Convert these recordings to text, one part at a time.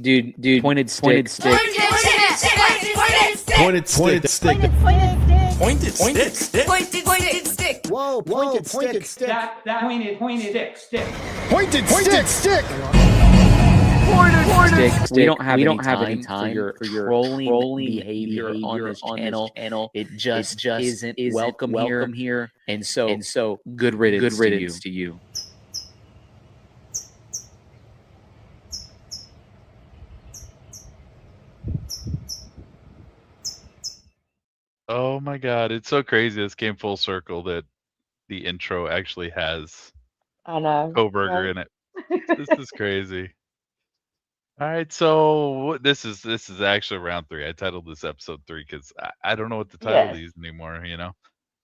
Dude, pointed stick. Pointed stick. Whoa, pointed stick. That pointed stick. Pointed stick. Stick. We don't have any time for your trolling behavior on this channel. It just isn't welcome here. And so good riddance to you. Oh my god, it's so crazy. This came full circle that the intro actually has I know. Koberger in it. This is crazy. All right, so this is actually round 3. I titled this episode 3 because I don't know what to title these anymore, you know.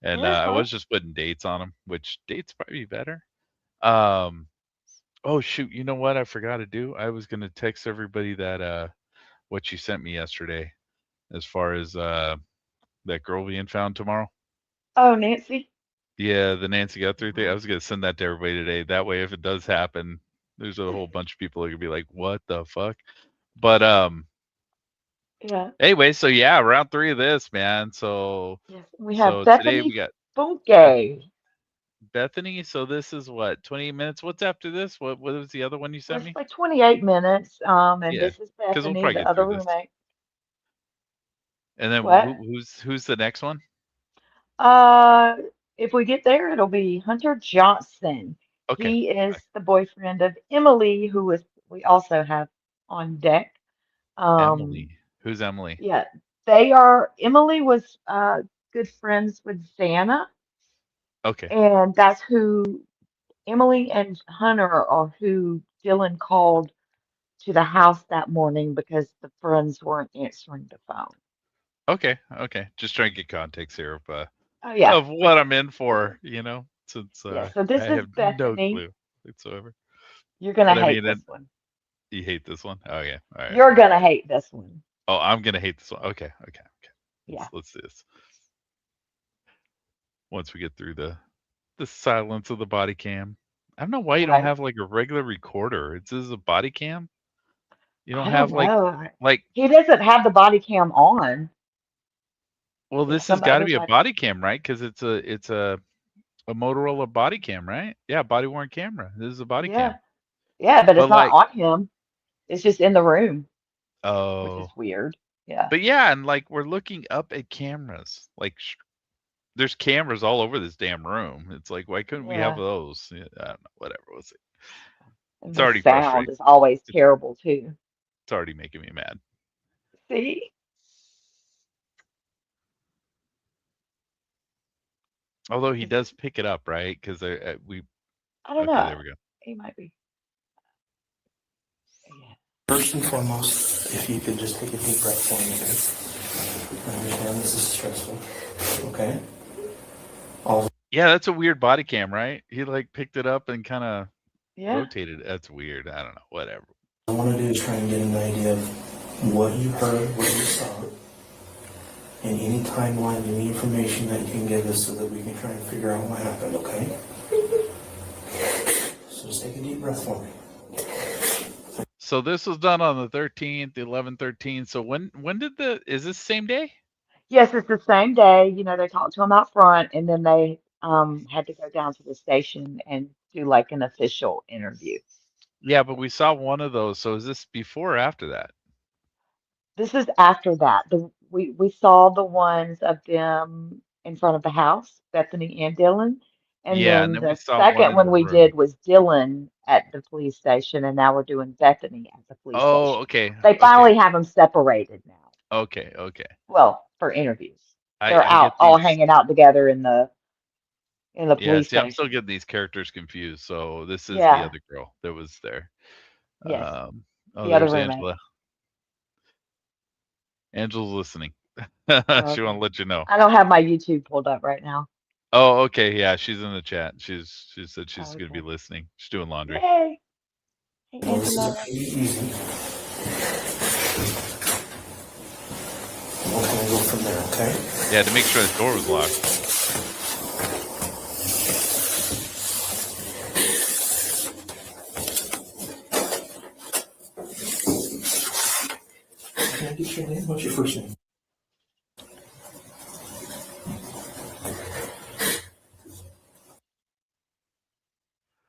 And I was just putting dates on them, which dates probably better. Oh shoot, you know what I forgot to do? I was gonna text everybody that what you sent me yesterday, as far as that girl being found tomorrow. Oh, Nancy. Yeah, the Nancy Guthrie thing. I was gonna send that to everybody today. That way, if it does happen, there's a whole bunch of people that could be like, "What the fuck?" But Yeah. anyway, so yeah, round 3 of this, man. So Yes. We have today Bethany we got Funke. Bethany. So this is what, 28 minutes. What's after this? What was the other one you sent It's me? like 28 minutes. And Yeah, this is because we'll Bethany, probably the get other through this. roommate. And then What? who's the next one? If we get there, it'll be Hunter Johnson. Okay. He is the boyfriend of Emily, we also have on deck. Emily. Who's Emily? Yeah, Emily was good friends with Xana, Okay. and that's who Emily and Hunter are who Dylan called to the house that morning because the friends weren't answering the phone. Okay. Just trying to get context here Oh yeah. of what I'm in for, you know, since Yeah, so this I is have no Bethany. clue whatsoever. You're gonna But I hate mean, this one. you hate this one? Oh yeah. All right. You're gonna hate this one. Oh, I'm gonna hate this one. Okay. Yeah. Let's do this. Once we get through the silence of the body cam. I don't know why you don't Right. have like a regular recorder. This is a body cam. You don't I have don't know. like He doesn't have the body cam on. well, this has got to be a body cam, right? Because it's a Motorola body cam, right? Yeah, body worn camera. This is a body cam. Yeah, but it's not like, on him. It's just in the room, which oh, is weird. Yeah. but yeah, and like we're looking up at cameras. Like there's cameras all over this damn room. It's like, why couldn't we have those? Yeah, I don't know. Whatever. We'll see. And It's the already sound frustrating. is always terrible too. It's already making me mad. See? Although he does pick it up, right? Because we. I don't know. There we go. He might be. Yeah. First and foremost, if you could just take a deep breath for me, okay? I understand this is stressful, okay? Yeah, that's a weird body cam, right? He like picked it up and kind of rotated it. That's weird. I don't know. Whatever. What I want to do is try and get an idea of what you heard, what you saw, and any timeline, any information that you can give us so that we can try and figure out what happened, okay? So just take a deep breath for me. So this was done on the 13th, 11/13. So when is this the same day? Yes, it's the same day. You know, they talked to him out front, and then they had to go down to the station and do like an official interview. Yeah, but we saw one of those. So is this before or after that? This is after that. We saw the ones of them in front of the house, Bethany and Dylan. And then the second one we did was Dylan at the police station, and now we're doing Bethany at the police station. Oh, okay. They finally have them separated now. Okay. Well, for interviews. They're out all hanging out together in the police station. I'm still getting these characters confused. So this is the other girl that was there. Yes. The other Angela. Angela's listening. She want to let you know. I don't have my YouTube pulled up right now. Oh, okay. Yeah, she's in the chat. She said she's going to be listening. She's doing laundry. Yay. Hey, Angela. Easy. We're going to go from there, okay? Yeah, to make sure the door was locked. What's your name? What's your first name?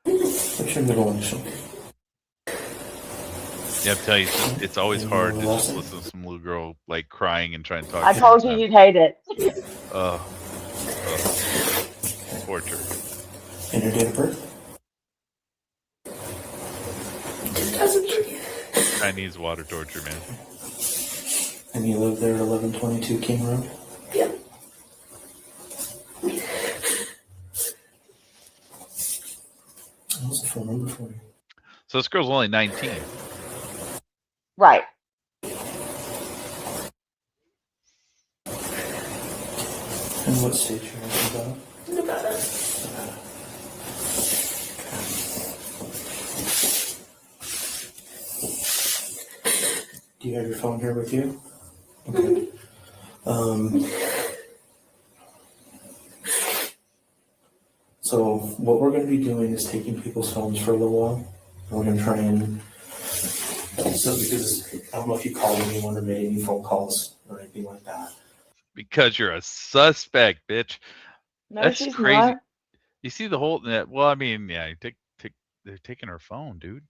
What's your middle initial? Yeah, I'm telling you, it's always hard to just listen to some little girl like crying and trying to talk. I told you you'd hate it. Torture. And your date of birth? 2003. Chinese water torture, man. And you live there at 1122 King Road? Yeah. What's the phone number for you? So this girl's only 19. Right. And what state you're in about? Nevada. Do you have your phone here with you? Okay. So what we're going to be doing is taking people's phones for a little while. And we're going to try and, so because I don't know if you called anyone or made any phone calls or anything like that. Because you're a suspect, bitch. No, That's she's crazy. not. You see the whole net. Well, I mean, yeah, they're taking her phone, dude.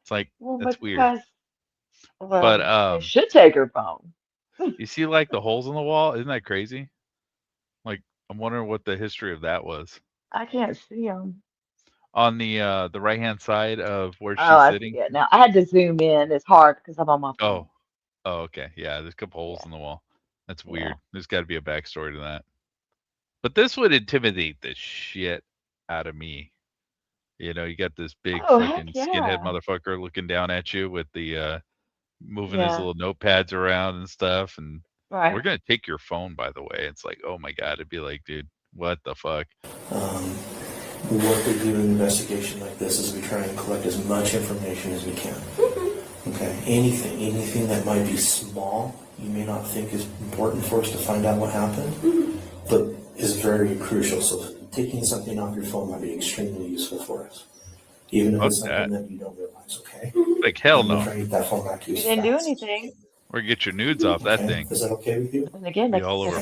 It's like, that's weird. Well, But they should take her phone. you see like the holes in the wall? Isn't that crazy? Like, I'm wondering what the history of that was. I can't see them. On the right hand side of where Oh, she's I sitting. see it now. I had to zoom in. It's hard because I'm on my phone. Oh, okay. Yeah, there's a couple holes in the wall. That's weird. There's got to be a backstory to that. But this would intimidate the shit out of me. You know, you got this big fucking skinhead motherfucker looking down at you with the moving his little notepads around and stuff. And we're going to take your phone, by the way. It's like, oh my God. It'd be like, dude, what the fuck? What we do in an investigation like this is we try and collect as much information as we can. Okay, anything that might be small, you may not think is important for us to find out what happened, but is very crucial. So taking something off your phone might be extremely useful for us, even if it's something that you don't realize. Okay. Like hell no. Try to get that phone back to you. You didn't do anything. Or get your nudes off that thing. Is that okay with you? And again, Be they all over.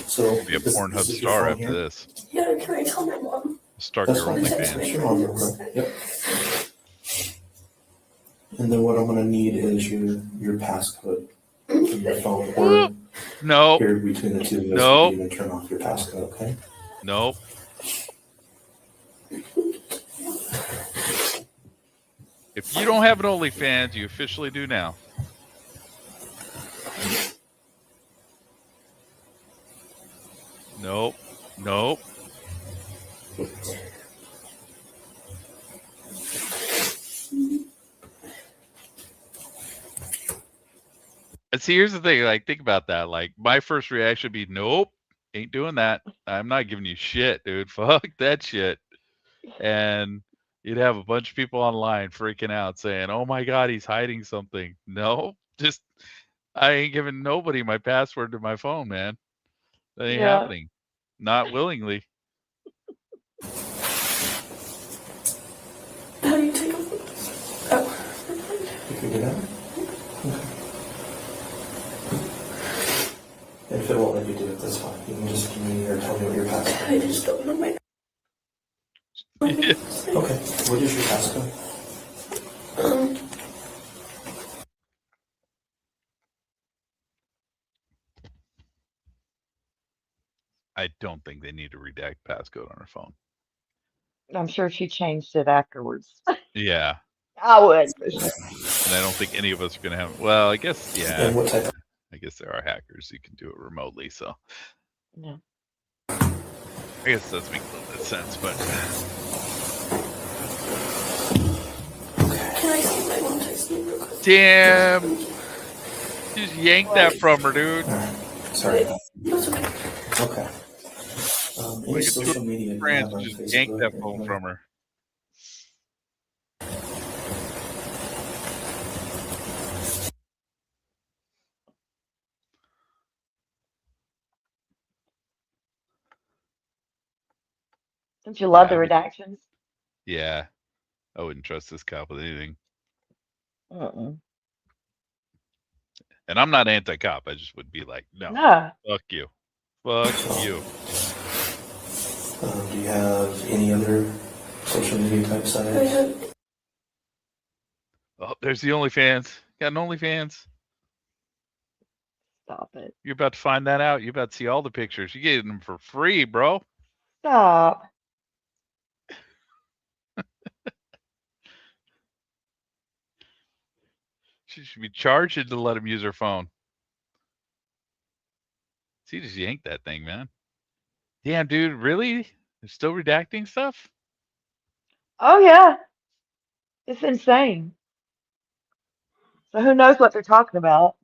So be a Pornhub star after this. Yeah, can I tell my mom? Start your OnlyFans. Yep. And then what I'm going to need is your passcode from your phone, or here between the two of us, you can turn off your passcode. Okay. Nope. If you don't have an OnlyFans, you officially do now. Nope. And see, here's the thing. Like, think about that. Like, my first reaction would be, nope, ain't doing that. I'm not giving you shit, dude. Fuck that shit. And you'd have a bunch of people online freaking out saying, oh my God, he's hiding something. No, just, I ain't giving nobody my password to my phone, man. That ain't happening. Not willingly. How do you take off? Oh. You figured it out? And if it won't let you do it, that's fine. You can just give me or tell me what your passcode is. I just don't know my. Okay. What is your passcode? I don't think they need to redact passcode on her phone. I'm sure she changed it afterwards. Yeah. I would. And I don't think any of us are going to have. Well, I guess, yeah. And what type? I guess there are hackers who can do it remotely, so. Yeah. I guess that makes a little bit of sense, but. Can I see my mom text me real quick? Damn! Just yank that from her, dude. Sorry. That's okay. Okay. Any social media you have on just Facebook? yank that phone from her. Don't you love the redactions? Yeah. I wouldn't trust this cop with anything. And I'm not anti-cop. I just would be like, no, fuck you. Fuck you. Do you have any other social media type sites? Oh, there's the OnlyFans. Got an OnlyFans. Stop it. You're about to find that out. You're about to see all the pictures. You get them for free, bro. Stop. She should be charged to let him use her phone. See, just yanked that thing, man. Damn, dude, really? They're still redacting stuff? Oh, yeah. It's insane. So who knows what they're talking about?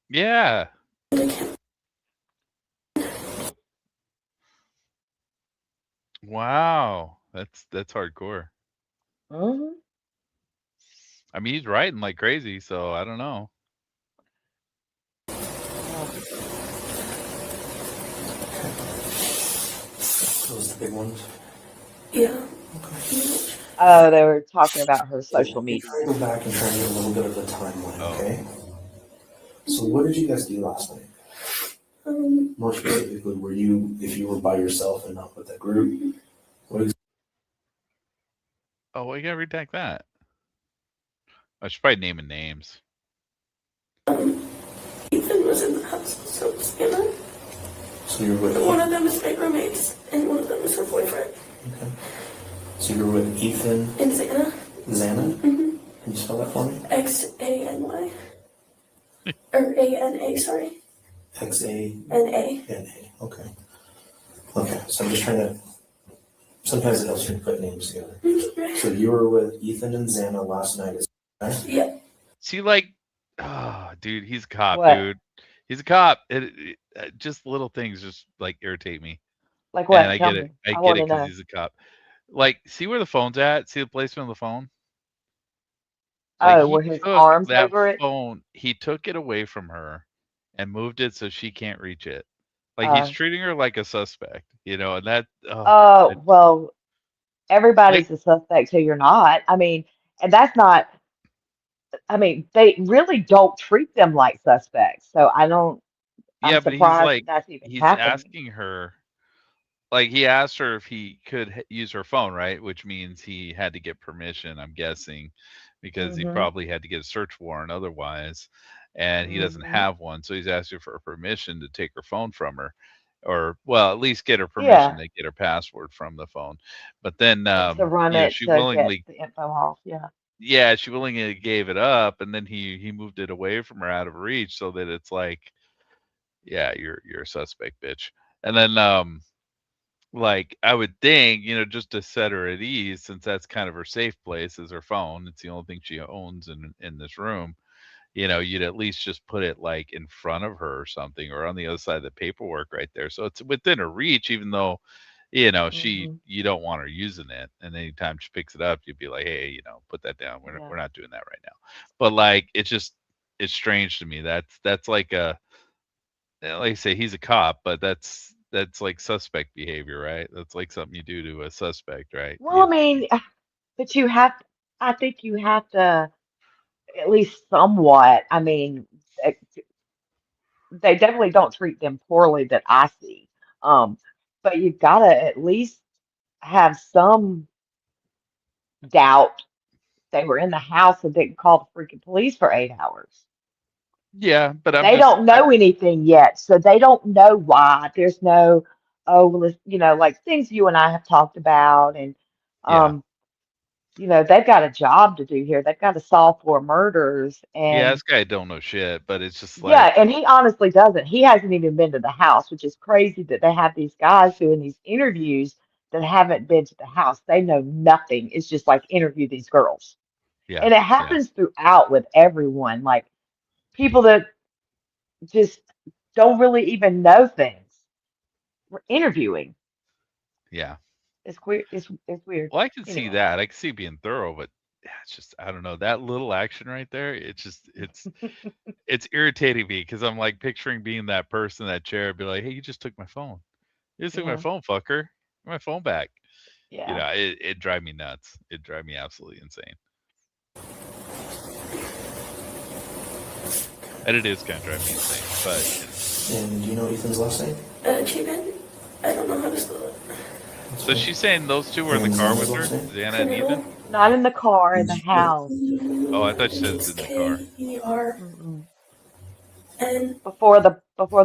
Yeah. Wow. That's hardcore. Mm-hmm. I mean, he's writing like crazy, so I don't know. Those the big ones? Yeah. Oh, they were talking about her social media. Go back and try and get a little bit of the timeline, okay? So what did you guys do last night? More specifically, if you were by yourself and not with that group, Oh, well, you gotta redact that. I should probably naming names. Ethan was in the house, so was Anna. So you're with one of them is my roommates, and one of them is her boyfriend. Okay. So you're with Ethan and Xana. Xana? Mm-hmm. Can you spell that for me? Xany. Or ANA, sorry. XANA. Okay. Okay. So I'm just trying to. Sometimes it helps me put names together. So you were with Ethan and Xana last night, right? Yeah. See, like, oh, dude, he's a cop, What? dude. He's a cop. Just little things just like irritate me. Like what? And I get it. I get it because he's a cop. Like, see where the phone's at? See the placement of the phone? Like, where his arms over it? Phone, he took it away from her and moved it so she can't reach it. Like, he's treating her like a suspect, and that. Well, everybody's a suspect till you're not. I mean, and that's not. I mean, they really don't treat them like suspects. So I'm but surprised that's even happening. Asking her. Like, he asked her if he could use her phone, right? Which means he had to get permission, I'm guessing, because he probably had to get a search warrant otherwise, and he doesn't have one. So he's asking for permission to take her phone from her, or, well, at least get her permission to get her password from the phone. But then, to run it she to willingly get the info off. Yeah. Yeah, she willingly gave it up, and then he moved it away from her out of reach, so that it's like, yeah, you're a suspect, bitch. And then, like, I would think, just to set her at ease, since that's kind of her safe place is her phone. It's the only thing she owns in this room. You'd at least just put it like in front of her or something, or on the other side of the paperwork right there. So it's within her reach, even though, you don't want her using it. And anytime she picks it up, you'd be like, hey, put that down. We're not doing that right now. But like, it's strange to me. That's like like I say, he's a cop, but that's like suspect behavior, right? That's like something you do to a suspect, right? Well, I mean, but I think you have to at least somewhat. I mean, they definitely don't treat them poorly that I see. But you've got to at least have some doubt they were in the house and didn't call the freaking police for 8 hours. Yeah, but they don't know anything yet, so they don't know why. There's no, well, like things you and I have talked about, and they've got a job to do here. They've got to solve 4 murders, and this guy don't know shit, but it's just like, yeah, and he honestly doesn't. He hasn't even been to the house, which is crazy that they have these guys doing these interviews that haven't been to the house. They know nothing. It's just like interview these girls. Yeah, and it happens throughout with everyone, like people that just don't really even know things. We're interviewing. Yeah. It's weird. It's weird. Well, I can see that. I can see being thorough, but it's just, I don't know, that little action right there. It's irritating me because I'm like picturing being that person in that chair, be like, hey, you just took my phone. You just took my phone, fucker. Give my phone back. Yeah. It drive me nuts. It drive me absolutely insane. And it is kind of driving me insane. But And do you know Ethan's last name? Chapin. I don't know how to spell it. so she's saying those two were in the car with her, DianeA and Ethan? Not in the car, in the house. Oh, I thought she said in the car. Mm-mm. And Before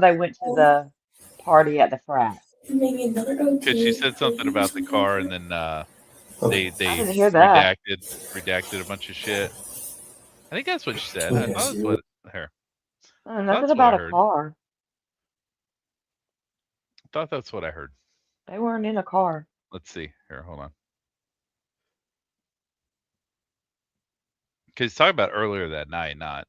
they went to the party at the frat. maybe another OT. Because she said something about the car, and then they I didn't hear that. redacted a bunch of shit. I think that's what she said. I thought that's what her. Nothing about a car. I thought that's what I heard. They weren't in a car. Let's see. Here, hold on. Because talking about earlier that night, not,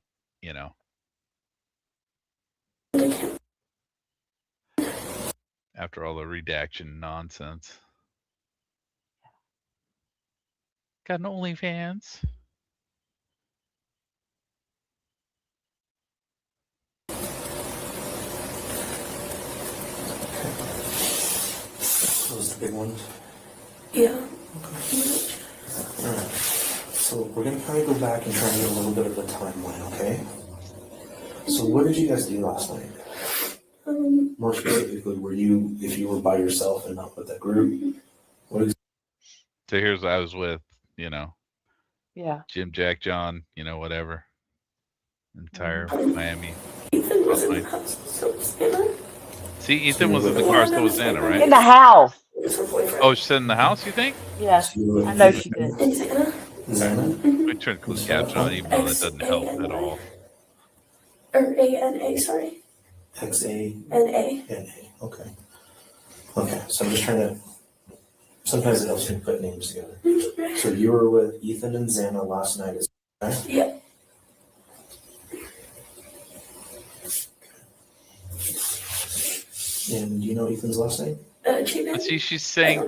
after all the redaction nonsense. Got an OnlyFans. Those the big ones? Yeah. All right. So we're going to kind of go back and try and get a little bit of a timeline, okay? So what did you guys do last night? More specifically, if you were by yourself and not with that group? So here's I was with, Yeah. Jim, Jack, John, whatever. Entire Miami. Ethan was in the house, so was Anna. See, Ethan was in the car, so was Anna, right? In the house. Oh, she said in the house, you think? Yes. I know she did. And Xana. Xana? We turned closed caption on, even though that doesn't help at all. Or ANA, sorry. XANA. Okay. Okay, so I'm just trying to. Sometimes it helps me put names together. So you were with Ethan and Xana last night, is that right? Yeah. And do you know Ethan's last name? Chapin. See, she's saying,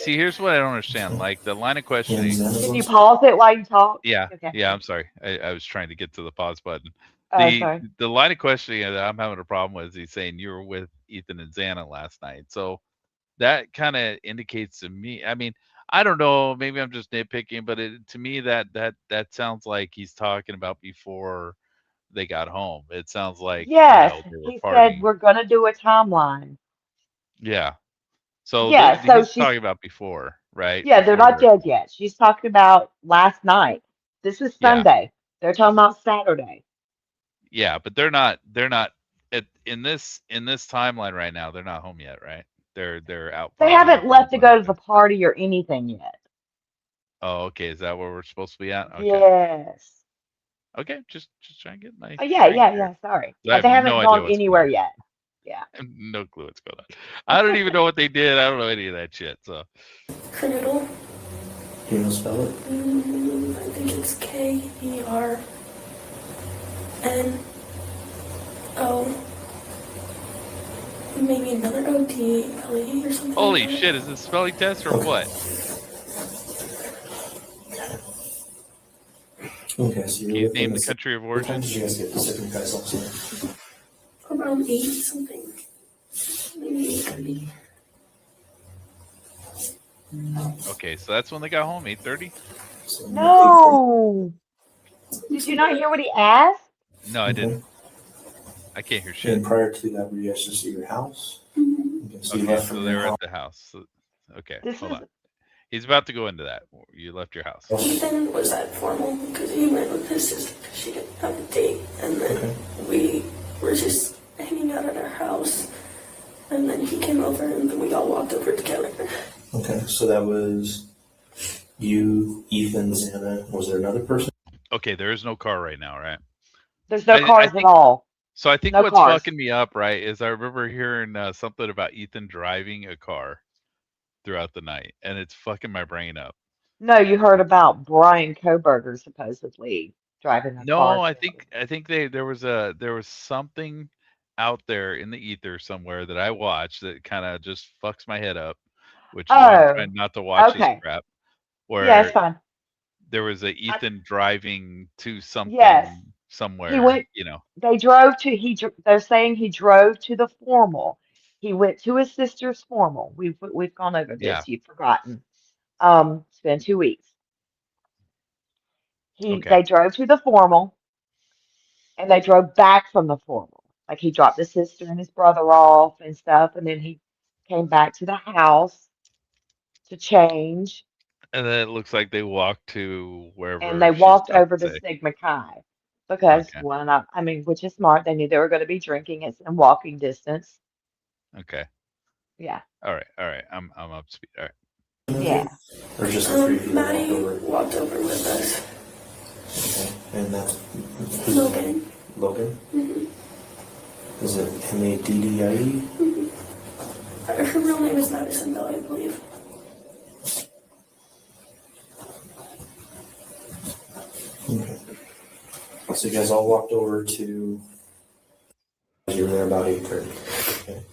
here's what I don't understand. Like, the line of questioning. Can you pause it while you talk? Yeah. Okay. Yeah, I'm sorry. I was trying to get to the pause button. Sorry. The line of questioning that I'm having a problem with is he's saying you were with Ethan and Xana last night. So that kind of indicates to me, I mean, I don't know, maybe I'm just nitpicking, but to me that sounds like he's talking about before they got home. It sounds like Yes, they were he partying. said we're gonna do a timeline. Yeah. So Yeah, so he's talking about before, right? Yeah, they're not dead yet. She's talking about last night. This is Sunday. They're talking about Saturday. Yeah, but they're not in this timeline right now. They're not home yet, right? They're out. They haven't left to go to the party or anything yet. Oh, okay. Is that where we're supposed to be at? Okay. Yes. Okay, just trying to get my. Oh, yeah. Sorry. I They have haven't no gone idea what's anywhere going on. yet. Yeah. I have no clue what's going on. I don't even know what they did. I don't know any of that shit. So. Criminal. Do you know spell it? I think it's KERNO. Maybe another OT or something. Holy like shit! Is this a spelling test or what? Okay, so Can you name the country of What time origin? did you guys get Pacific guys last night? Around 8 something. Maybe 8:30. Okay, so that's when they got home, 8:30. No. Did you not hear what he asked? No, I didn't. I can't hear shit. And prior to that, were you guys just at your house? Okay, so you Okay, left so from they your were house. at the house. So, okay, This hold is on. He's about to go into that. You left your house. Ethan was that formal because he went with his sister because she didn't have a date, and then we were just hanging out at our house, and then he came over, and then we all walked over together. Okay, so that was you, Ethan, Xana. Was there another person? Okay, there is no car right now, right? There's no I cars think- at all. So I think No what's cars. fucking me up, right, is I remember hearing something about Ethan driving a car throughout the night, and it's fucking my brain up. No, you heard about Brian Koberger supposedly driving a car. No, I think there was something out there in the ether somewhere that I watched that kind of just fucks my head up, which is why I'm trying not to watch this okay. crap. Yeah, Where it's fine. there was a Ethan driving to something Yes. somewhere, He went. They drove to. They're saying he drove to the formal. He went to his sister's formal. We've gone over this. Yeah. You've forgotten. It's been 2 weeks. Okay. They drove to the formal. and they drove back from the formal. Like he dropped his sister and his brother off and stuff, and then he came back to the house to change, And then it looks like they walked to and wherever they she's walked about over to to say. Sigma Chi because, Okay. well, not, I mean, which is smart. They knew they were going to be drinking. It's in walking distance. Okay. Yeah. All right. I'm up to speed. All right. Yeah. Or just the three of you that Maddie walked over? walked over with us. Okay, and that's who's Logan. Logan? Mm-hmm. Is it Maddie? Her real name is Madison, though, I believe. Okay. So you guys all walked over to. You were there about 8:30. Okay.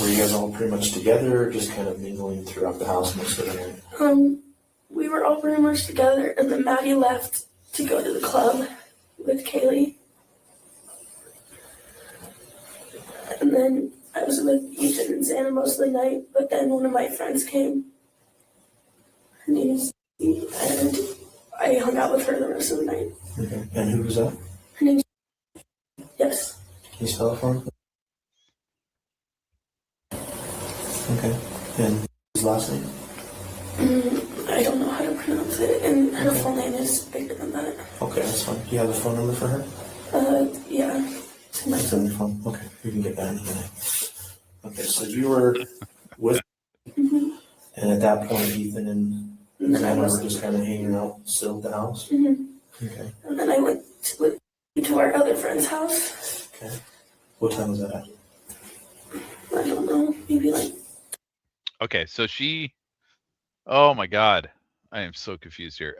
Were you guys all pretty much together, or just kind of mingling throughout the house most of the night? We were all pretty much together, and then Maddie left to go to the club with Kaylee. And then I was with Ethan and Santa most of the night, but then one of my friends came. Her name is Steve, and I hung out with her the rest of the night. Okay. And who was that? Her name's Yes. Can you spell it for me? Okay. And his last name? I don't know how to pronounce it, and her full name is bigger than that. Okay, that's fine. Do you have a phone number for her? Yeah. It's in my It's on your phone. Okay, you can get that in a minute. Okay, so you were with, and at that point, Ethan and Anna were just kind of hanging out still at the house? Okay. And then I went to our other friend's house. Okay. What time was that at? I don't know, maybe like. Okay, so oh my God, I am so confused here.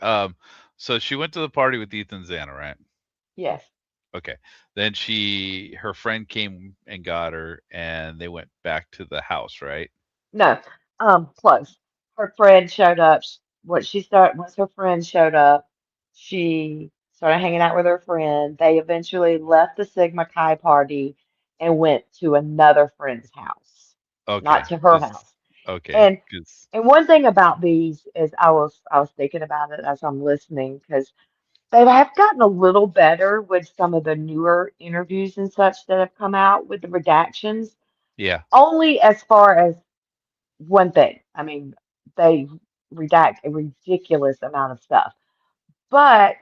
So she went to the party with Ethan and Xana, right? Yes. Okay. Then her friend came and got her, and they went back to the house, right? No. Close. Her friend showed up. Once her friend showed up, she started hanging out with her friend. They eventually left the Sigma Chi party and went to another friend's house, not Okay. to her house. Okay. And one thing about these is I was thinking about it as I'm listening because they have gotten a little better with some of the newer interviews and such that have come out with the redactions. Yeah. Only as far as one thing. I mean, they redact a ridiculous amount of stuff, but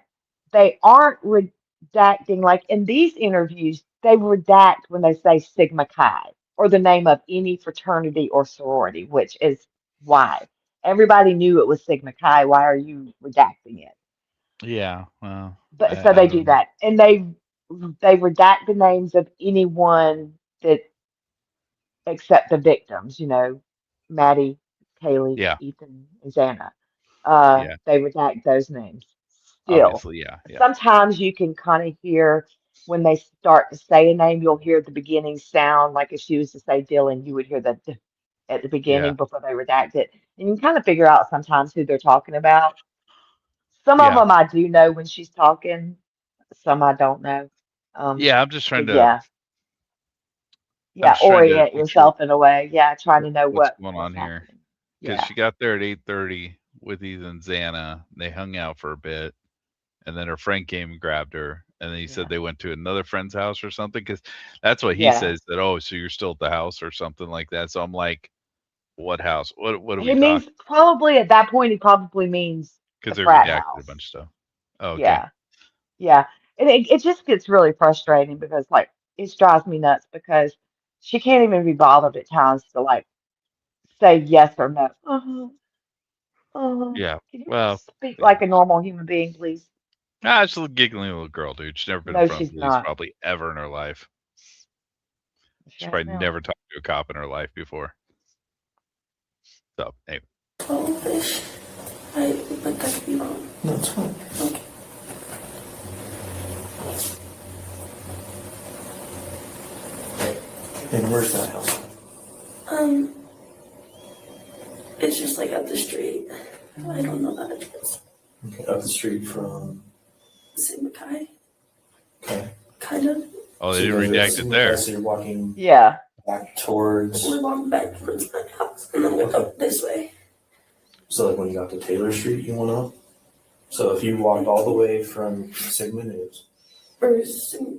they aren't redacting like in these interviews. They redact when they say Sigma Chi or the name of any fraternity or sorority, which is why everybody knew it was Sigma Chi. Why are you redacting it? Yeah. Well, But so they do that, and they redact the names of anyone that except the victims. Maddie, Kaylee, Yeah. Ethan, and Xana. Yeah. They redact those names. Still, Obviously, yeah. sometimes you can kind of hear when they start to say a name, you'll hear the beginning sound like if she was to say Dylan, you would hear the D at the beginning before they redact it, and you can kind of figure out sometimes who they're talking about. Some of them I do know when she's talking, some I don't know. Yeah, I'm just trying But to. yeah, orient picture yourself in a way. Yeah, trying to know what's going on what's here. happening. Because Yeah. she got there at 8:30 with Ethan and Xana. They hung out for a bit, and then her friend came and grabbed her. And then he said they went to another friend's house or something. Because that's what he says. That so you're still at the house or something like that. So I'm like, what house? What are we He means talking? probably at that point. He probably means Because the they frat redacted a bunch house. of stuff. Oh, okay. Yeah. And it just gets really frustrating because like it drives me nuts because she can't even be bothered at times to like say yes or no. Yeah. Can you Well, speak like a normal human being, please? she's a giggling little girl, dude. She's never been in No, front of she's police not. probably ever in her life. She She's has probably now. never talked to a cop in her life before. So, anyway. 12-ish. But that could be wrong. No, it's fine. Okay. And where's that house? It's just like up the street. I don't know that address. Okay, up the street from. Sigma Chi, Okay. kind of. Oh, they didn't redact it there. So you're walking Yeah. back towards. We're walking back towards my house, and then we'll go this way. So like when you got to Taylor Street, you went up. So if you walked all the way from Sigma News Or Sigma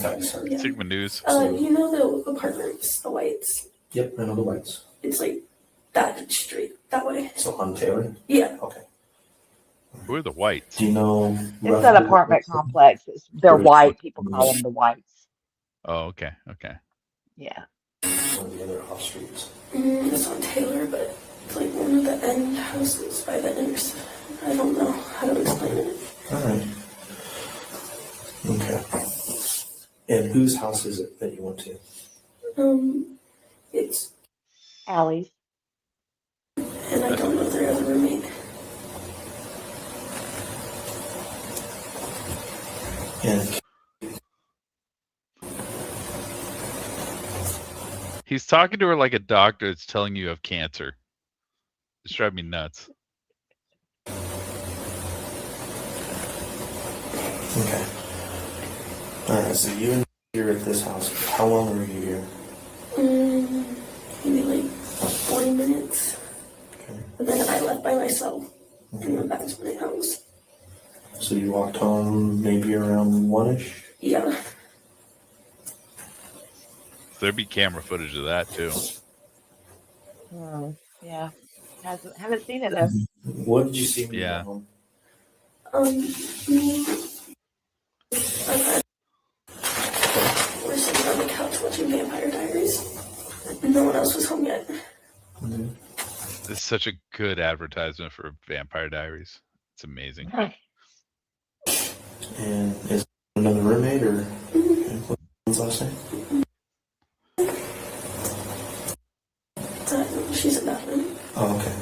Chi, sorry. Yeah. Sigma News. You know the apartments, the whites? Yep, I know the whites. It's like that street, that way. So on Taylor? Yeah. Okay. Who are the whites? Do you know It's an apartment complex. They're white. People call them the whites. Oh, okay. Okay. Yeah. One of the other off streets. It's on Taylor, but it's like one of the end houses by the intersection. I don't know how to explain it. All right. Okay. And whose house is it that you went to? It's Allie's. And I don't know their other roommate. And he's talking to her like a doctor that's telling you have cancer. It's driving me nuts. okay. All right. So you and you're at this house. How long were you here? Maybe like 40 minutes. Okay. And then I left by myself and went back to my house. So you walked home maybe around 1-ish? Yeah. There'd be camera footage of that too. Oh, yeah. Haven't seen it though. What did you see when you Yeah. got home? Me, we're sitting on the couch watching Vampire Diaries. No one else was home yet. Mm-hmm. This is such a good advertisement for Vampire Diaries. It's amazing. And is another roommate or what's last name? She's a bathroom. Oh, okay.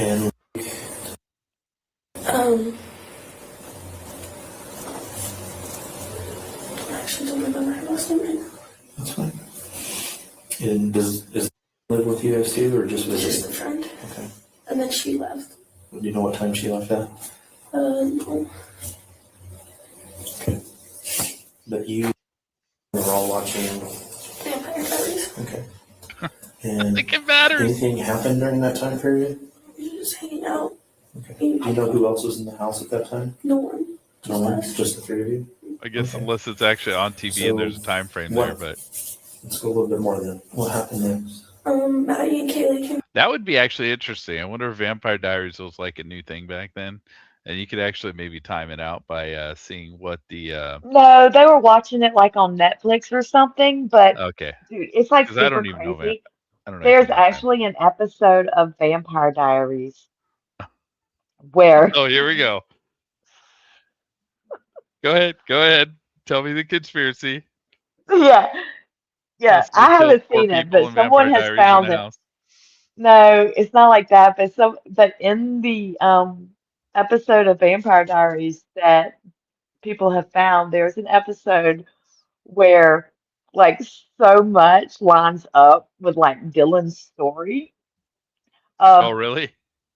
And I actually don't remember her last name right now. that's fine. And does live with you guys too, or just Just visit? a friend. Okay. And then she left. Do you know what time she left at? No. Okay. But you were all watching. Vampire Diaries. Okay. And I think it matters. anything happened during that time period? We were just hanging out. Okay. Do you know who else was in the house at that time? No one. No one. Just the three of you. I guess Okay. unless it's actually on TV So and there's a time frame what- there, but Let's go a little bit more then. What happened next? Maddie and Kaylee came. that would be actually interesting. I wonder if Vampire Diaries was like a new thing back then, and you could actually maybe time it out by seeing what the. No, they were watching it like on Netflix or something, but Okay, dude, it's like 'cause I super don't even know crazy. I don't know. There's anything about actually an episode of Vampire Diaries where that. Oh, here we go. Go ahead. Tell me the conspiracy. yeah, yeah, Somebody I killed haven't 4 seen it, people but in someone Vampire has Diaries found in a it. house. No, it's not like that, but in the episode of Vampire Diaries that people have found, there's an episode where like so much lines up with like Dylan's story Oh, of really?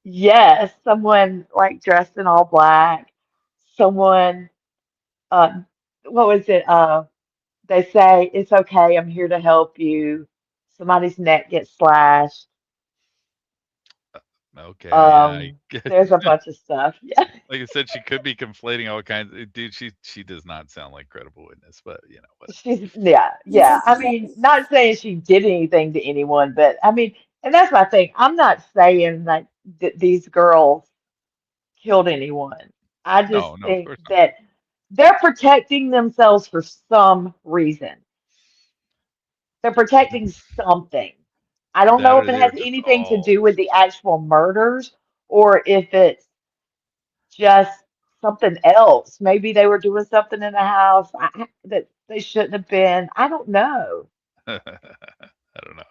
yes, someone like dressed in all black, someone uh what was it? They say it's okay, I'm here to help you. Somebody's neck gets slashed. Okay, yeah. There's a bunch of stuff. Yeah. Like I said, she could be conflating all kinds. Dude, she does not sound like credible witness, but you know what? Yeah. I mean, not saying she did anything to anyone, but I mean, and that's my thing. I'm not saying that these girls killed anyone. I just No, of think course not. that they're protecting themselves for some reason. They're protecting something. I don't That know or if it they has were just anything to all. do with the actual murders or if it's just something else. Maybe they were doing something in the house that they shouldn't have been. I don't know. I don't know.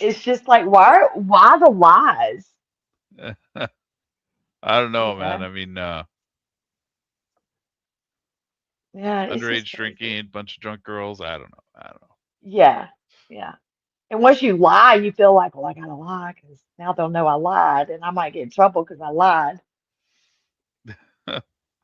It's just like why the lies? I don't know, You man. know? I mean, Yeah, it's just underage crazy. drinking, bunch of drunk girls. I don't know. Yeah, yeah. And once you lie, you feel like, well, I gotta lie because now they'll know I lied, and I might get in trouble because I lied.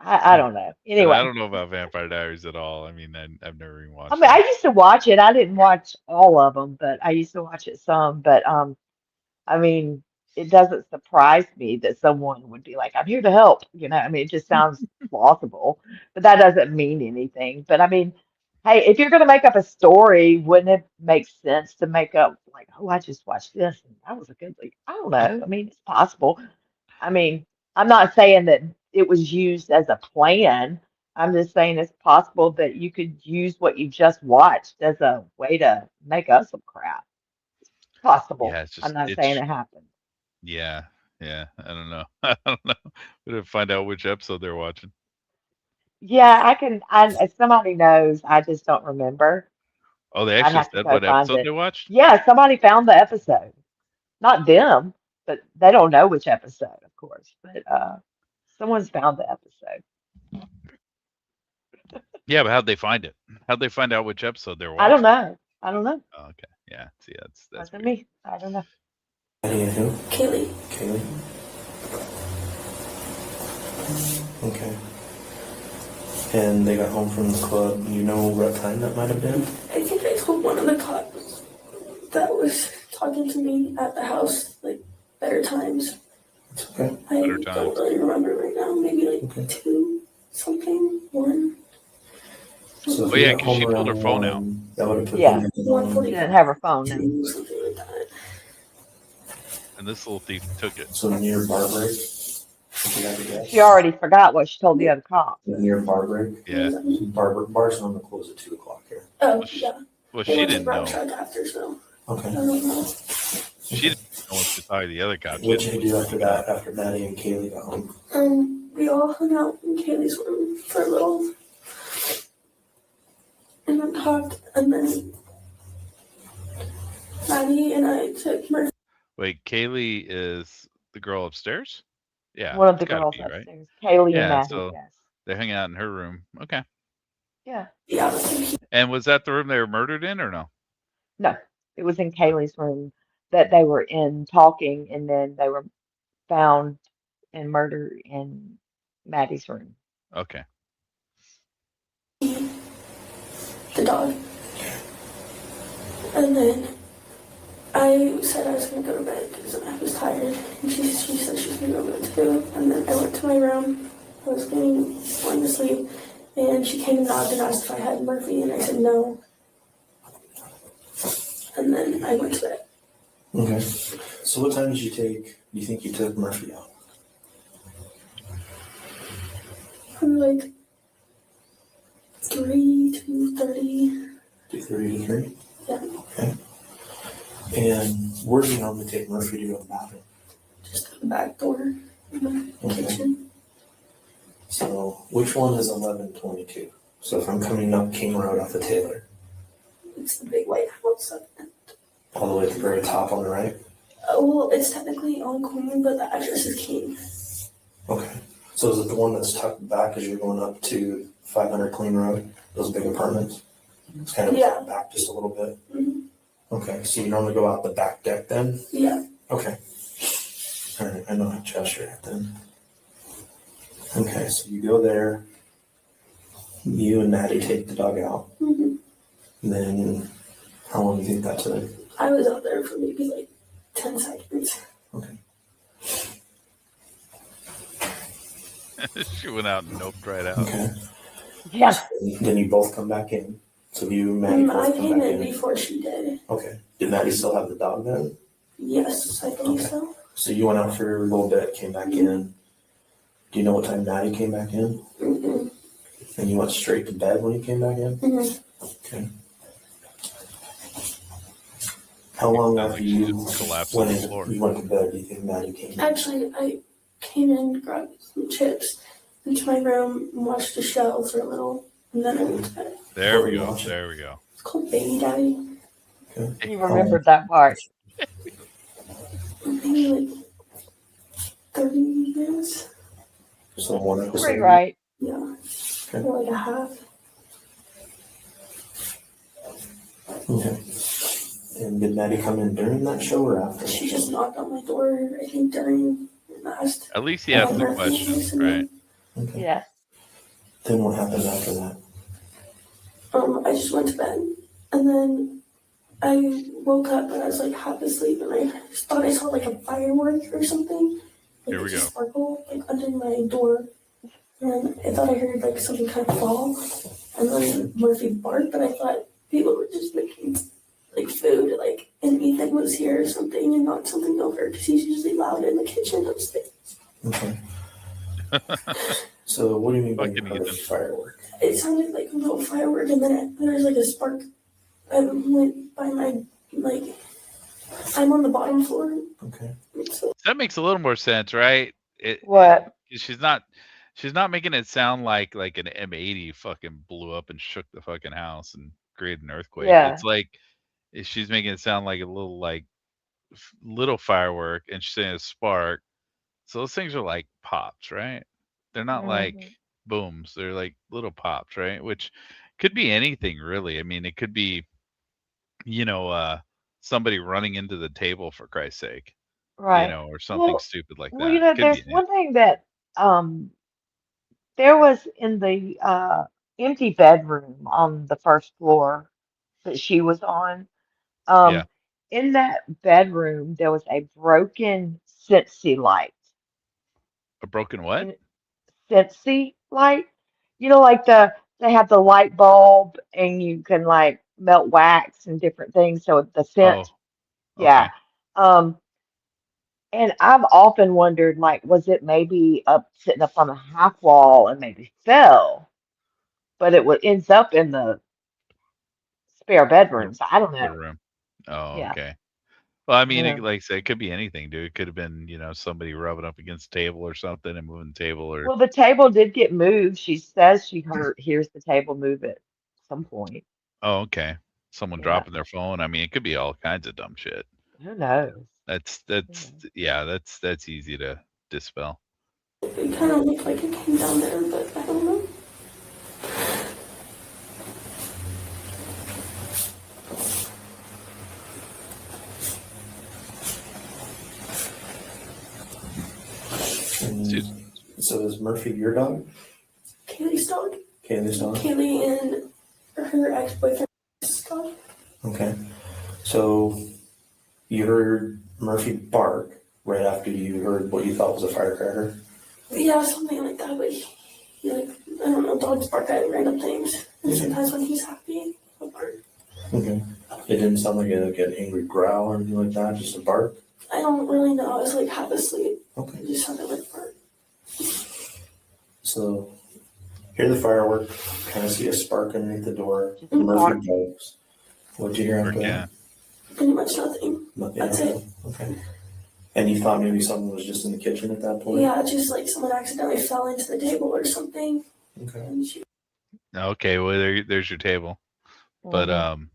I don't know. And I Anyway, don't know about Vampire Diaries at all. I mean, I've never even I watched mean, I them. used to watch it. I didn't watch all of them, but I used to watch it some. But I mean. it doesn't surprise me that someone would be like, I'm here to help. I mean, it just sounds plausible, but that doesn't mean anything. But I mean, hey, if you're going to make up a story, wouldn't it make sense to make up like, oh, I just watched this and that was a good lead. I don't know. I mean, it's possible. I mean, I'm not saying that it was used as a plan. I'm just saying it's possible that you could use what you just watched as a way to make up some crap. Possible. Yeah, it's I'm just not saying it happened. yeah, yeah. I don't know. I don't know. We didn't find out which episode they're watching. Yeah, if somebody knows, I just don't remember. Oh, they I'd actually have to said go what find episode it. they watched? Yeah, somebody found the episode. Not them, but they don't know which episode, of course. But someone's found the episode. Yeah, but how'd they find it? How'd they find out which episode they're I don't watching? know. I don't know. Oh, okay. Yeah. See, that's Wasn't weird. me. I don't know. And who? Kaylee. Kaylee. Okay. And they got home from the club. You know what time that might have been? I think I told one of the cops that was talking to me at the house, like, better times. It's okay. I Better don't times. really remember right now. Maybe like Okay. 2 something, 1. So if Oh, you yeah, got 'cause home she pulled her around phone out. 1, that would have put Yeah. him in One She didn't have her phone now. 2, something like that. And this little thief took it. So near bar break. If you had to guess. She already forgot what she told the other cop. Near bar break. Yeah. Bars normally close at 2:00 here. Oh, Well, yeah. Well, They she went to didn't Brown know. Truck after, so I Okay. don't know. She didn't know what to talk to the other cop. What did you do after that? After Maddie and Kaylee got home? We all hung out in Kaylee's room for a little. And then talked, and then Maddie and I took Murphy. Wait, Kaylee is the girl upstairs? Yeah. One of the it's gotta girls be, right? upstairs. Kaylee Yeah, and Maddie, so yes. they hung out in her room. Okay. Yeah. Yeah, And was that the room they were murdered in or no? No, it was in Kaylee's room that they were in talking, and then they were found and murdered in Maddie's room. Okay. the dog. And then I said I was going to go to bed because I was tired. And she said she was going to go to bed too. And then I went to my room. I was going to sleep. And she came and knocked and asked if I had Murphy. And I said no. And then I went to bed. Okay. So what time did you think you took Murphy out? Probably like 3 to 30. 2:30 to 3? Yeah. Okay. And where do you normally take Murphy to go to the bathroom? Just the back door in the kitchen. So which one is 1122? So if I'm coming up King Road off the Taylor. It's the big white house. All the way to the very top on the right? Oh, well, it's technically on Queen, but the address is King. Okay. So is it the one that's tucked back as you're going up to 500 Clean Road? Those big apartments? It's kind of Yeah. back just a little bit? Mm-hmm. Okay. So you normally go out the back deck then? Yeah. Okay. All right. I know how Chester at then. Okay. So you go there. You and Maddie take the dog out. Mm-hmm. Then how long do you think that took? I was out there for maybe like 10 seconds. Okay. She went out and noped right out. Okay. Yeah. Then you both come back in. So you and Maddie I both come came back in in. before she did. Okay. Did Maddie still have the dog then? Yes, I think so. So you went out for a little bit, came back in. Do you know what time Maddie came back in? Mm-hmm. And you went straight to bed when you came back in? Mm-hmm. Okay. How long after Like she you just collapsed went on the in, floor. you went to bed, do you think Maddie came in? Actually, I came in, grabbed some chips into my room, and watched the show for a little, and then I went to bed. There we go. There we go. It's called Baby Daddy. Okay. You remembered that part. Maybe like 30 minutes. So one episode. Pretty right. Yeah. Okay. Or like a half. Okay. And did Maddie come in during that show or after? She just knocked on my door, I think, during the last. At least he asked the question, right? Okay. Yeah. Then what happened after that? I just went to bed, and then I woke up and I was like half asleep and I thought I saw like a firework or something. Like Here we just go. sparkle like under my door. And I thought I heard like something kind of fall. And then Murphy barked, but I thought people were just making like food, like, and Ethan was here or something and knocked something over because he's usually loud in the kitchen upstairs. Okay. So what do you mean by you Fucking heard a Ethan. firework? It sounded like a little firework, and then there was like a spark. I went by my, like, I'm on the bottom floor. Okay. So That makes a little more sense, right? What? She's not making it sound like an M80 fucking blew up and shook the fucking house and created an earthquake. Yeah. It's like she's making it sound like a little little firework, and she's saying a spark. So those things are like pops, right? They're not like booms. They're like little pops, right? Which could be anything really. I mean, it could be, somebody running into the table for Christ's sake, Right. or something Well, stupid like well, that. Could be there's one thing that there was in the empty bedroom on the first floor that she was on. Yeah. In that bedroom, there was a broken Scentsy light. A broken what? And Scentsy light, like they have the light bulb and you can like melt wax and different things. So the Oh, scent, yeah. okay. Um, and I've often wondered, like, was it maybe sitting up on the half wall and maybe fell, but ends up in the spare The bedroom. So I don't the know. room. Oh, Yeah. okay. Well, I mean, Yeah. like I said, it could be anything, dude. It could have been, somebody rubbing up against the table or something and moving the table, or Well, the table did get moved. She says hears the table move at some point. oh, okay, someone Yeah. dropping their phone. I mean, it could be all kinds of dumb shit. Who knows? That's yeah, that's easy to dispel. it kind of looked like it came down there, but I don't know. And so is Murphy your dog? Kaylee's dog. Kaylee's dog? Kaylee and her ex-boyfriend's dog. Okay. So you heard Murphy bark right after you heard what you thought was a firecracker? Yeah, something like that, but he like, I don't know, dogs bark at random things. And sometimes when he's happy, he'll bark. Okay. It didn't sound like an angry growl or anything like that, just a bark? I don't really know. I was like half asleep. Okay. It just sounded like bark. So, hear the firework, kind of see a spark underneath the door. Just a bark. Murphy barks. What'd you hear after that? Pretty much nothing. Nothing. That's it. Okay. And you thought maybe someone was just in the kitchen at that point? Yeah, just like someone accidentally fell into the table or something. Okay. And she, Okay, well there's your table, but Mhm.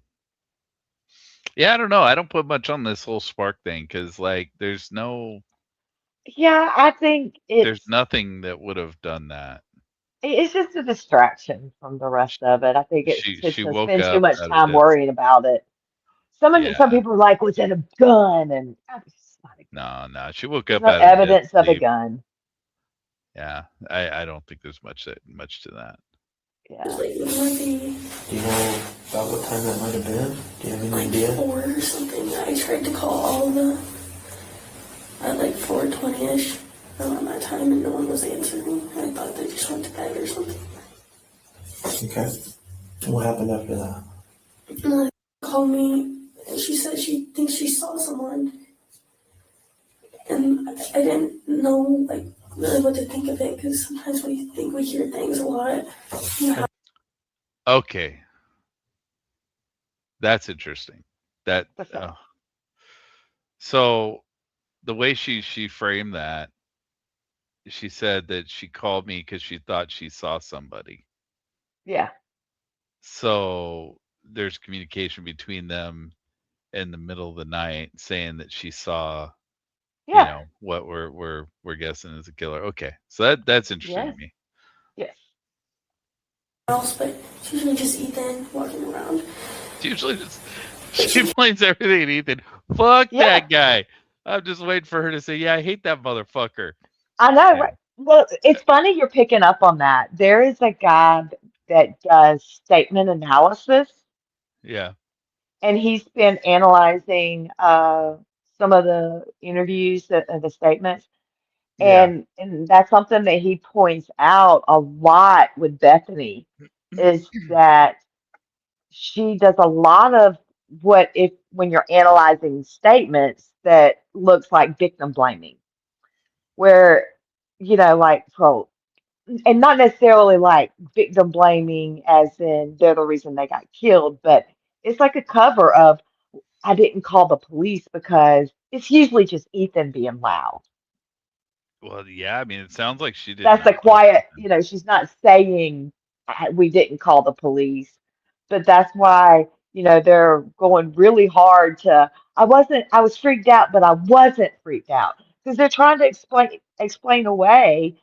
yeah, I don't know. I don't put much on this whole spark thing because there's Yeah, I think there's nothing that would have done that. it's just a distraction from the rest of it. I think it's She to woke spend too up much out of time this. worrying about it. Some Yeah. people are like, was it a gun? And it's not a gun. No, she woke There's up no out of evidence of a sleep. gun. Yeah, I don't think there's much to that. Yeah. like, it might be Do you know about what time that might have been? Do you have any like idea? 4 or something. I tried to call all of them at like 4:20ish around that time, and no one was answering. I thought they just went to bed or something. Okay. What happened after that? And then she called me, and she said she thinks she saw someone, and I didn't know like really what to think of it because sometimes we think we hear things a lot. You know, Okay, that's interesting. That so the way she framed that, she said that she called me because she thought she saw somebody. Yeah. So there's communication between them in the middle of the night saying that she saw, Yeah. what we're guessing is a killer. Okay, so that's interesting to me. Yes. else, but it's usually just Ethan walking around. It's usually just she blames everything at Ethan. Fuck that guy. I'm just waiting for her to say, "Yeah, I hate that motherfucker." I know, right? Well, it's funny you're picking up on that. There is a guy that does statement analysis. Yeah. and he's been analyzing some of the interviews, the statements, Yeah. and that's something that he points out a lot with Bethany is that she does a lot of what if when you're analyzing statements that looks like victim blaming, where like and not necessarily like victim blaming as in they're the reason they got killed, but it's like a cover of I didn't call the police because it's usually just Ethan being loud. Well, yeah. I mean, it sounds like she That's didn't a trust quiet, Ethan. she's not saying we didn't call the police, but that's why, they're going really hard to, I was freaked out, but I wasn't freaked out because they're trying to explain away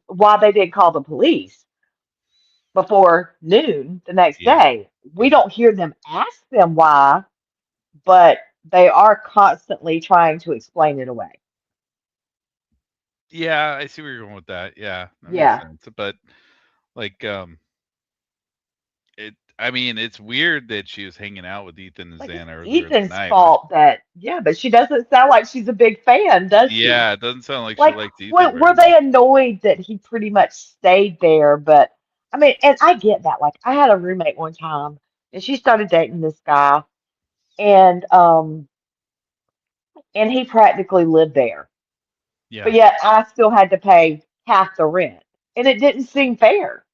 why they didn't call the police before noon the next Yeah. day. We Yeah. don't hear them ask them why, but they are constantly trying to explain it away. Yeah. I see where you're going with that. Yeah, that makes Yeah. sense. But like, I mean, it's weird that she was hanging out with Ethan and Like it's Xana earlier that Ethan's night, but fault that, yeah, but she doesn't sound like she's a big fan, does she? yeah, it doesn't sound like she Like, liked Ethan very were they much. annoyed that he pretty much stayed there? But I mean, and I get that. Like, I had a roommate one time, and she started dating this guy, and and he practically lived there, but Yeah. yet I still had to pay half the rent, and it didn't seem fair.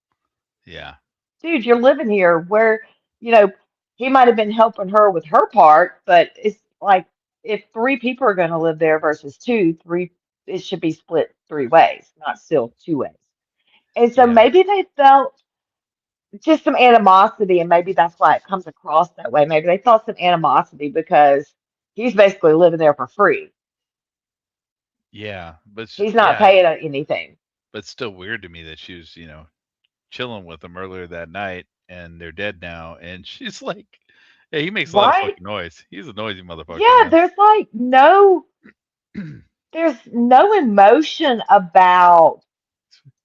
Yeah. Dude, you're living here where, you know, he might have been helping her with her part, but it's like if three people are going to live there versus two, three, it should be split three ways, not still two ways. And so Yeah. maybe they felt just some animosity, and maybe that's why it comes across that way. Maybe they felt some animosity because he's basically living there for free. Yeah. He's not Yeah, paying anything. but it's still weird to me that she was, chilling with him earlier that night and they're dead now. And she's like, yeah, he makes a lot of Right? fucking noise. He's a noisy motherfucker, Yeah, man. there's no emotion about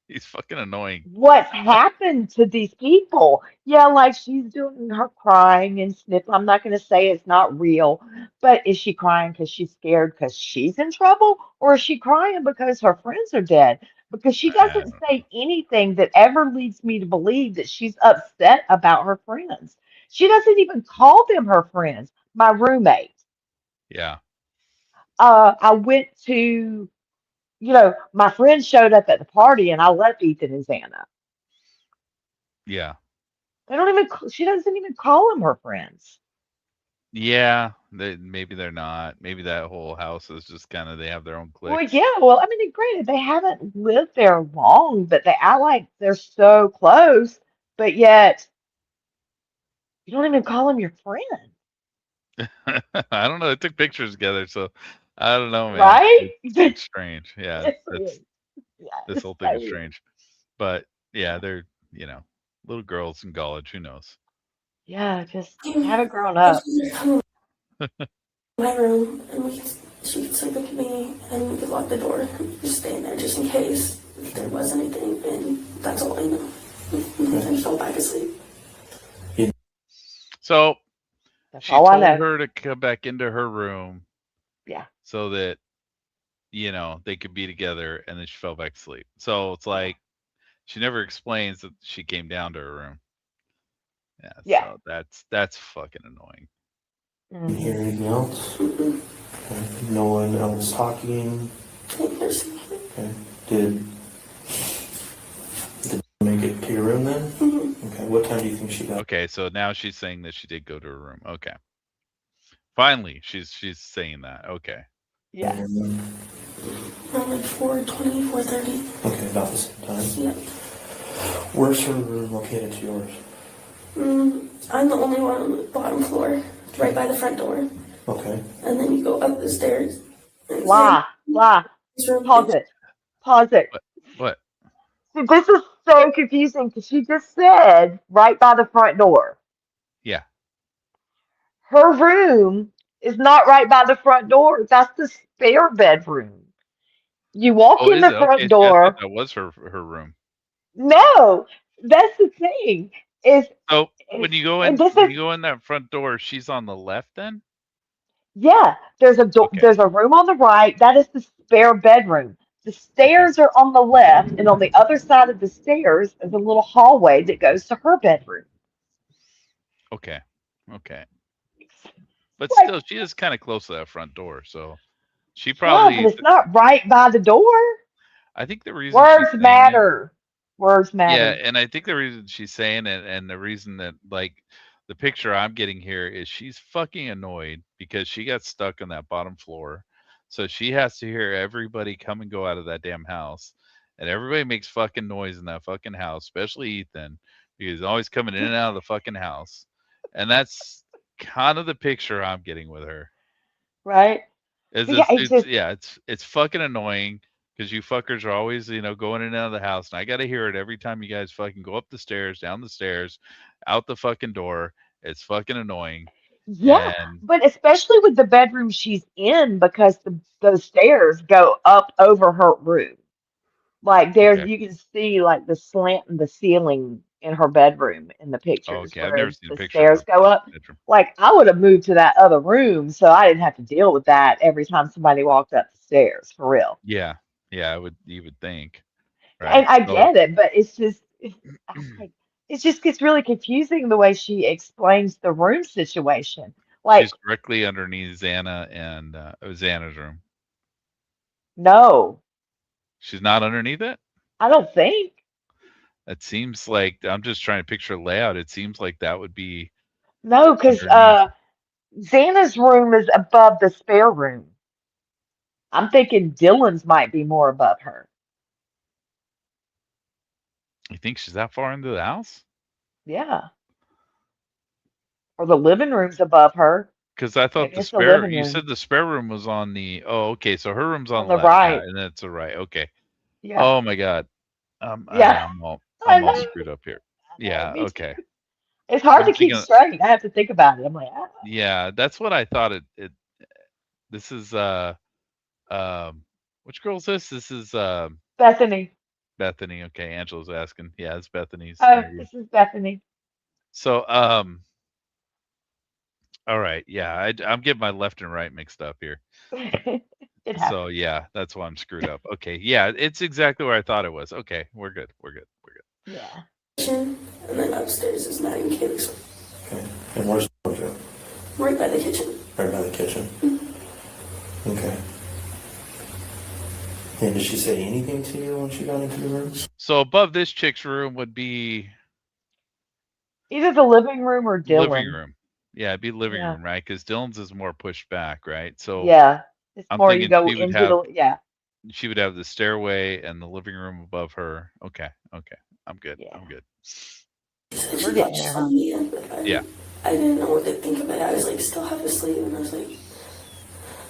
He's fucking annoying. what's happened to these people. Yeah, like she's doing her crying and sniffling. I'm not going to say it's not real, but is she crying because she's scared because she's in trouble, or is she crying because her friends are dead? Because she I doesn't say anything that ever leads me to believe that she's upset about her friends. She doesn't even call them her friends. My roommate. Yeah. I went to, my friend showed up at the party and I left Ethan and Xana. Yeah. They don't even, she doesn't even call them her friends. Yeah. Maybe they're not. Maybe that whole house is just kind of, they have their own Well, cliques. yeah, well, I mean, granted, they haven't lived there long, but they act like they're so close, but yet you don't even call them your friend, I don't know. They took pictures together, so I don't know, man. right? It's strange. Yeah, It's that's weird. Yeah, this it's whole thing so is weird. strange. But yeah, they're little girls in college. Who knows? Yeah, just Yeah. haven't grown I up. just come in my room and she could sleep with me and we could lock the door and just stay in there just in case if there was anything, and that's all I know. And then I just go back to sleep. So That's she all I told know. her to come back into her room Yeah, so that they could be together, and then she fell back asleep. So it's like she never explains that she came down to her room. Yeah, yeah. so that's fucking annoying. Didn't hear anything else? Okay. No one else talking? Okay. Did make it to your room then? Okay. What time do you think she got? Okay, so now she's saying that she did go to her room. Okay. Finally, she's saying that. Okay. Yeah. Around like 4:20, 4:30. Okay, about the same time. Yeah. Where's her room located to yours? I'm the only one on the bottom floor, right by the front door. Okay. And then you go up the stairs. And Lie. this room Pause is it. Pause it. What? See, this is so confusing because she just said right by the front door. Yeah. Her room is not right by the front door. That's the spare bedroom. You walk Oh, in is the it? Okay, front see, I thought door. that was her room. No, that's the thing. is So when you go in, this when is you go in that front door, she's on the left then? yeah. There's a door. Okay. There's a room on the right. That is the spare bedroom. The Okay. stairs are on the left, and on the other side of the stairs is a little hallway that goes to her bedroom. Okay. Okay. But Like, still, she is kind of close to that front door, so she yeah, but probably. it's not right by the door. I think the reason she's Words saying it. matter. Words Yeah, matter. and I think the reason she's saying it, and the reason that like the picture I'm getting here is she's fucking annoyed because she got stuck on that bottom floor. So she has to hear everybody come and go out of that damn house. And everybody makes fucking noise in that fucking house, especially Ethan, because he's always coming in and out of the fucking house. And that's kind of the picture I'm getting with her. Right? Is But yeah, this it it's just yeah, it's fucking annoying because you fuckers are always, going in and out of the house, and I gotta hear it every time you guys fucking go up the stairs, down the stairs, out the fucking door. It's fucking annoying. yeah, And but especially with the bedroom she's in because those stairs go up over her room. Like there's okay. you can see like the slant in the ceiling in her bedroom in the Oh, pictures okay. I've never where seen a the picture of stairs her go up. bedroom. Like I would have moved to that other room so I didn't have to deal with that every time somebody walked up the stairs for real. Yeah. Yeah, you would think. And Right. I So get it, but I was like, it just gets really confusing the way she explains the room situation. Like, she's directly underneath Xana and Xana's room. no, She's not underneath it? I don't think. It seems like I'm just trying to picture layout. It seems like that would be No, because underneath. Xana's room is above the spare room. I'm thinking Dylan's might be more above her. You think she's that far into the house? Yeah. Or the living room's above her. Because I thought Maybe it's the living you room said the spare room was on the, oh, okay, so her room's on on the the left, yeah, right. and that's the right, okay. Yeah. Oh my God, Yeah. I I'm all know. screwed up here. I know. Yeah, Me too. okay. It's hard I'm to keep thinking, straight. I have to think about it. I'm like, ah. yeah, that's what I thought this is, which girl is this? This is, Bethany. Bethany, okay, Angela's asking. Yeah, it's Bethany's Oh, area. this is Bethany. So, all right, yeah, I'm getting my left and right mixed up here. It So happens. yeah, that's why I'm screwed up. Okay, yeah, it's exactly where I thought it was. Okay, we're good. We're good. We're good. Yeah. kitchen, and then upstairs is Matt and Kaylee's room. Okay. And where's the wardrobe? Right by the kitchen. Right by the kitchen. Mm-hmm. Okay. And did she say anything to you when she got into the room? So above this chick's room would be Either the living room or living Dylan. room. Yeah, it'd be living Yeah. room, right? Because Dylan's is more pushed back, right? So Yeah. It's I'm more you thinking go into the, yeah. she would have the stairway and the living room above her. Okay, okay, I'm good. Yeah. I'm good. She We're thought getting she there, saw huh? me, but Yeah. I didn't know what to think of it. I was like, still half asleep, and I was like,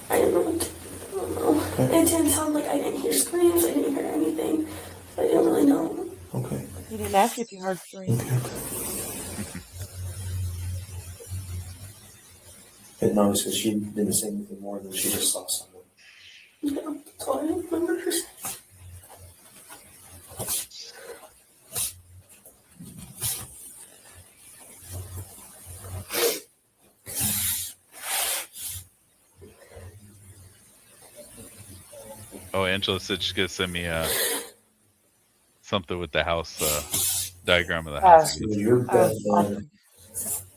I didn't know what to, I don't know. Okay. It didn't sound like I didn't hear screams, I didn't hear anything. I didn't really know. Okay. He didn't ask you if you heard screams. Okay. And notice that she didn't say anything more than she just saw someone. Yeah, that's all I remember her saying. Oh, Angela said she's gonna send me something with the house diagram of the house. So your bed then, Awesome.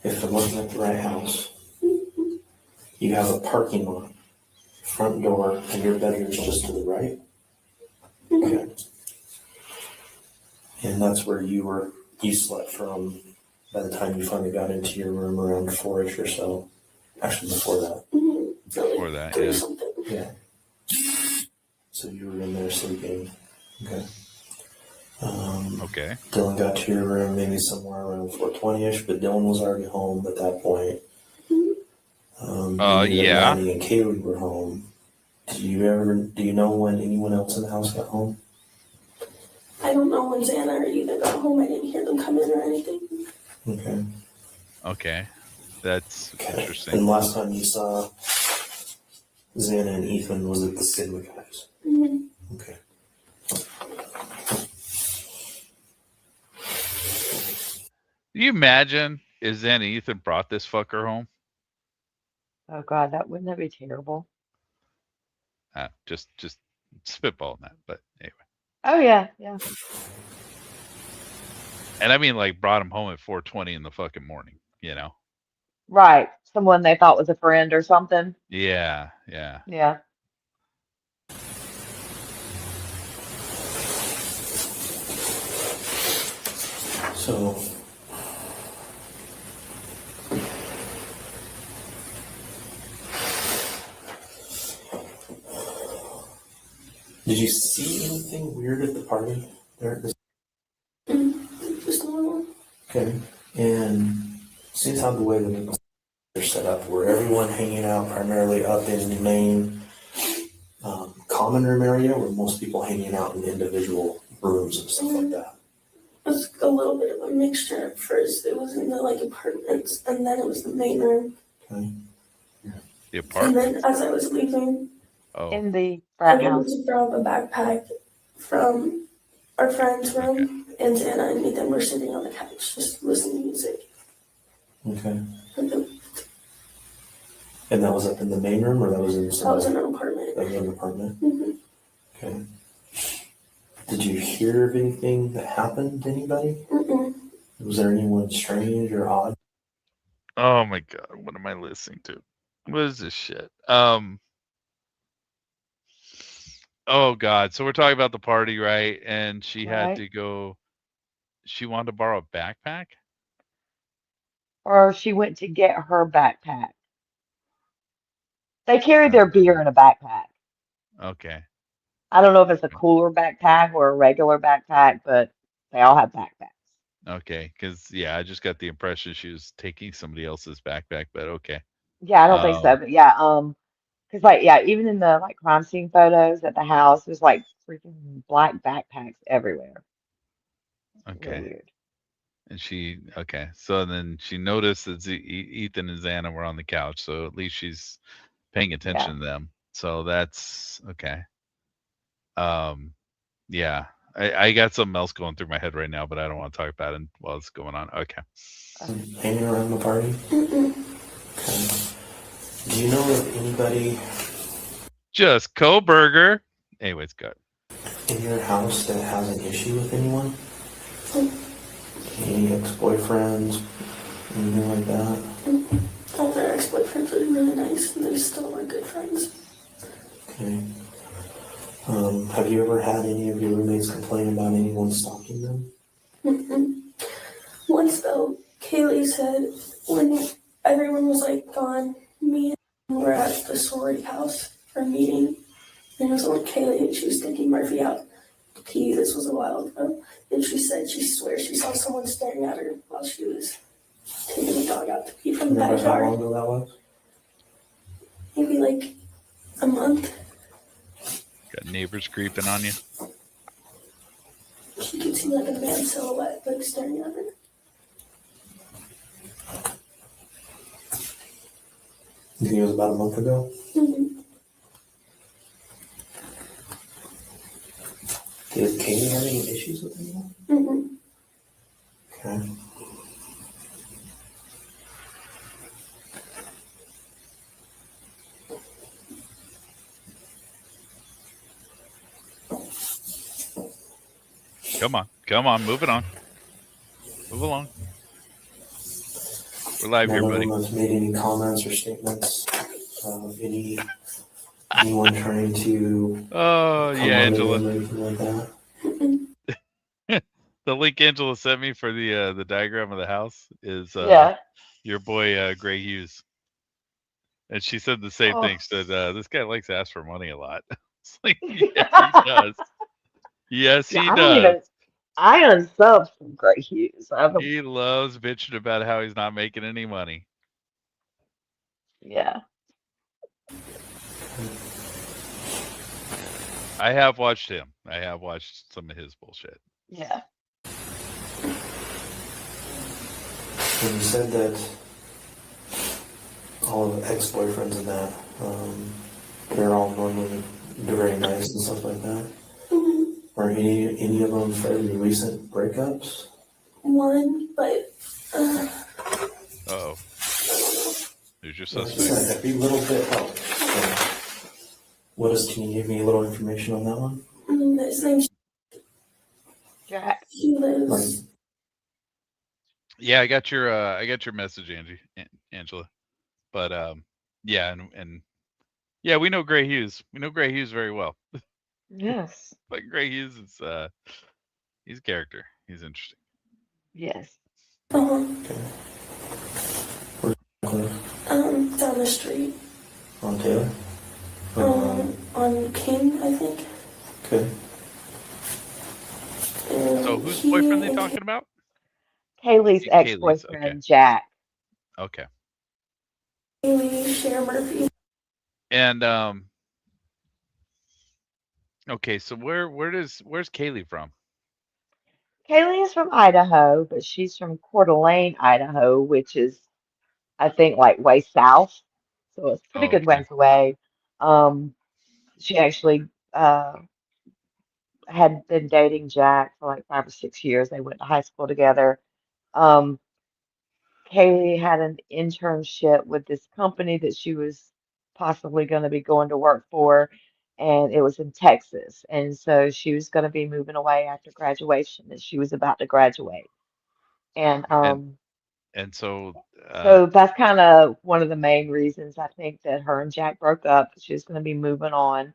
if I'm looking at the right house, you have a parking lot, front door, and your bedroom's just to the right? Okay. And that's where you slept from by the time you finally got into your room around 4-ish or so. Actually, before that. Before that, yeah. Something. Yeah. So you were in there sleeping. Okay. Okay. Dylan got to your room maybe somewhere around 4:20-ish, but Dylan was already home at that point. You knew that Yeah. Maddie and Kaylee were home. Do you know when anyone else in the house got home? I don't know when Xana or Ethan got home. I didn't hear them come in or anything. Okay. Okay. That's Okay. interesting. And last time you saw Xana and Ethan was at the Sigma guys. Mm-hmm. Okay. you imagine if Zen and Ethan brought this fucker home? Oh God, wouldn't that be terrible? Just spitballing that, but anyway. Oh yeah, yeah. And I mean, like, brought him home at 4:20 in the fucking morning, you know? Right. Someone they thought was a friend or something. Yeah. Yeah. So, did you see anything weird at the party there? Just normal. Okay. And seeing how the way that they're set up, were everyone hanging out primarily up in the main common room area, or most people hanging out in individual rooms and stuff like that? It was a little bit of a mixture. At first, it was in the apartments, and then it was the main room. Okay. The apartment. And then as I was leaving, In the I frat wanted house. to grab a backpack from our friend's room, and DianeA and Ethan were sitting on the couch just listening to music. Okay. And And that was up in the main room, or that was in that was in an apartment. That was in an apartment? Mm-hmm. Okay. Did you hear of anything that happened to anybody? Mm-mm. Was there anyone strange or odd? Oh my God, what am I listening to? What is this shit? Oh God, so we're talking about the party, right? And she had to go. She wanted to borrow a backpack. Or she went to get her backpack. They carry their beer in a backpack. Okay. I don't know if it's a cooler backpack or a regular backpack, but they all have backpacks. Okay, because I just got the impression she was taking somebody else's backpack, but okay. Yeah, I don't think so, but yeah, because even in the crime scene photos at the house, there's freaking black backpacks everywhere. Okay. Really weird. And so then she noticed that Ethan and Xana were on the couch, so at least she's paying attention to them. So that's okay. Yeah, I got something else going through my head right now, but I don't want to talk about it while it's going on. Okay. Hanging around the party? Okay. Do you know of anybody Just Koberger. Anyways, good. in your house that has an issue with anyone? Any ex-boyfriends? Anything like that? All their ex-boyfriends were really nice, and they still are good friends. Okay. Have you ever had any of your roommates complain about anyone stalking them? Mm-mm. Once though, Kaylee said when everyone was gone, me and were at the sorority house for a meeting, and it was only Kaylee, and she was taking Murphy out to pee. This was a while ago, and she said she swears she saw someone staring at her while she was taking the dog out to pee from the Remember backyard. how long ago that was? Maybe a month. Got neighbors creeping on you. She could see a man silhouette staring at her. You think it was about a month ago? Mm-hmm. Did Katie have any issues with anyone? Mm-hmm. Okay. Come on, move it on. Move along. We're live here, buddy. No one has made any comments or statements of anyone trying to. Oh yeah, Angela. Or anything like that. The link Angela sent me for the diagram of the house is your boy Gray Hughes, and she said the same thing. She said this guy likes to ask for money a lot. It's like, yes, he does. Yes, he does. I unsubbed from Gray Hughes. He loves bitching about how he's not making any money. Yeah. I have watched him. I have watched some of his bullshit. Yeah. When you said that all of the ex-boyfriends and that, they're all normally very nice and stuff like that. Are any of them fairly recent breakups? One, but Uh-oh. Who's your Like I suspect? said, every little bit helps. Can you give me a little information on that one? His name's Jack. He lives. Yeah, I got your message, Angela. But yeah, and yeah, we know Gray Hughes. We know Gray Hughes very well. Yes. But Gray Hughes is he's a character. He's interesting. Yes. Okay. Down the street. On Taylor? On King, I think. Okay. So whose boyfriend they talking about? Kaylee's ex-boyfriend, okay. Jack. Okay. Kaylee, Cher Murphy. And okay, so where's Kaylee from? Kaylee is from Idaho, but she's from Coeur d'Alene, Idaho, which is, I think, like way south. So it's pretty good ways away. She actually had been dating Jack for like 5 or 6 years. They went to high school together. Um, Kaylee had an internship with this company that she was possibly going to be going to work for, and it was in Texas. And so she was going to be moving away after graduation, and she was about to graduate. And And so so that's kind of one of the main reasons I think that her and Jack broke up. She was going to be moving on,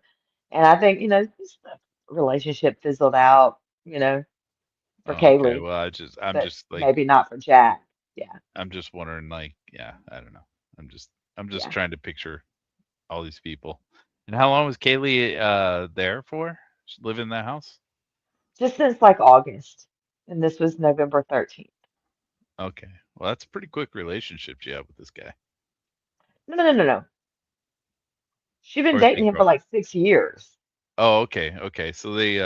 and I think just the relationship fizzled out, for okay, Kaylee, well I'm but just like maybe not for Jack. Yeah, I'm just wondering, like, yeah, I don't know. I'm just yeah. trying to picture all these people. And how long was Kaylee there for? She live in that house? Just since like August, and this was November 13th. Okay. Well, that's a pretty quick relationship you have with this guy. No, no, no, no, no. She'd been Or if they dating him grew for up. like 6 years. Oh, okay, okay. So they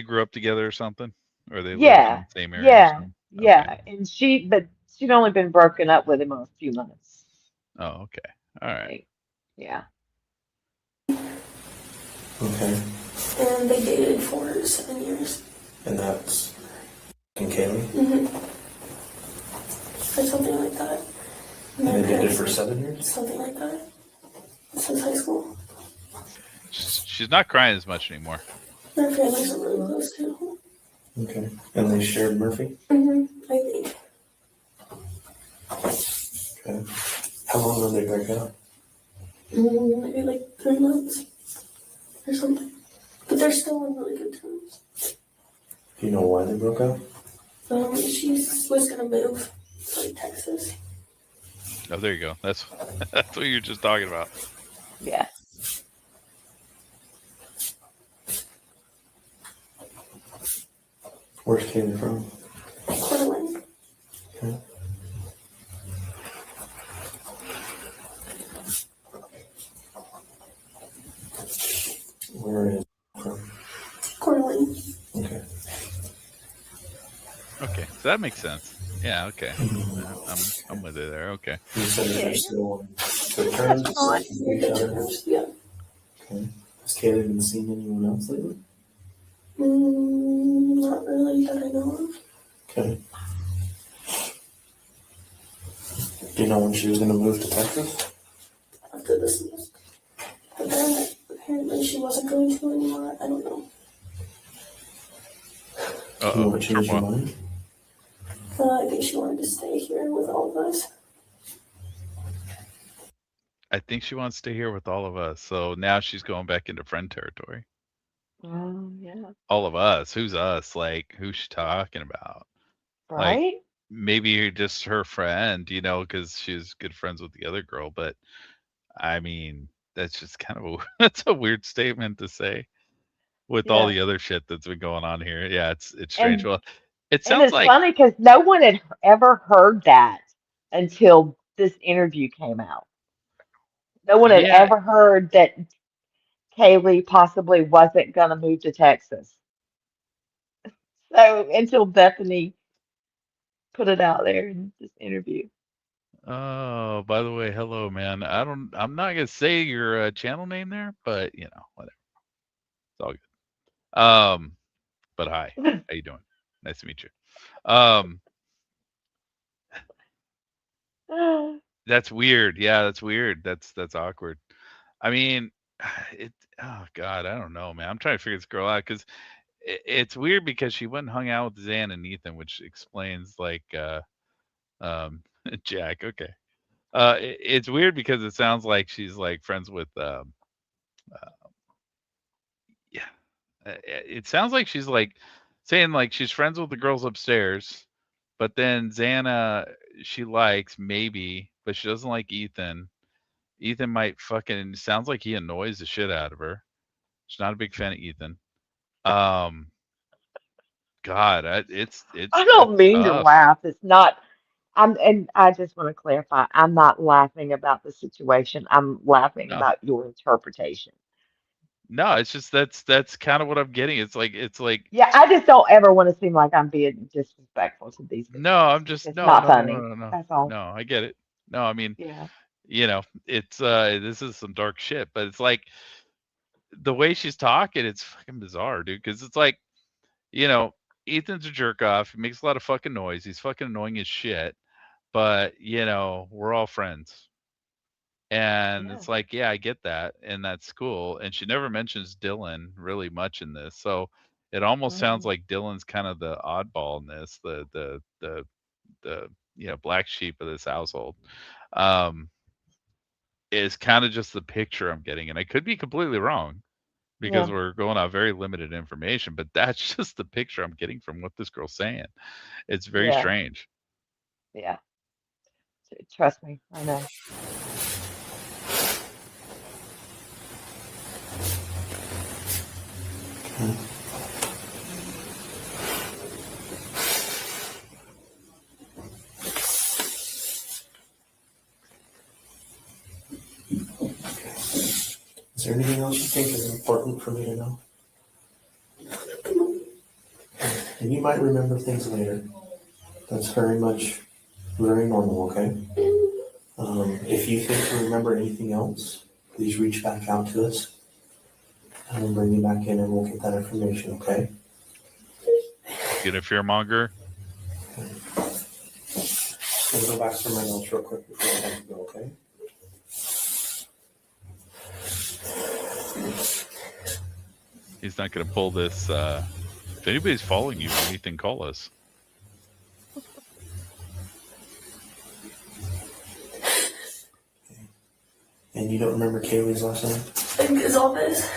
grew up together or something? Or they lived in Yeah, the same area or yeah, something? Okay. yeah. But she'd only been broken up with him a few months, Oh, okay. All I right. think. Yeah. Okay. And they dated for 7 years. And that's in Kaylee? Or something like that. And they dated for 7 years? Something like that. Since high school. She's not crying as much anymore. Their families are really close too. Okay. And they shared Murphy? I think. Okay. How long did they break up? Maybe like 3 months or something. But they're still on really good terms. Do you know why they broke up? She was gonna move to like Texas. Oh, there you go. That's what you're just talking about. Yeah. Where's Kaylee from? Portland. Okay. Where is from? Portland. Okay. Okay, so that makes sense. Yeah, okay. I'm with you there. Okay. You said that they're still on good terms? Each other? Yeah. Okay. Has Kaylee been seeing anyone else lately? Not really that I know of. Okay. Do you know when she was going to move to Texas? After this semester. But then apparently she wasn't going to anymore. I don't know. Do you want to change your mind? I think she wanted to stay here with all of us. I think she wants to stay here with all of us. So now she's going back into friend territory. Oh, yeah. All of us. Who's us? Like, who's she talking about? Right? Like, maybe you're just her friend, because she's good friends with the other girl. But I mean, that's just kind of that's a weird statement to say with all the other shit that's been going on here. Yeah, it's strange. And Well, it and sounds it's like funny because no one had ever heard that until this interview came out. No one had yeah. ever heard that Kaylee possibly wasn't going to move to Texas. So until Bethany put it out there in this interview. Oh, by the way, hello, man. I'm not gonna say your channel name there, but whatever. It's all good. But hi, how you doing? Nice to meet you. Um, That's weird. Yeah, that's weird. That's awkward. I mean, it. Oh God, I don't know, man. I'm trying to figure this girl out because it's weird because she went and hung out with Zan and Ethan, which explains like um Jack. Okay. It's weird because it sounds like she's like friends with yeah. It sounds like she's like saying like she's friends with the girls upstairs, but then Xana she likes maybe, but she doesn't like Ethan. Ethan might fucking sounds like he annoys the shit out of her. She's not a big fan of Ethan. Um, God, I it's don't mean to tough. laugh. It's not. And I just want to clarify. I'm not laughing about the situation. I'm laughing No, about your interpretation. no, it's just that's kind of what I'm getting. It's like Yeah, I just don't ever want to seem like I'm being disrespectful to these no, girls. I'm It's just just not funny. no. That's all. No, I get it. No, I mean, Yeah. it's this is some dark shit, but it's like the way she's talking, it's fucking bizarre, dude. Because it's like, you know, Ethan's a jerk off. He makes a lot of fucking noise. He's fucking annoying as shit. But we're all friends, and Yeah. it's like, yeah, I get that, and that's cool. And she never mentions Dylan really much in this, so it almost sounds Mm, like Dylan's kind of the oddball in this, the black sheep of this household. Um, is kind of just the picture I'm getting, and I could be completely wrong because yeah. we're going off very limited information, but that's just the picture I'm getting from what this girl's saying. It's very Yeah. strange. Yeah. Trust me, I know. Is there anything else you think is important for me to know? And you might remember things later. That's very normal, okay? If you think you remember anything else, please reach back out to us and we'll bring you back in and we'll get that information, okay? Get a fearmonger. I'll go back through my notes real quick before I have to go, okay? He's not going to pull this. If anybody's following you, anything, call us. And you don't remember Kaylee's last name? Gonzalez.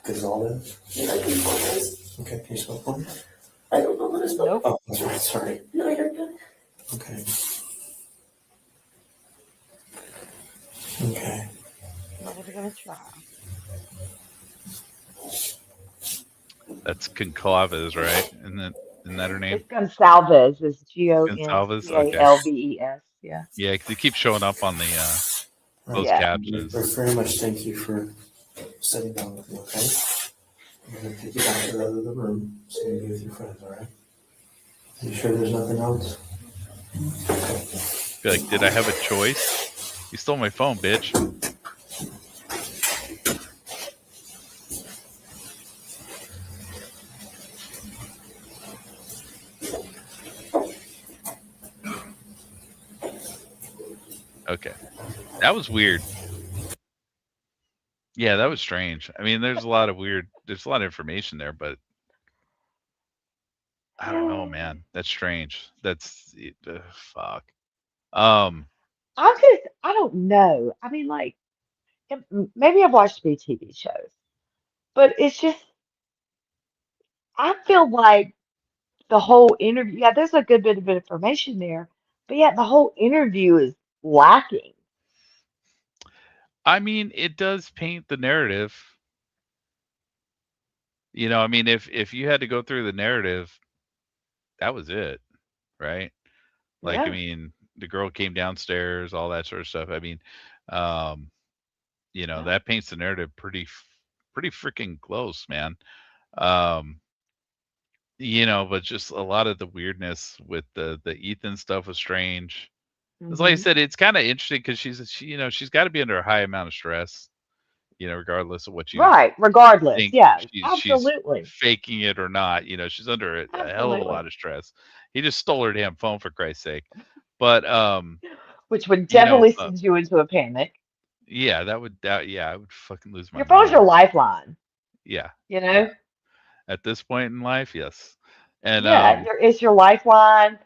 Gonzalez? Yeah, Gonzalez. Okay, can you spell it for me? I don't know how to spell. Nope. Oh, that's right, sorry. No, you're good. Okay. Okay. Not even gonna try. That's Conclaves, right? Isn't that her name? It's Gonsalves. It's Gonsalves? Okay. Gonsalves. Yeah. Yeah, because it keeps showing up on the those Yeah. captions. Very much thank you for sitting down with me, okay? I'm going to take you back to the other room so you can be with your friends, all right? Are you sure there's nothing else? Be like, did I have a choice? You stole my phone, bitch. Okay. That was weird. Yeah, that was strange. I mean, there's a lot of information there, but I don't know, man. That's strange. That's fuck. I don't know. I mean, like, maybe I've watched BTV shows, but it's just, I feel like the whole interview, yeah, there's a good bit of information there, but yeah, the whole interview is lacking. I mean, it does paint the narrative. I mean, if you had to go through the narrative, that was it, right? Like, I Yeah, mean, the girl came downstairs, all that sort of stuff. I mean, um, yeah, that paints the narrative pretty freaking close, man. Um, but just a lot of the weirdness with the Ethan stuff was strange. It's like I hmm said, it's kind of interesting because she's got to be under a high amount of stress, regardless of what you right. Regardless, think yeah, she's absolutely, faking it or not. She's under a hell of a absolutely. lot of stress. He just stole her damn phone for Christ's sake. But which would definitely send you into a panic. Yeah, I would fucking lose my Your phone's your mind. lifeline. Yeah. You know? Yeah. At this point in life, yes. And Yeah, it's your lifeline.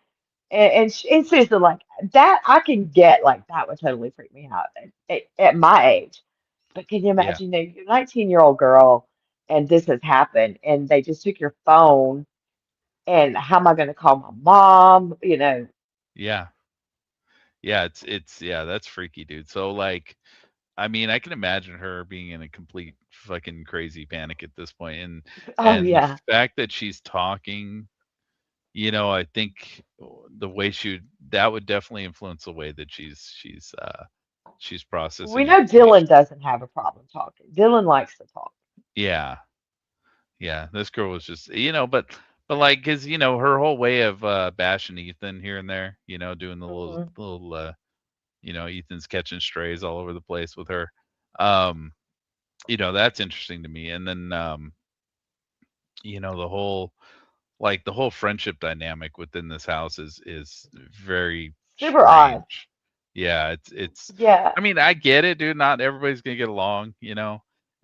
And seriously, like that, I can get like that would totally freak me out at my age. But can you yeah. imagine you're a 19-year-old girl and this has happened and they just took your phone and how am I going to call my mom? You know, Yeah. Yeah, it's that's freaky, dude. So like I mean, I can imagine her being in a complete fucking crazy panic at this point, oh and the yeah. fact that she's talking, I think the way that would definitely influence the way that she's We processing know information. Dylan doesn't have a problem talking. Dylan likes to talk. Yeah, yeah. This girl was just, but like, cause her whole way of bashing Ethan here and there, doing the Hmm. little Ethan's catching strays all over the place with her. Um, that's interesting to me. And then the whole friendship dynamic within this house is very Super odd. strange. Yeah, it's Yeah. I mean, I get it, dude. Not everybody's gonna get along,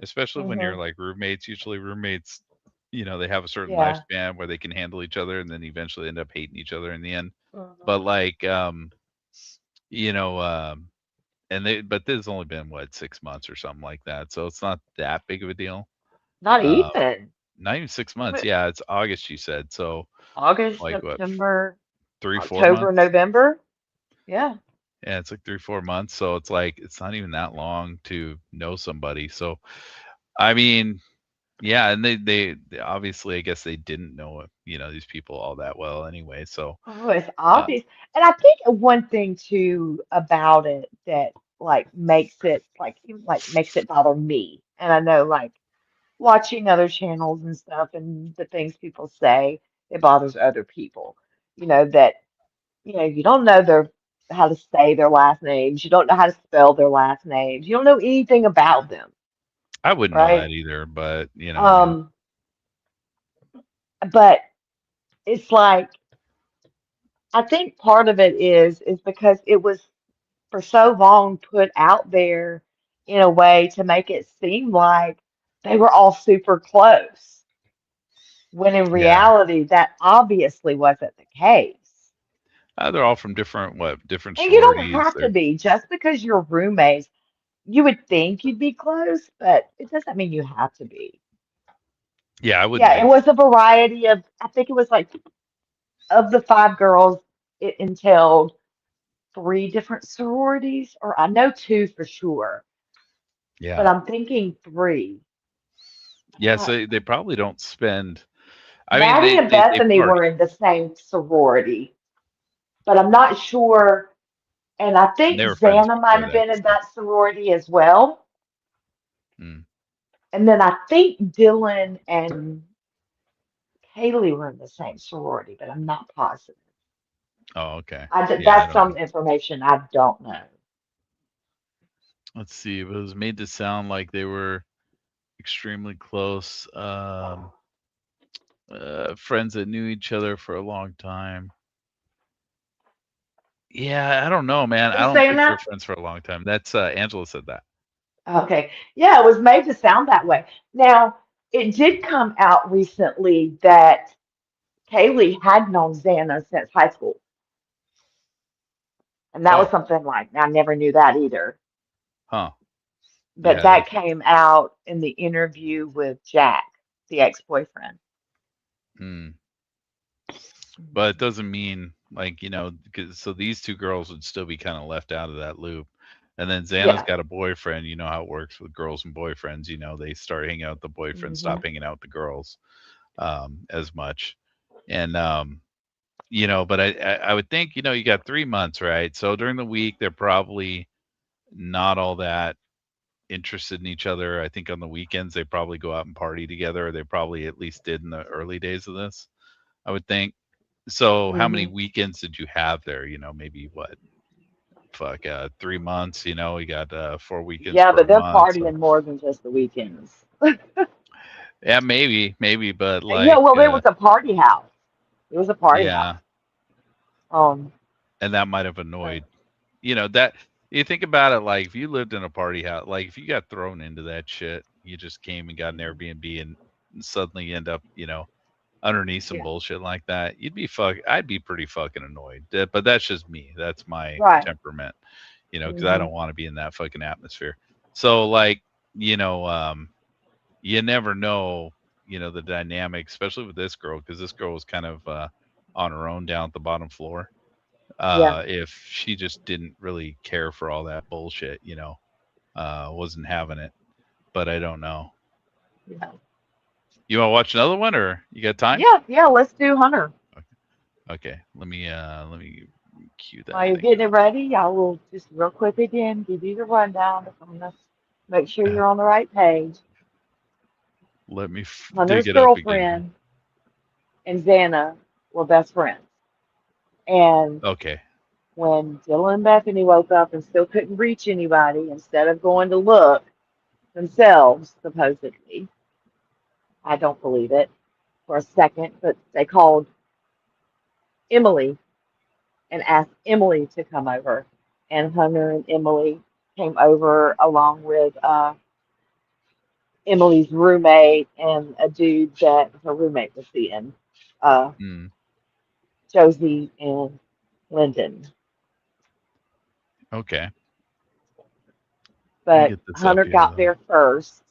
especially when you're Hmm. like roommates. Usually roommates, they have a certain Yeah. lifespan where they can handle each other and then eventually end up hating each other in the end. But Hmm. like you know, but this has only been 6 months or something like that. So it's not that big of a deal. Not Uh even. Not even 6 months. What, Yeah, it's August, you said. So, August, like what, September, 3, 4 months? October, November. Yeah. Yeah, it's like 3, 4 months. So it's like it's not even that long to know somebody. So, I mean, yeah, and they obviously, I guess they didn't know these people all that well anyway. So, Oh, it's uh, obvious. And I think one thing too about it that makes it bother me. And I know like watching other channels and stuff and the things people say, it bothers other people. You know, that, you don't know how to say their last names. You don't know how to spell their last names. You don't know anything about them, I wouldn't know right? that either. But Um, but it's like I think part of it is because it was for so long put out there in a way to make it seem like they were all super close, when in yeah, reality, that obviously wasn't the case. they're all from different And you don't sororities. have to be just because you're roommates. You would think you'd be close, but it doesn't mean you have to be. Yeah, I wouldn't Yeah, it think. was a variety of, I think it was like of the five girls, it entailed three different sororities, or I know two for sure, but Yeah, I'm thinking three. yeah. Uh, So they probably don't spend. I mean, Maddie and they Bethany party. were in the same sorority, but I'm not sure. And I think They were friends Xana might before have that. been in So. that sorority as well. Mm. And then I think Dylan and Kaylee were in the same sorority, but I'm not positive. Oh, okay. Yeah, I That's don't know. some information I don't know. Let's see. It was made to sound like they were extremely close, friends that knew each other for a long time. Yeah, I don't know, man. I Who's don't saying think they were that? friends for a long time. That's Angela said that. Okay. Yeah, it was made to sound that way. Now, it did come out recently that Kaylee had known Xana since high school. And that was Oh, something like, I never knew that either. huh. But Yeah, that came out in the interview with Jack, the ex-boyfriend. mm. But it doesn't mean like, 'cause so these two girls would still be kind of left out of that loop. And then Xana's Yeah. got a boyfriend. You know how it works with girls and boyfriends. They start hanging out with the boyfriend, Hmm. stop hanging out with the girls as much. And but I would think, you got 3 months, right? So during the week, they're probably not all that interested in each other. I think on the weekends, they probably go out and party together, or they probably at least did in the early days of this, I would think. So how many Hmm. weekends did you have there? Maybe what? Fuck, 3 months, you got 4 weekends Yeah, per but they're month. So partying more than just the weekends. yeah, maybe, but Yeah, like, well, it was a party house. It was a party house. yeah, Um, and that might have annoyed you know, that you think about it, like if you lived in a party house, like if you got thrown into that shit, you just came and got an Airbnb and suddenly end up, you know, underneath some bullshit like that, I'd be pretty fucking annoyed. But that's just me. That's my temperament, you know, because I don't want to be in that fucking atmosphere. So like, you know, you never know, you know, the dynamic, especially with this girl, because this girl was kind of on her own down at the bottom floor. If she just didn't really care for all that bullshit, you know, wasn't having it. But I don't know. Yeah. You want to watch another one, or you got time? Yeah. Let's do Hunter. Okay. Let me cue that. While you're getting it ready, I will just real quick again give you the rundown. I'm gonna make sure you're on the right page. Let me Hunter's dig it up again. girlfriend and Xana were best friends. And when Dylan and Bethany woke up and still couldn't reach anybody, instead of going to look themselves, supposedly, I don't believe it for a second, but they called Emily and asked Emily to come over. And Hunter and Emily came over along with Emily's roommate and a dude that her roommate was seeing, Josie and Lyndon. Okay. But Hunter got there first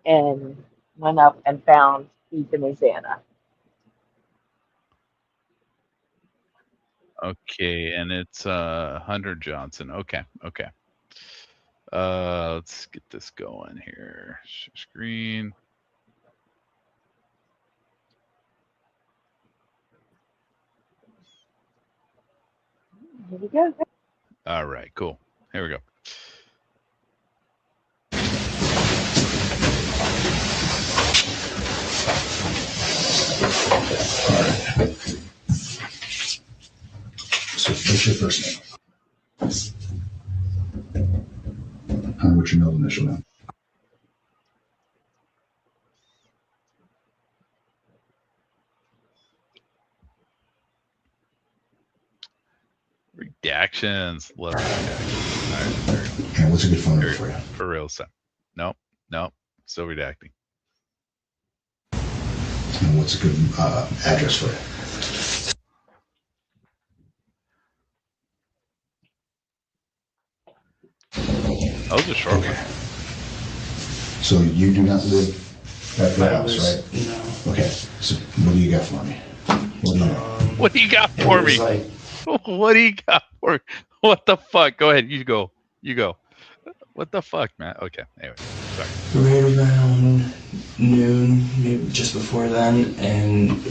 and went up and found Ethan and Xana. Okay, and it's Hunter Johnson. Okay. Let's get this going here. Share screen. Here we go. All right, cool. Here we go. So what's your first name? What's your middle initial name? Redactions. Love redactions. All right, and what's a good phone number for you? For real, son. Nope. Still redacting. And what's a good address for you? That was a short one. So you do not live at the house, right? No. Okay. So what do you got for me? What do you got for me? What do you got for me? What the fuck? Go ahead. You go. What the fuck, man? Okay. Anyway, sorry. Right around noon, maybe just before then, and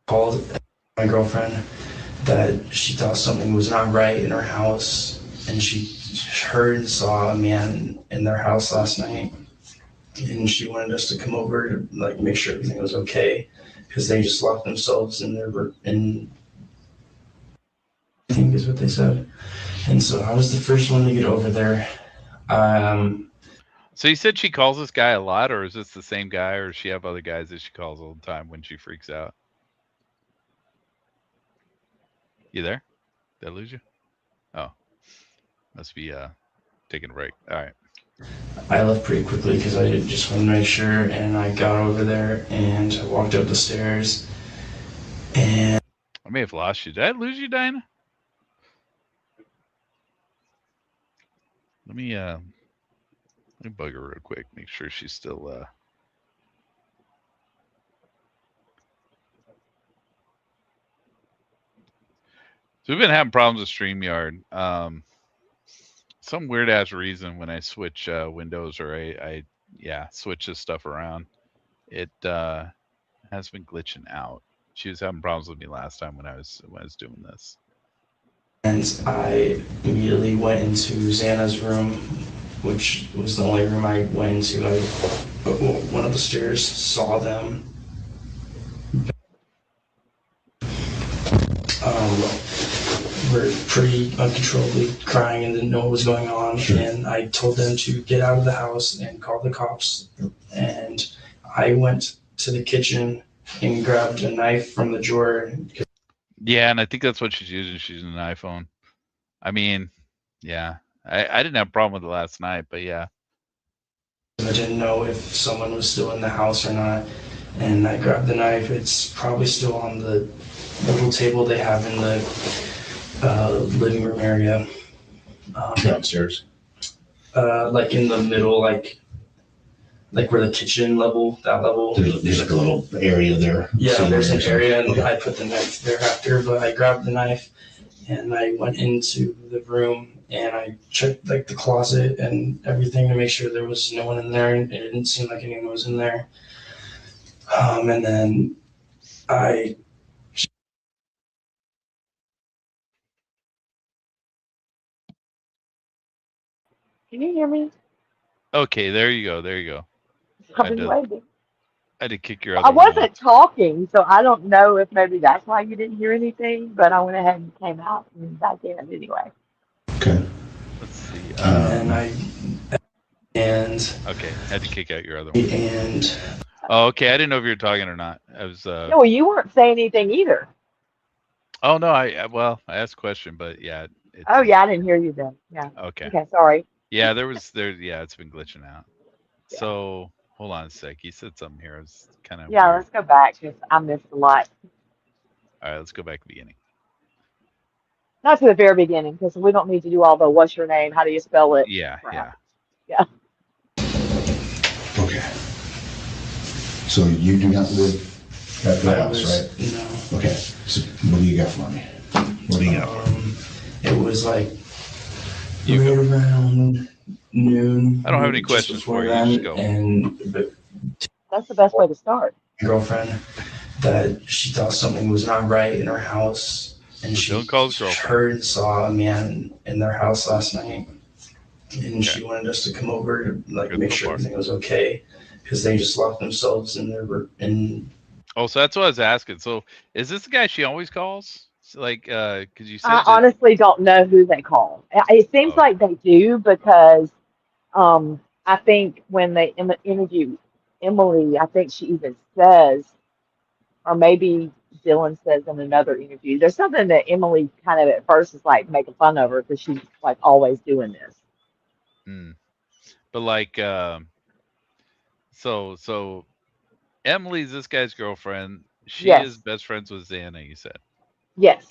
called my girlfriend that she thought something was not right in her house, and she heard and saw a man in their house last night, and she wanted us to come over to like make sure everything was okay, because they just locked themselves in their I think is what they said. And so I was the first one to get over there. So you said she calls this guy a lot, or is this the same guy, or does she have other guys that she calls all the time when she freaks out? You there? Did I lose you? Oh, must be taking a break. All right. I left pretty quickly because I just wanted to make sure, and I got over there and I walked up the stairs. And I may have lost you. Did I lose you, DianeA? Let me bug her real quick. Make sure she's still. So we've been having problems with StreamYard. Some weird ass reason when I switch windows or I switch this stuff around, it has been glitching out. She was having problems with me last time when I was doing this. And I immediately went into Xana's room, which was the only room I went into. I went up the stairs, saw them. Were pretty uncontrollably crying and didn't know what was going on. Sure. And I told them to get out of the house and call the cops. And I went to the kitchen and grabbed a knife from the drawer. Yeah, and I think that's what she's using. She's using an iPhone. I mean, yeah, I didn't have a problem with it last night, but yeah. I didn't know if someone was still in the house or not, and I grabbed the knife. It's probably still on the little table they have in the living room area. Downstairs. Like in the middle, like where the kitchen level, that level. There's like a little area there. Yeah, there's an area, and I put the knife there after, but I grabbed the knife and I went into the room and I checked like the closet and everything to make sure there was no one in there, and it didn't seem like anyone was in there. And then I Can you hear me? Okay, there you go. There you go. I've been waiting. I had to kick your other I one wasn't off. talking, so I don't know if maybe that's why you didn't hear anything, but I went ahead and came out and back in anyway. Okay. Let's see. Okay, had to kick out your other one. And oh, okay, I didn't know if you were talking or not. I was. No, well, you weren't saying anything either. Oh no, I asked a question, but yeah. Oh yeah, I didn't hear you then. Yeah. Okay. Okay, sorry. Yeah, yeah, it's been glitching out. Yeah. So hold on a sec. You said something here. It's kind of yeah. weird. Let's go back because I missed a lot. All right, let's go back to the beginning. Not to the very beginning because we don't need to do all the what's your name, how do you spell it? Yeah, crap. yeah. Okay. So you do not live at the house, right? No. Okay. So what do you got for me? What do you got? It was like right around noon. I don't have any questions for you. Just go. And that's the best way to start. My girlfriend, that she thought something was not right in her house, and she heard and saw a man in their house last night, and she wanted us to come over to make sure everything was okay, because they just locked themselves in their Oh, so that's what I was asking. So is this the guy she always calls? Like, because you said I honestly don't know who they call. It seems like they do because I think when they interview Emily, I think she even says, or maybe Dylan says in another interview, there's something that Emily kind of at first is like making fun of her because she's like always doing this. But like, so Emily's this guy's girlfriend. She is best friends with XaNA, you said. Yes.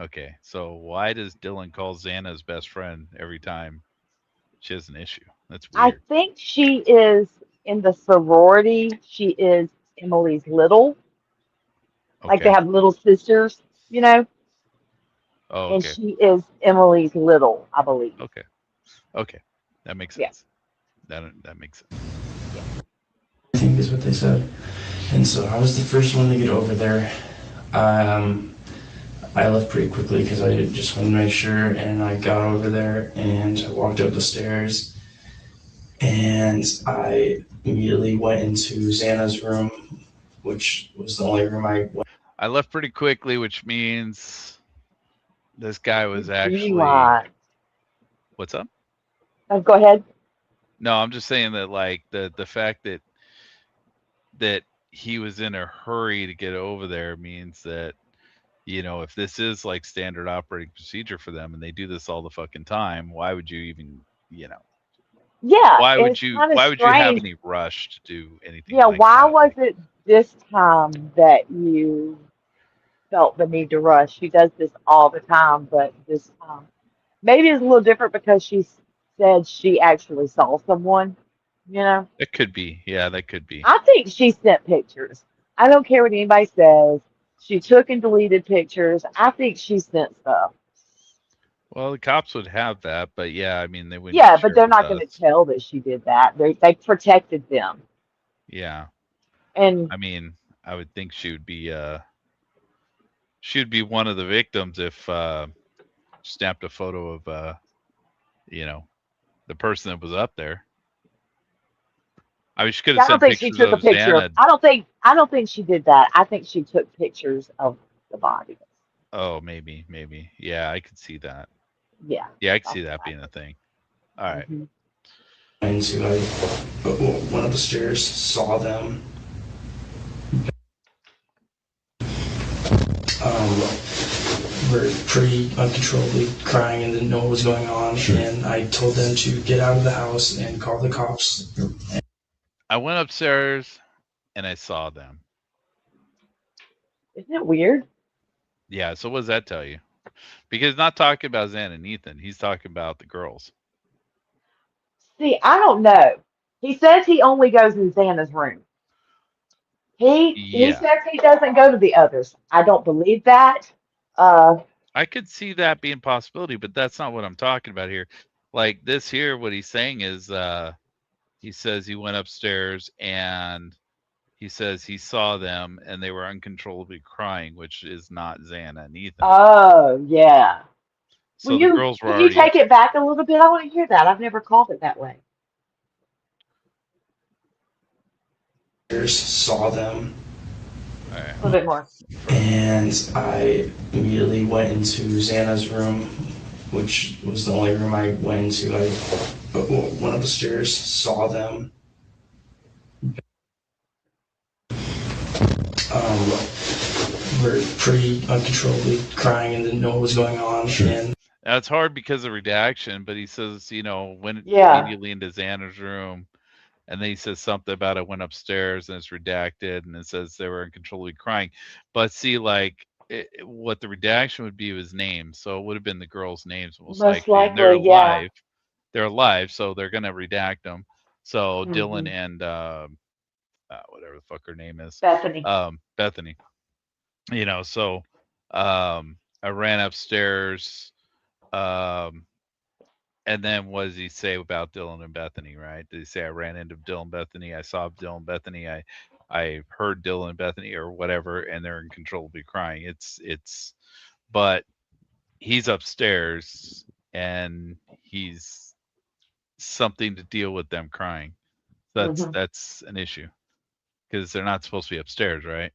Okay, so why does Dylan call XaNA his best friend every time she has an issue? That's weird. I think she is in the sorority. She is Emily's little. Okay. Like they have little sisters, you know? Oh, okay. And she is Emily's little, I believe. Okay. Okay. That makes sense. Yeah. That makes sense. Yeah. I think is what they said. And so I was the first one to get over there. I left pretty quickly because I just wanted to make sure, and I got over there and I walked up the stairs and I immediately went into XaNA's room, which was the only room I went. I left pretty quickly, which means this guy was actually... What's up? Go ahead. No, I'm just saying that like the fact that he was in a hurry to get over there means that, you know, if this is like standard operating procedure for them and they do this all the fucking time, why would you even, you know? Yeah. Why would you have any rush to do anything? Yeah, like why was it this time that you felt the need to rush? She does this all the time, but this time maybe it's a little different because she said she actually saw someone, you know? It could be. Yeah, that could be. I think she sent pictures. I don't care what anybody says. She took and deleted pictures. I think she sent stuff. Well, the cops would have that, but yeah, I mean, they wouldn't. Yeah, but they're not going to tell that she did that. They protected them. Yeah. And I mean, I would think she would be one of the victims if snapped a photo of you know, the person that was up there. I mean, she could have sent pictures she took a picture. XaNA. I don't think she did that. I think she took pictures of the body. Oh, maybe. Yeah, I could see that. Yeah. Yeah, I could see that being a thing. All right. And so I went up the stairs, saw them. were pretty uncontrollably crying and didn't know what was going on. Sure. And I told them to get out of the house and call the cops. I went upstairs and I saw them. Isn't it weird? Yeah, so what does that tell you? Because he's not talking about Xan and Ethan. He's talking about the girls. See, I don't know. He says he only goes in Xana's room. He Yeah. says he doesn't go to the others. I don't believe that. Uh, I could see that being a possibility, but that's not what I'm talking about here. Like this here, what he's saying is he says he went upstairs and he says he saw them and they were uncontrollably crying, which is not Xana and Ethan. oh yeah. So the girls were Can you already take it back a little bit? I want to hear that. I've never called it that way. Saw them. All right. A little bit more. And I immediately went into Xana's room, which was the only room I went into. I went up the stairs, saw them. Were pretty uncontrollably crying and didn't know what was going on. Sure. And that's hard because of redaction, but he says, went immediately into Xana's room. And then he says something about it went upstairs and it's redacted and it says they were uncontrollably crying. But see, what the redaction would be was names. So it would have been the girls' names most likely. And they're alive. They're alive, so they're going to redact them. So Dylan and whatever the fuck her name is. Bethany. Bethany. So I ran upstairs. And then what does he say about Dylan and Bethany, right? Did he say I ran into Dylan and Bethany? I saw Dylan and Bethany. I heard Dylan and Bethany or whatever, and they're uncontrollably crying. But he's upstairs and he's something to deal with them crying. That's an issue because they're not supposed to be upstairs, right?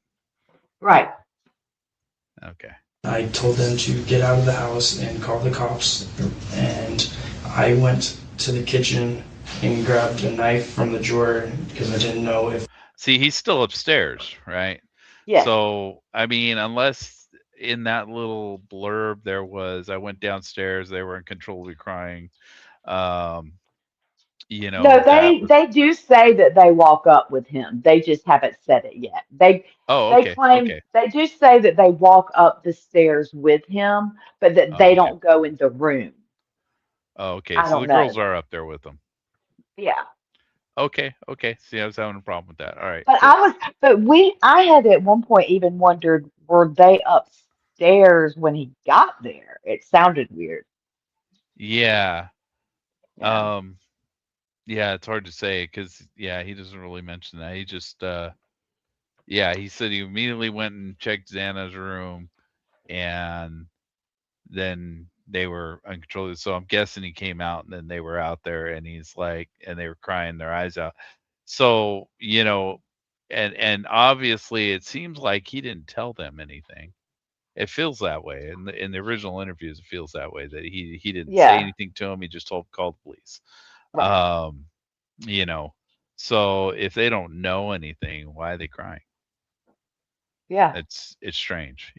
Right. Okay. I told them to get out of the house and call the cops. And I went to the kitchen and grabbed a knife from the drawer because I didn't know if. See, he's still upstairs, right? Yeah. So, I mean, unless in that little blurb there was, I went downstairs, they were uncontrollably crying. No, they do say that they walk up with him. They just haven't said it yet. They claim they do say that they walk up the stairs with him, but that they don't go in the room. Oh, okay. So the girls are up there with them. Yeah. Okay. See, I was having a problem with that. All right. But I had at one point even wondered, were they upstairs when he got there? It sounded weird. Yeah. Yeah, it's hard to say because he doesn't really mention that. He just he said he immediately went and checked Xana's room and then they were uncontrolled. So I'm guessing he came out and then they were out there and he's like, and they were crying their eyes out. So, and obviously it seems like he didn't tell them anything. It feels that way. In the original interviews, it feels that way that he didn't say anything to him. He just called the police. Right. So if they don't know anything, why are they crying? Yeah. It's strange,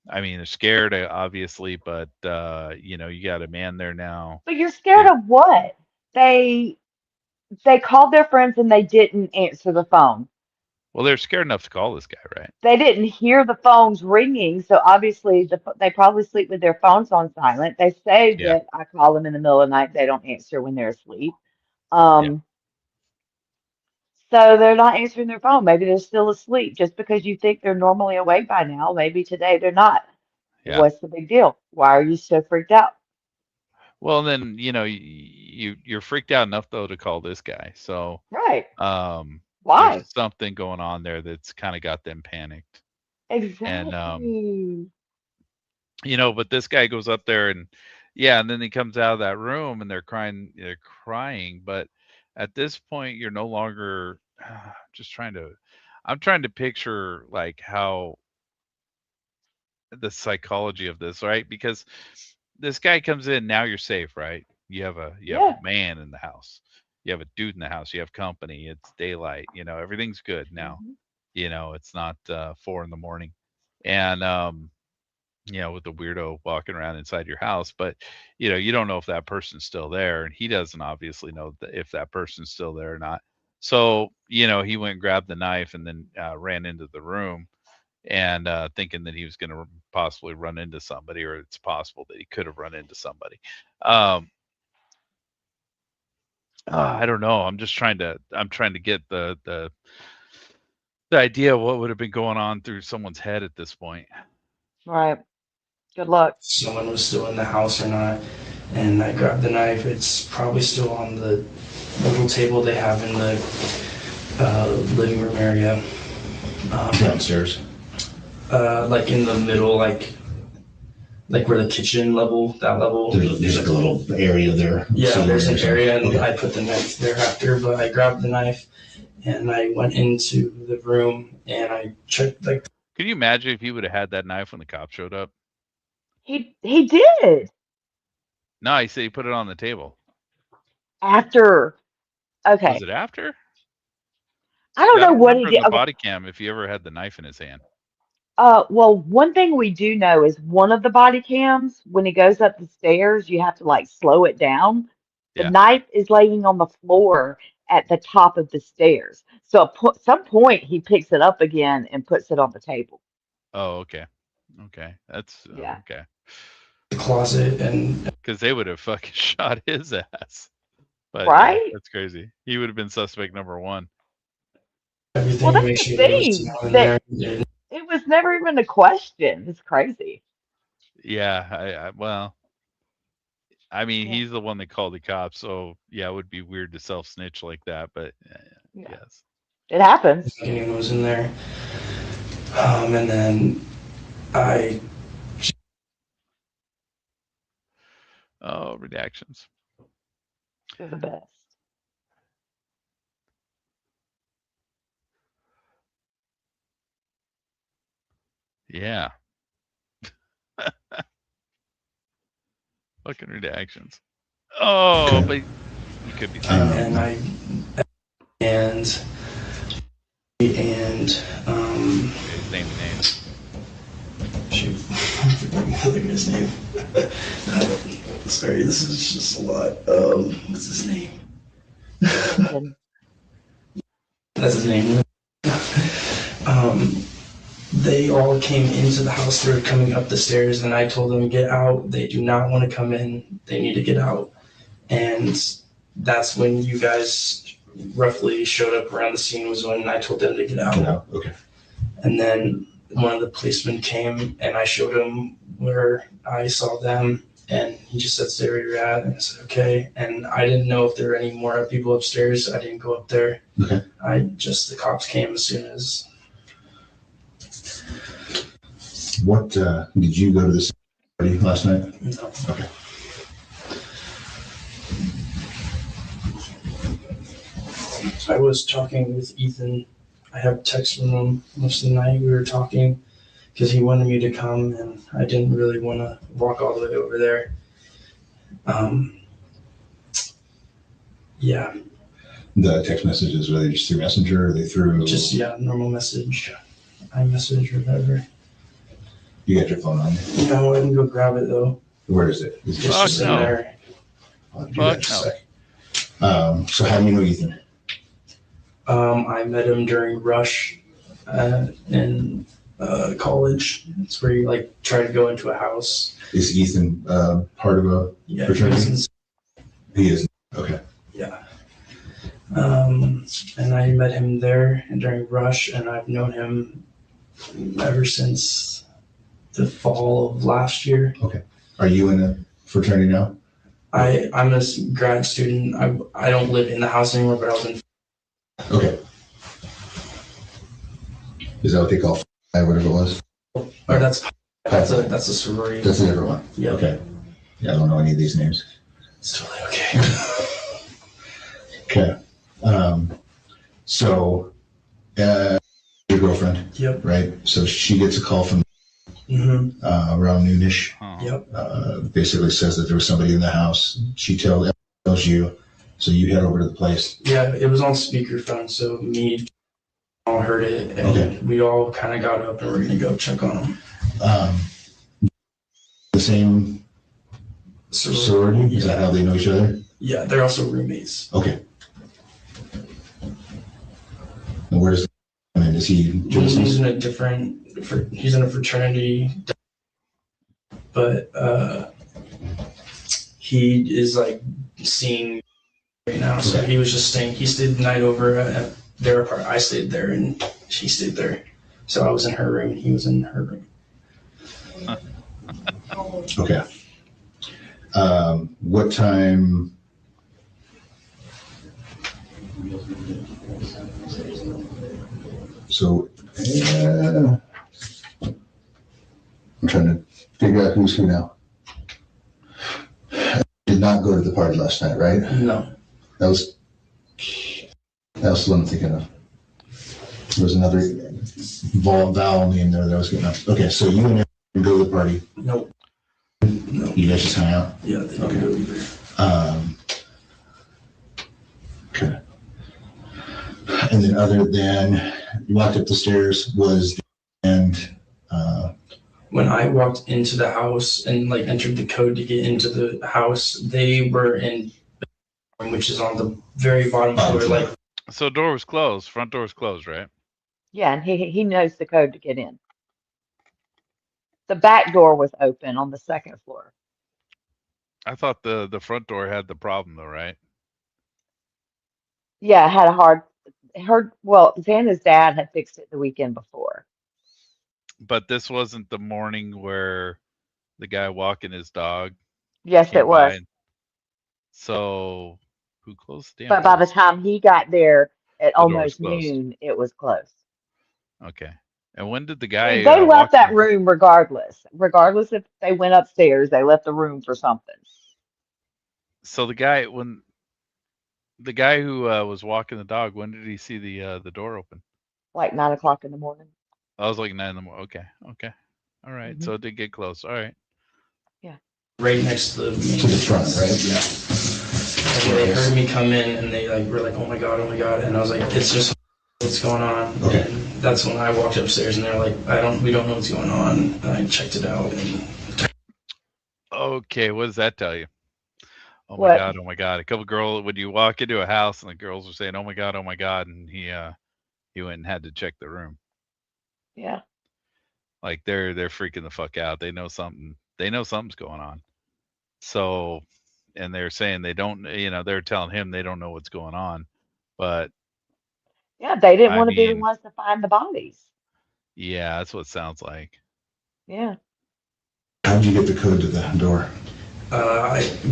I mean, they're scared, obviously, but you got a man there now. But you're scared of what? They called their friends and they didn't answer the phone. Well, they're scared enough to call this guy, right? They didn't hear the phones ringing, so obviously they probably sleep with their phones on silent. They say that I call them in the middle of the night, they don't answer when they're asleep. So they're not answering their phone. Maybe they're still asleep. Just because you think they're normally awake by now, maybe today they're not. Yeah. What's the big deal? Why are you so freaked out? Well, then you're freaked out enough though to call this guy. So right. Why? There's something going on there that's kind of got them panicked. Exactly. And but this guy goes up there and then he comes out of that room and they're crying. But at this point, you're no longer I'm trying to picture like how the psychology of this, right? Because this guy comes in, now you're safe, right? You have a man in the house. You have a dude in the house. You have company. It's daylight. Everything's good now. It's not 4 a.m. And with a weirdo walking around inside your house. But, you don't know if that person's still there, and he doesn't obviously know if that person's still there or not. So, he went and grabbed the knife and then ran into the room and thinking that he was going to possibly run into somebody, or it's possible that he could have run into somebody. I don't know. I'm trying to get the idea of what would have been going on through someone's head at this point. Right. Good luck. Someone was still in the house or not. And I grabbed the knife. It's probably still on the little table they have in the living room area. Downstairs. Like in the middle, like where the kitchen level, that level. There's like a little area there. Yeah, so there's an area, and okay. I put the knife there after, but I grabbed the knife and I went into the room and I checked, like. Can you imagine if he would have had that knife when the cops showed up? He did. No, he said he put it on the table. After. Okay. Was it after? I don't know what he did. The body cam, if he ever had the knife in his hand. Well, one thing we do know is one of the body cams, when he goes up the stairs, you have to like slow it down. The knife is laying on the floor at the top of the stairs. So at some point he picks it up again and puts it on the table. Oh, okay. Okay. That's okay. The closet, and because they would have fucking shot his ass. But right? Yeah, that's crazy. He would have been suspect number one. Everything. Well, that's the thing. It was never even a question. It's crazy. Yeah, well, I mean, he's the one that called the cops, so yeah, it would be weird to self-snitch like that, but yes. It happens. He was in there. And then I... Oh, redactions. They're the best. Yeah. Fucking redactions. Oh, but you could be saying and name the name. Shoot, look at his name. Sorry, this is just a lot. What's his name? That's his name. They all came into the house. They were coming up the stairs, and I told them, get out. They do not want to come in. They need to get out. And that's when you guys roughly showed up around the scene, was when I told them to get out. Okay. And then one of the policemen came, and I showed him where I saw them, and he just said, stay where you're at. And I said, okay. And I didn't know if there were any more people upstairs. I didn't go up there. Okay. The cops came as soon as. What, did you go to this party last night? No. Okay. I was talking with Ethan. I have texts from him most of the night. We were talking because he wanted me to come, and I didn't really want to walk all the way over there. Yeah. The text messages, were they just through Messenger, or they through? Just, normal message, iMessage or whatever. You got your phone on you? No, I didn't go grab it, though. Where is it? It's just in there. I'll do that in a sec. So how do you know Ethan? I met him during Rush in college. It's where you try to go into a house. Is Ethan part of a fraternity? He is. Okay. Yeah. And I met him there and during Rush, and I've known him ever since the fall of last year. Okay. Are you in a fraternity now? I'm a grad student. I don't live in the house anymore, but I was in. Okay. Is that what they call whatever it was? Or that's a sorority. That's a different one. Yeah. Okay. Yeah, I don't know any of these names. It's totally okay. Okay. So, your girlfriend. Yep. Right. So she gets a call from around noonish. Yep. Basically says that there was somebody in the house. She tells you, so you head over to the place. Yeah, it was on speakerphone, so me all heard it, and we all kind of got up and we're gonna go check on him. same sorority? Is that how they know each other? Yeah, they're also roommates. Okay. And where does he come in? Is he just... He's in a fraternity, but he is like seeing right now. So he was just staying. He stayed the night over at their apartment. I stayed there, and she stayed there. So I was in her room, and he was in her room. Okay. What time? So, I'm trying to figure out who's who now. Did not go to the party last night, right? No. That was the one I'm thinking of. There was another vowel name there that I was getting up. Okay, so you and Aaron go to the party. Nope. No. You guys just hang out? Yeah, they don't go either. Okay. And then other than you walked up the stairs when I walked into the house and like entered the code to get into the house, they were in, which is on the very bottom floor. Like, so door was closed. Front door was closed, right? Yeah, and he knows the code to get in. The back door was open on the second floor. I thought the front door had the problem though, right? Yeah, had DianeA's dad had fixed it the weekend before. But this wasn't the morning where the guy walking his dog. Yes, it was. So who closed the damn But by door? the time he got there at almost noon, it was closed. Okay. And when did the guy? They left that room regardless. Regardless if they went upstairs, they left the room for something. So the guy who was walking the dog, when did he see the door open? Like 9 o'clock in the morning. I was like 9 in the morning. Okay. All right. Mm-hmm. So it did get close. All right. Yeah. Right next to the front, right? Yeah. And they heard me come in, and they were like, "Oh my god!" And I was like, "It's just what's going on." Okay. And that's when I walked upstairs, and they're like, we don't know what's going on." And I checked it out. And... Okay, what does that tell you? Oh what? my god! A couple girls, when you walk into a house and the girls are saying, "Oh my god," and he went and had to check the room. Yeah. Like they're freaking the fuck out. They know something. They know something's going on. So, and they're saying they don't. They're telling him they don't know what's going on, but yeah, they didn't want to be the ones to find the bodies. Yeah, that's what it sounds like. Yeah. How did you get the code to the door?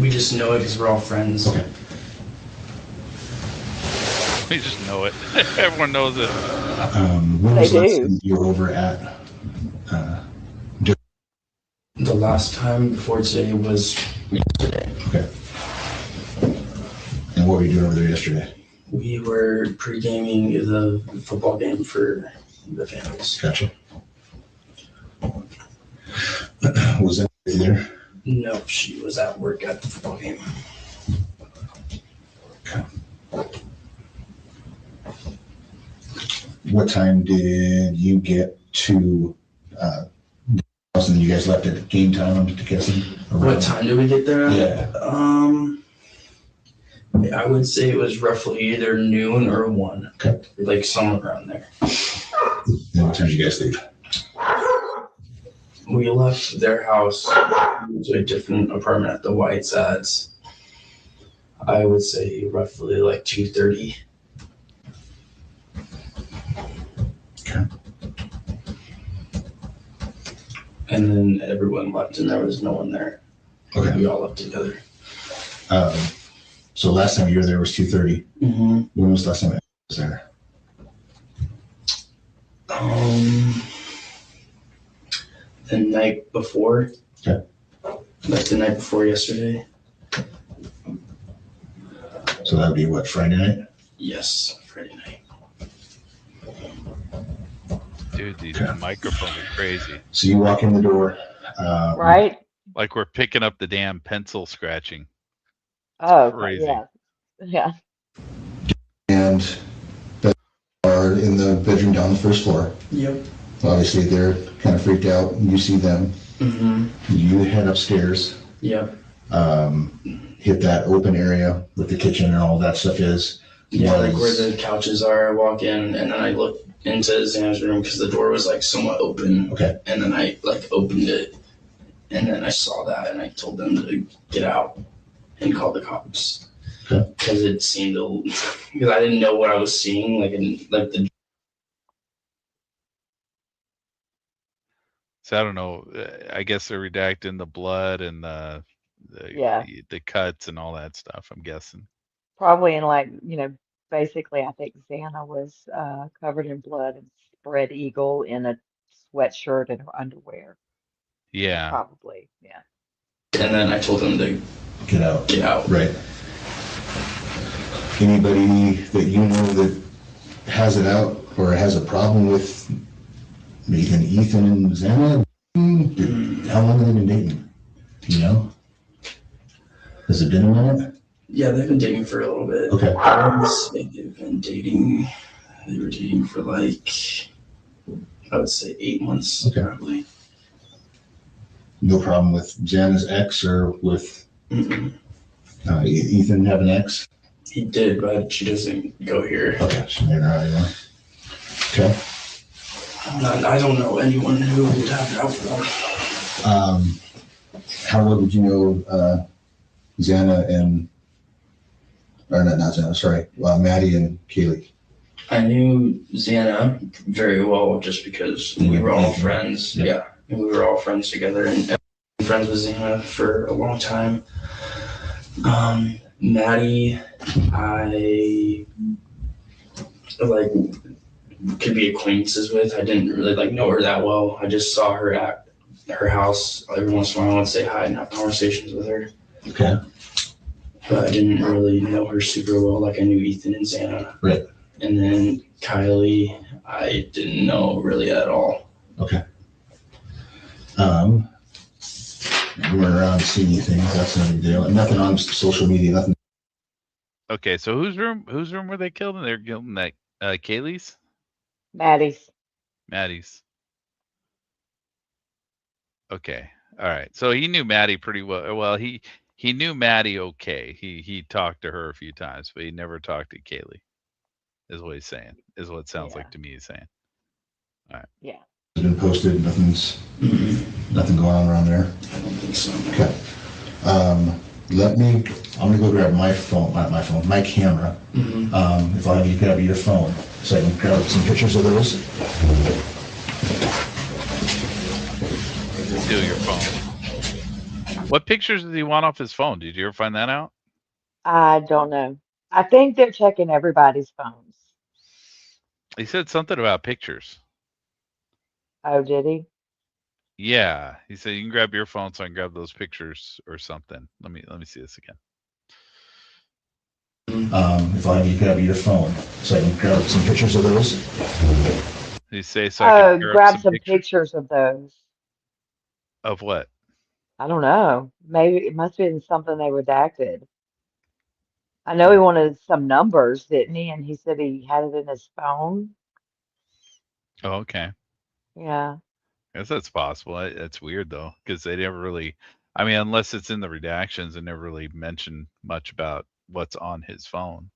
We just know it because we're all friends. Okay. We just know it. Everyone knows it. When was the last time you were over at? The last time before today was yesterday. Okay. And what were you doing over there yesterday? We were pre-gaming the football game for the families. Gotcha. Was that there? No, she was at work at the football game. Okay. What time did you get to house and you guys left at game time? I'm guessing. What time did we get there? Yeah. I would say it was roughly either noon or 1. Okay. Like somewhere around there. And what time did you guys leave? We left their house to a different apartment at the Whites at, I would say, roughly like 2:30. Okay. And then everyone left and there was no one there. Okay. We all left together. So last time you were there was 2:30. Mm-hmm. When was the last time I was there? The night before. Okay. Like the night before yesterday. So that would be what, Friday night? Yes, Friday night. Dude, these microphones are crazy. So you walk in the door. Right? Like we're picking up the damn pencil scratching. Oh, crazy. Yeah. Yeah. And they are in the bedroom down the first floor. Yep. Obviously, they're kind of freaked out. You see them. Mm-hmm. You head upstairs. Yep. Hit that open area with the kitchen and all that stuff is. Yeah, like where the couches are. I walk in and then I look into Xana's room because the door was like somewhat open. Okay. And then I like opened it and then I saw that and I told them to get out and call the cops. Okay. Because it seemed because I didn't know what I was seeing, the. So I don't know. I guess they're redacting the blood and the cuts and all that stuff, I'm guessing. Probably in basically I think Xana was covered in blood and spread eagle in a sweatshirt and her underwear. Yeah. Probably, yeah. And then I told them to get out. Get out. Right. Anybody that you know that has it out or has a problem with Ethan and Xana? How long have they been dating? Do you know? Has it been a minute? Yeah, they've been dating for a little bit. Okay. I would say they've been dating. They were dating for I would say 8 months. Okay. Probably. No problem with Xana's ex or with Ethan have an ex? He did, but she doesn't go here. Okay, so they're not anymore. Okay. I don't know anyone who would have it out for. How well did you know Xana and, or not Xana, sorry, Maddie and Kaylee? I knew Xana very well just because we were all friends. Yeah, and we were all friends together and friends with Xana for a long time. Maddie, I could be acquaintances with. I didn't really know her that well. I just saw her at her house every once in a while. I would say hi and have conversations with her. Okay. But I didn't really know her super well like I knew Ethan and Xana. Right. And then Kylie, I didn't know really at all. Okay. We weren't around to see anything. That's no big deal. Nothing on social media. Nothing. Okay, so whose room were they killed in? They're killed in that Kaylee's? Maddie's. Okay. All right. So he knew Maddie pretty well. Well, he knew Maddie okay. He talked to her a few times, but he never talked to Kaylee. Is what he's saying. Is what it sounds like to me he's saying. All right. Yeah. It's been posted. Nothing going on around there. I don't think so. Okay. I'm gonna go grab my phone, not my phone, my camera. If I'll have you grab your phone, so I can grab some pictures of those. Steal your phone. What pictures did he want off his phone? Did you ever find that out? I don't know. I think they're checking everybody's phones. He said something about pictures. Oh, did he? Yeah, he said you can grab your phone so I can grab those pictures or something. Let me see this again. If I'll have you grab your phone, so I can grab some pictures of those. Did he say so I can grab some pictures of those? Of what? I don't know. Maybe it must have been something they redacted. I know he wanted some numbers, didn't he? And he said he had it in his phone. Oh, okay. Yeah. I guess that's possible. That's weird though, because they never really. I mean, unless it's in the redactions, they never really mentioned much about what's on his phone,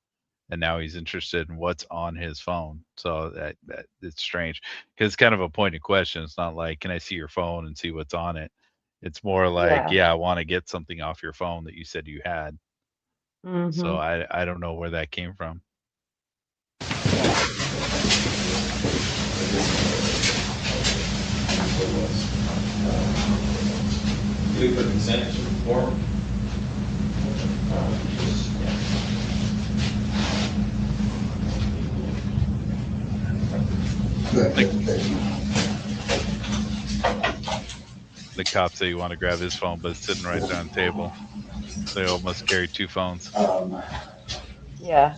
and now he's interested in what's on his phone. So that it's strange because it's kind of a pointed question. It's not like, can I see your phone and see what's on it? It's more like, yeah I want to get something off your phone that you said you had. So I don't know where that came from. We put consent form. The cops say you want to grab his phone, but it's sitting right there on the table. So he almost carried two phones. Yeah.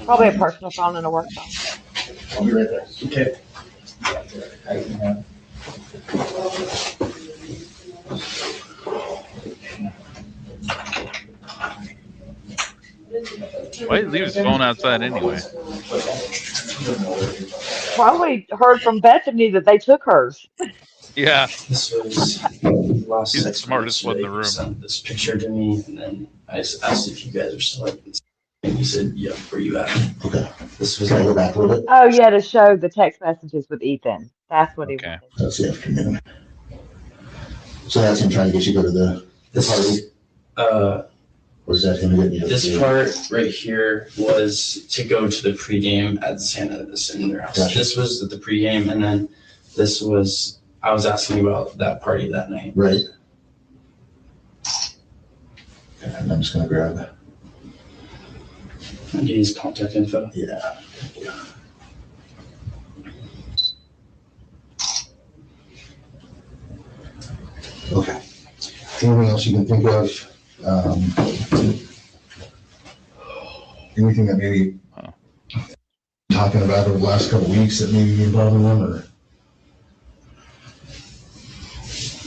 Probably a personal phone and a work phone. I'll be right there. Okay. Why did he leave his phone outside anyway? probably heard from Bethany that they took hers. Yeah. This was the last He's the 6 smartest months. one in the He room. sent this picture to me, and then I asked if you guys are still like this. And he said, "Yeah, where you at?" Okay. This was. Can I go back a little bit? Oh yeah, to show the text messages with Ethan. That's what he wanted. That's the afternoon. So that's him trying to get you to go to the party? Or is that him getting you to This part right here was to go to the pregame at Santa's in their house. Gotcha. This was at the pregame, and then this was, I was asking about that party that night. Right. And I'm just going to grab. And get his contact info. Yeah. Okay. Anything else you can think of? Anything that maybe talking about over the last couple of weeks that maybe been bothering them, or?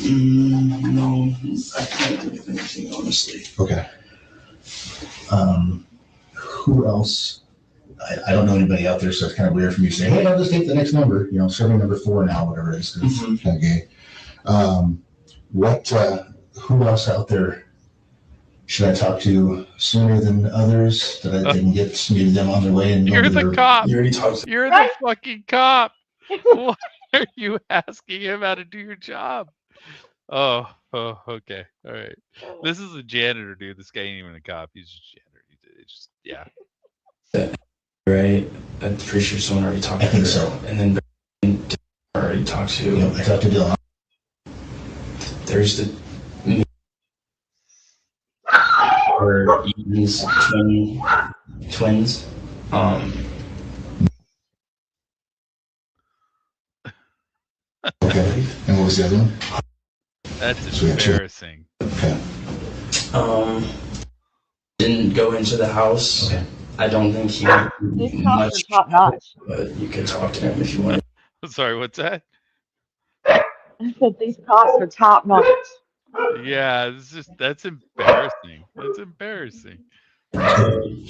No, I can't think of anything, honestly. Okay. Who else? I don't know anybody out there, so it's kind of weird for me to say, hey, I'll just take the next number, survey number 4 now, whatever it is. It's kind of gay. Who else out there should I talk to sooner than others that I can get maybe them on their way? And You're the cop. You already talked. You're the fucking cop. Why are you asking him how to do your job? Oh, okay. All right. This is a janitor, dude. This guy ain't even a cop. He's just a janitor. It's just, yeah. Right? I'm pretty sure someone already talked to her. I think so. And then already talked to. I talked to Dylan. There's the or Eden's twins. Okay. And what was the other one? That's embarrassing. Okay. Didn't go into the house. Okay. I don't think he These cops are top notch. But you could talk to him if you want. Sorry, what's that? I said these cops are top notch. Yeah, that's embarrassing. That's embarrassing. Sorry,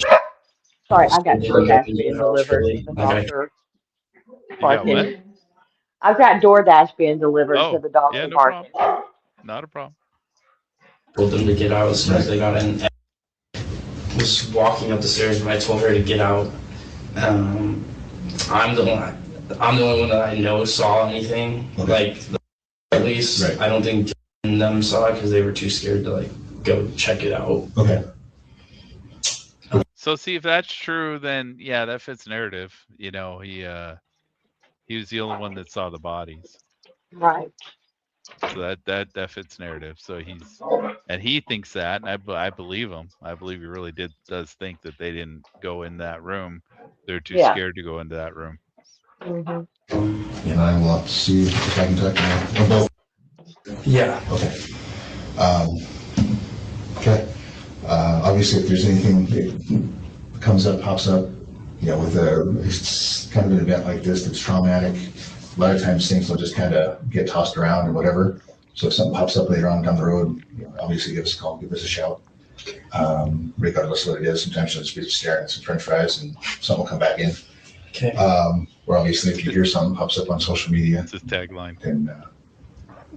I got DoorDash being delivered. The doctor barking. I've got DoorDash being delivered to the dog yeah, no barking. problem. Not a problem. Told them to get out as soon as they got in. Was walking up the stairs when I told her to get out. I'm the only one that I know saw anything. Okay. Like, at least right. I don't think them saw it because they were too scared to go check it out. Okay. So see, if that's true, then yeah, that fits narrative. He was the only one that saw the bodies. Right. So that fits narrative. So he thinks that, and I believe him. I believe he really does think that they didn't go in that room. They're too scared to go into that room. Mm-hmm. And I will have to see if I can talk to them. Or both. Yeah. Okay. Okay. Obviously, if there's anything that comes up, pops up, with it's kind of an event like this that's traumatic, a lot of times things will just kind of get tossed around or whatever. So if something pops up later on down the road, obviously give us a call, give us a shout. Regardless of what it is, sometimes you'll just be staring at some french fries and something will come back in. Okay. Or obviously if you hear something pops up on social media, That's his tagline. then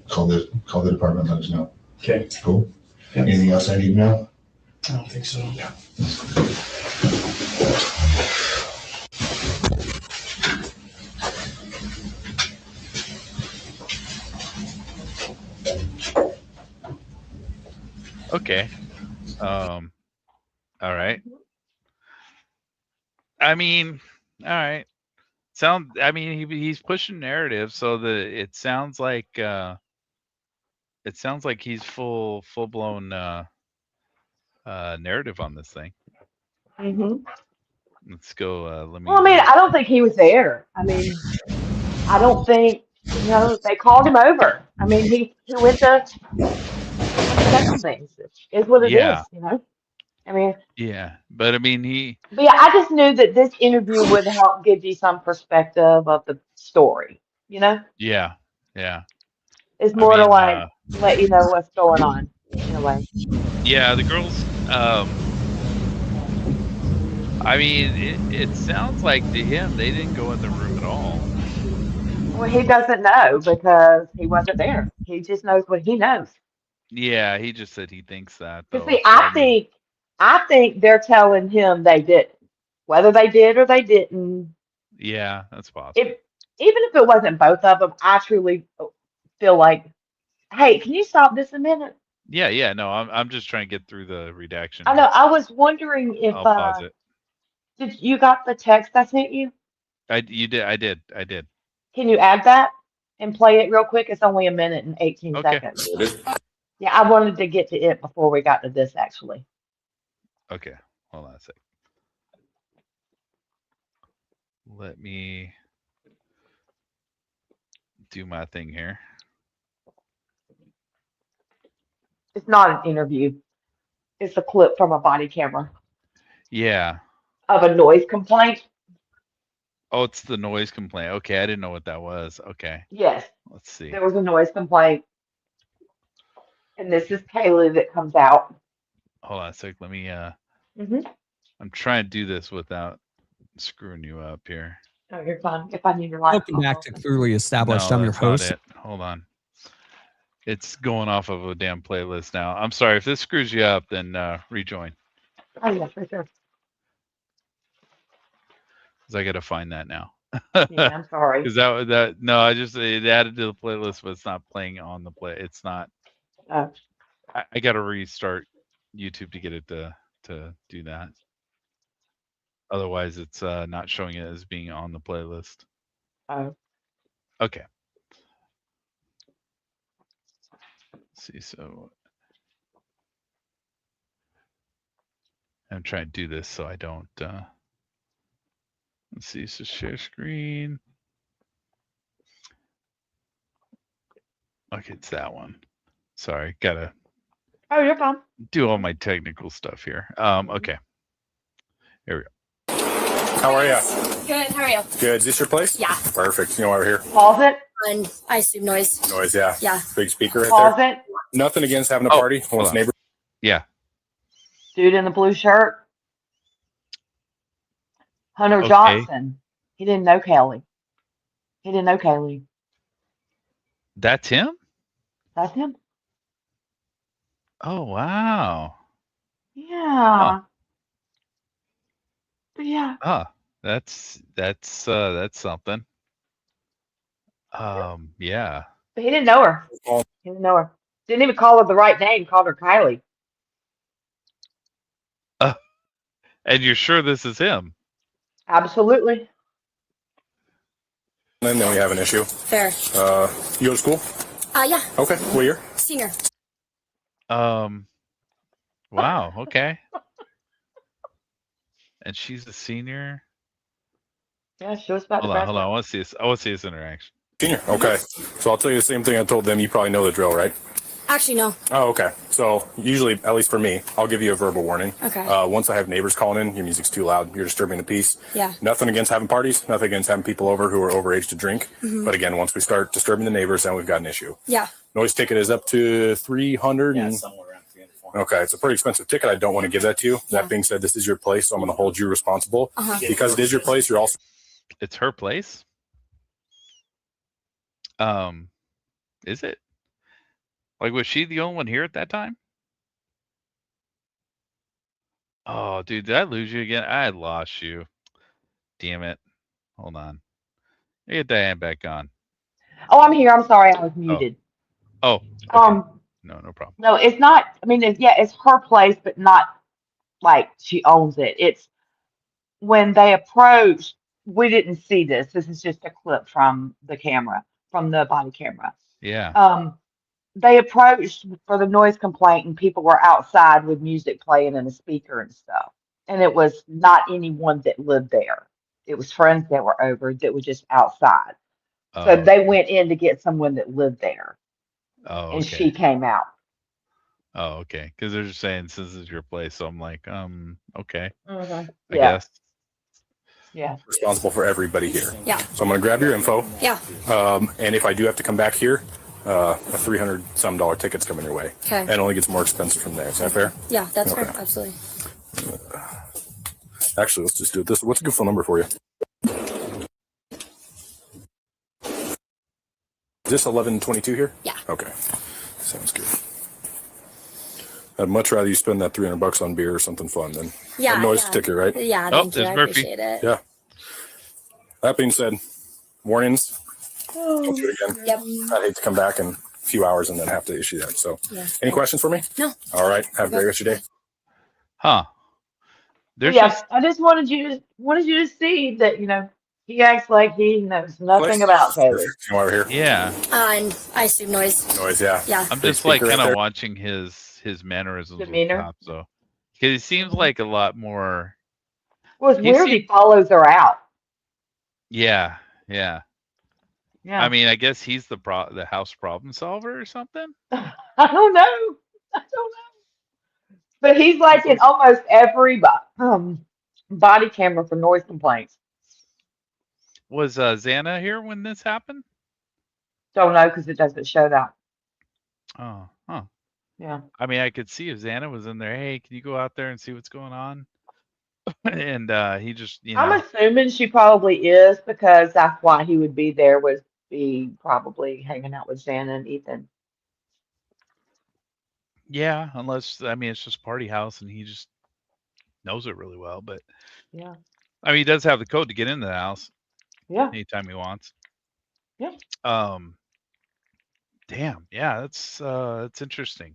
call the department and let us know. Okay. Cool. Yeah. Anything else I need to know? I don't think so. Yeah. Okay. All right. I mean, all right. He's pushing narrative, so it sounds like he's full blown narrative on this thing. Mm-hmm. Let's go. Well, I don't think he was there. I don't think they called him over. He went to check on things. Is what it is. Yeah, but But yeah, I just knew that this interview would help give you some perspective of the story. Yeah. It's more to let you know what's going on in a way. Yeah, the girls. I mean, it sounds like to him they didn't go in the room at all. Well, he doesn't know because he wasn't there. He just knows what he knows. Yeah, he just said he thinks that Because though. see, So I mean, I think they're telling him they didn't. Whether they did or they didn't, yeah, that's possible. if even if it wasn't both of them, I truly feel like, hey, can you stop this a minute? Yeah. No, I'm just trying to get through the redaction I here. know. I was wondering if I'll pause it. did you got the text I sent you? I did. Can you add that and play it real quick? It's only a minute and 18 Okay. seconds. Yeah, I wanted to get to it before we got to this actually. Okay. Hold on a sec. Let me do my thing here. It's not an interview. It's a clip from a body camera. Yeah. Of a noise complaint. Oh, it's the noise complaint. Okay, I didn't know what that was. Okay. Yes. Let's see. There was a noise complaint. And this is Kaylee that comes out. Hold on a sec. Let me Mm-hmm. I'm trying to do this without screwing you up here. Oh, you're fine. If I need your light. Welcome back to Clearly Established. No, I'm your that's not host. it. Hold on. It's going off of a damn playlist now. I'm sorry. If this screws you up, then rejoin. Oh, yeah, for sure. Because I got to find that now. Yeah, I'm sorry. Because that no, I just it added to the playlist, but it's not playing on the play. It's not. Oh. I got to restart YouTube to get it to do that. Otherwise, it's not showing it as being on the playlist. Oh. Okay. Let's see, so I'm trying to do this so I don't. Let's see, so share screen. Okay, it's that one. Sorry, gotta. Oh, you're fine. Do all my technical stuff here. Okay. Here we go. How are you? Good, how are you? Good. Is this your place? Yeah. Perfect. You know why we're here? Pause it. And I assume noise. Noise, yeah. Yeah. Big speaker right Pause there. it. Nothing against having a party. Once neighbor. Yeah. Dude in the blue shirt. Hunter Okay. Johnson. He didn't know Kelly. He didn't know Kaylee. That's him? That's him. Oh wow. Yeah. Yeah. Ah, that's something. Yeah. But he didn't know her. He didn't know her. Didn't even call her the right name. Called her Kylie. And you're sure this is him? Absolutely. And then we have an issue. Fair. You go to school? Yeah. Okay. What year? Senior. Wow. Okay. And she's a senior. Yeah, she was about to Hold on. I want to see this. I want to see this interaction. Senior. Okay. So I'll tell you the same thing I told them. You probably know the drill, right? Actually, no. Oh, okay. So usually, at least for me, I'll give you a verbal warning. Okay. Once I have neighbors calling in, your music's too loud, you're disturbing the peace. Yeah. Nothing against having parties, nothing against having people over who are overage to drink. Mhm. But again, once we start disturbing the neighbors, then we've got an issue. Yeah. Noise ticket is up to 300. Yeah, somewhere around 300. Okay, it's a pretty expensive ticket. I don't want to give that to you. That being said, this is your place, so I'm going to hold you responsible. Because it is your place, you're also... It's her place? Is it? Like, was she the only one here at that time? Oh, dude, did I lose you again? I lost you. Damn it. Hold on. Get Diane back on. Oh, I'm here. I'm sorry. I was muted. Oh. Okay. No problem. No, it's not. I mean, it's her place, but not like she owns it. It's when they approached, we didn't see this. This is just a clip from the camera, from the body camera. Yeah. They approached for the noise complaint, and people were outside with music playing and a speaker and stuff. And it was not anyone that lived there. It was friends that were over that were just outside. So they went in to get someone that lived there. Oh, and she came out. Oh, okay. Because they're just saying this is your place. So I'm like, okay. I guess. Yeah. responsible for everybody here. Yeah. So I'm going to grab your info. Yeah. And if I do have to come back here, a $300 some ticket's coming your way. Okay. And it only gets more expensive from there. Is that fair? Yeah, that's Okay. fair. Absolutely. Actually, let's just do it this. What's a good phone number for you? Is this 1122 here? Yeah. Okay. Sounds good. I'd much rather you spend that $300 on beer or something fun than a noise ticket, right? Yeah, thank you. I appreciate it. Yeah. That being said, warnings. Don't do it again. Yep. I'd hate to come back in a few hours and then have to issue that. So, any questions for me? No. All right. Have a great rest of your day. Huh. There's I just wanted you to see that, he acts like he knows nothing about Kaylee. Come over here. Yeah. And I assume noise. Noise, yeah. Yeah. I'm just like kind of watching his mannerisms Demeanor. with cops, so because he seems like a lot more. Well, it's weird he follows her out. Yeah. Yeah. I mean, I guess he's the house problem solver or something. I don't know. But he's like in almost every body camera for noise complaints. Was Xana here when this happened? Don't know because it doesn't show that. Oh, huh. Yeah. I mean, I could see if Xana was in there. Hey, can you go out there and see what's going on? And he just, I'm assuming she probably is because that's why he would be there, would be probably hanging out with Xana and Ethan. Yeah, unless it's just party house and he just knows it really well. But yeah, I mean, he does have the code to get into the house. Yeah. Anytime he wants. Yeah. Damn. Yeah, that's interesting.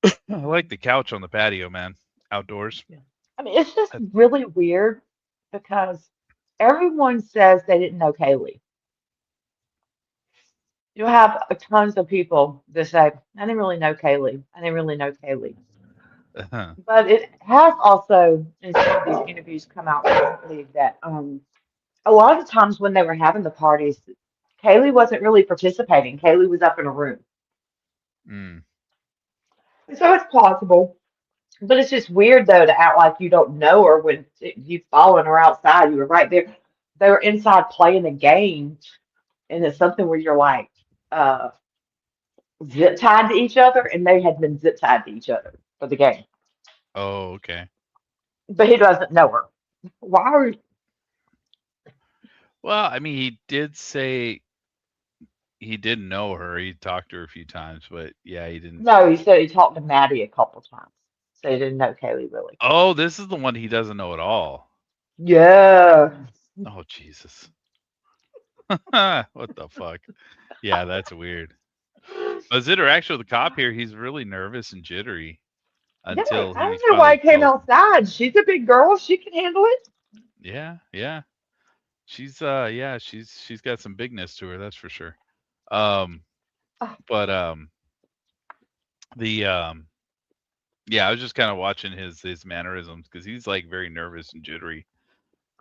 I like the couch on the patio, man. Outdoors. Yeah. I mean, it's just really weird because everyone says they didn't know Kaylee. You have tons of people that say, I didn't really know Kaylee. I didn't really know Kaylee. But it has also, in some of these interviews, come out recently that a lot of the times when they were having the parties, Kaylee wasn't really participating. Kaylee was up in a room. So it's plausible. But it's just weird, though, to act like you don't know her when you've followed her outside. You were right there. They were inside playing a game, and it's something where you're like zip tied to each other, and they had been zip tied to each other for the game. Oh, okay. But he doesn't know her. Why are you? Well, I mean, he did say he didn't know her. He talked to her a few times, but yeah, he didn't. No, he said he talked to Maddie a couple times. So he didn't know Kaylee really. Oh, this is the one he doesn't know at all. Yeah. Oh, Jesus. What the fuck? Yeah, that's weird. But his interaction with the cop here, he's really nervous and jittery until I don't know why he came outside. She's a big girl. She can handle it. Yeah. She's she's got some bigness to her, that's for sure. Yeah, I was just kind of watching his mannerisms because he's like very nervous and jittery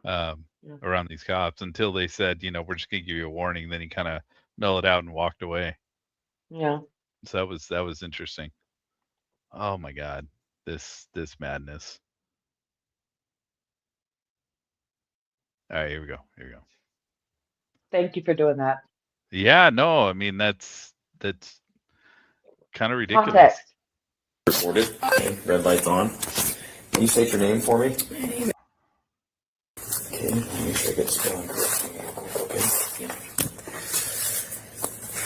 around these cops until they said, we're just gonna give you a warning. Then he kind of mellowed out and walked away. Yeah. So that was interesting. Oh my God, this madness. All right, here we go. Thank you for doing that. Yeah, no, I mean that's kind of ridiculous. Context. Recorded. Okay, red light's on. Can you state your name for me? Okay, make sure I get spelling correct. Okay.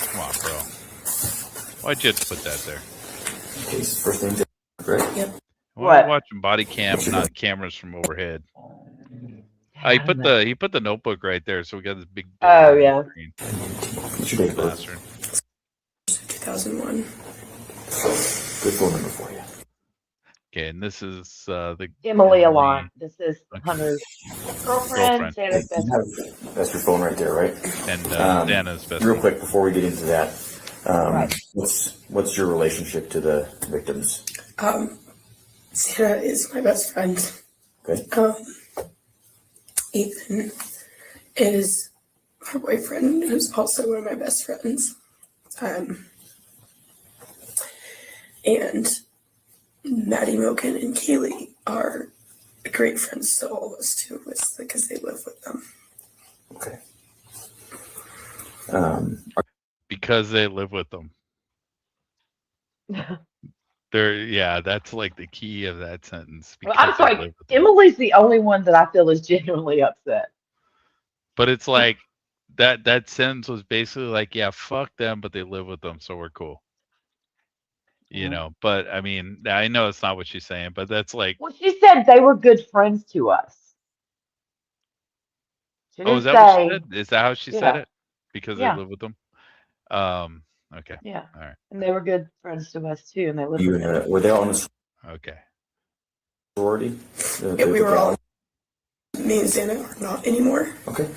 Come on, bro. Why'd you have to put that there? Okay, first name, correct? Yep. Why are you watching body cam, not cameras from overhead? He put the notebook right there, so we got this big. Oh yeah. What's your date of birth? 2001. Good phone number for you. Okay, and this is the Emily Alon. This is Hunter's girlfriend. Santa's best friend. That's your phone right there, right? And DianeA's best. Real quick before we get into that, Right. what's your relationship to the victims? Santa is my best friend. Okay. Ethan is her boyfriend, who's also one of my best friends. And Maddie Moken and Kaylee are great friends to all of us too, because they live with them. Okay. Because they live with them. That's like the key of that sentence Well, I'm because they sorry. live with them. Emily's the only one that I feel is genuinely upset. But it's like that sentence was basically like, yeah, fuck them, but they live with them, so we're cool. But I mean, I know it's not what she's saying, but that's like. Well, she said they were good friends to us. She Oh, is didn't that what she say. said? Is that how she said it? Because they live with them. Okay. Yeah. All right. And they were good friends to us too, and they lived with us. Were they all in the Okay. sorority? Yeah, we were all. Me and Xana are not anymore. Okay.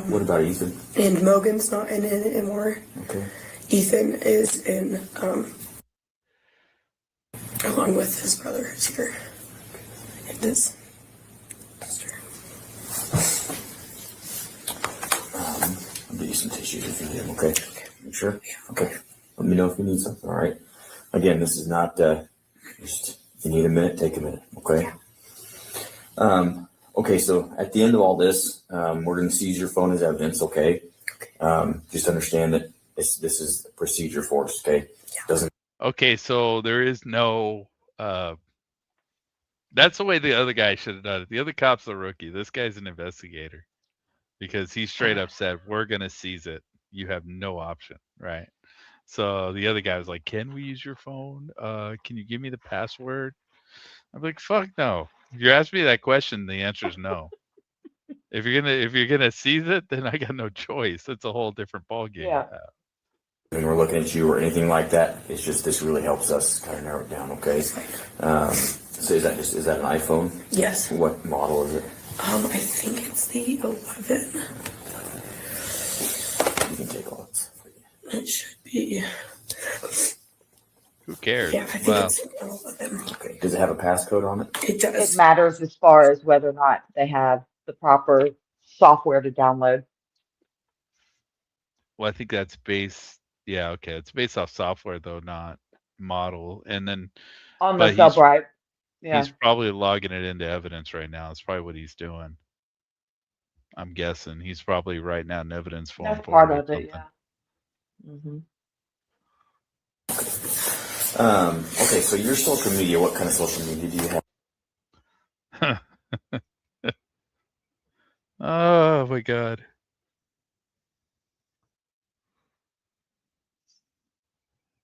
What about Ethan? And Mogan's not in it anymore. Okay. Ethan is in, along with his brother who's here. And his sister. I'll get you some tissues if you need them, okay? You sure? Okay. Let me know if you need something, all right? Again, this is not, just, if you need a minute, take a minute, okay? Okay, so at the end of all this, we're going to seize your phone as evidence, okay? Just understand that this is a procedure for us, okay? Doesn't. Okay, so there is no. That's the way the other guy should have done it. The other cop's a rookie. This guy's an investigator, because he straight up said, "We're gonna seize it. You have no option," right? So the other guy was like, "Can we use your phone? Can you give me the password?" I'm like, "Fuck no." If you ask me that question, the answer is no. If you're gonna seize it, then I got no choice. It's a whole different ballgame. Yeah. When we're looking at you or anything like that, it's just this really helps us kind of narrow it down, okay? So is that an iPhone? Yes. What model is it? I think it's the 11. You can take all this. It should be. Who cares? Yeah, I think it's 11. Okay. Does it have a passcode on it? It does. It matters as far as whether or not they have the proper software to download. Well, I think that's based. Yeah, okay. It's based off software though, not model. And then On the sub, right? Yeah. He's probably logging it into evidence right now. That's probably what he's doing. I'm guessing he's probably writing out an evidence form. That's part of it, yeah. Mm-hmm. Okay, so your social media, what kind of social media do you have? Oh my God.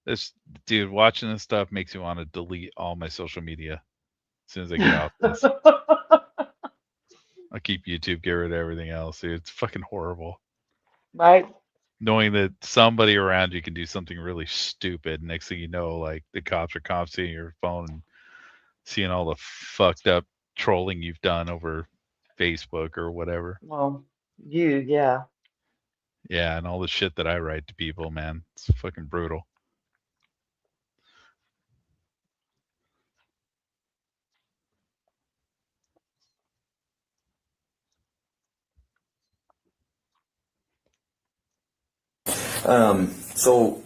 This dude watching this stuff makes me want to delete all my social media as soon as I get off this. I'll keep YouTube, get rid of everything else. Dude, it's fucking horrible. Right. Knowing that somebody around you can do something really stupid. Next thing you know, like the cops are confiscating your phone and seeing all the fucked up trolling you've done over Facebook or whatever. Well, yeah. Yeah, and all the shit that I write to people, man. It's fucking brutal. So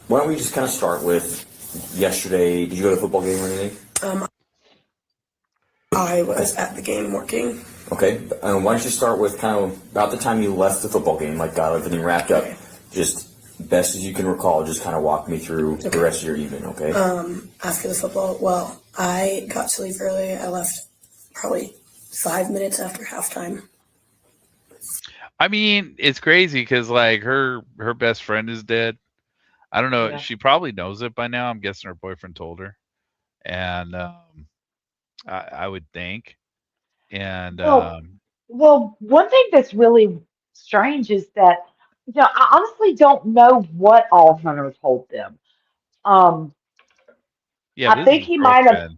why don't we just kind of start with yesterday? Did you go to a football game or anything? I was at the game working. Okay. Why don't you start with kind of about the time you left the football game, like got everything wrapped up, just best as you can recall, just kind of walk me through the rest of your evening, okay? After the football, well, I got to leave early. I left probably 5 minutes after halftime. I mean, it's crazy because like her best friend is dead. I don't know. Yeah. She probably knows it by now. I'm guessing her boyfriend told her, and I would think. And well, one thing that's really strange is that I honestly don't know what all Hunter told them. yeah, I think he might have.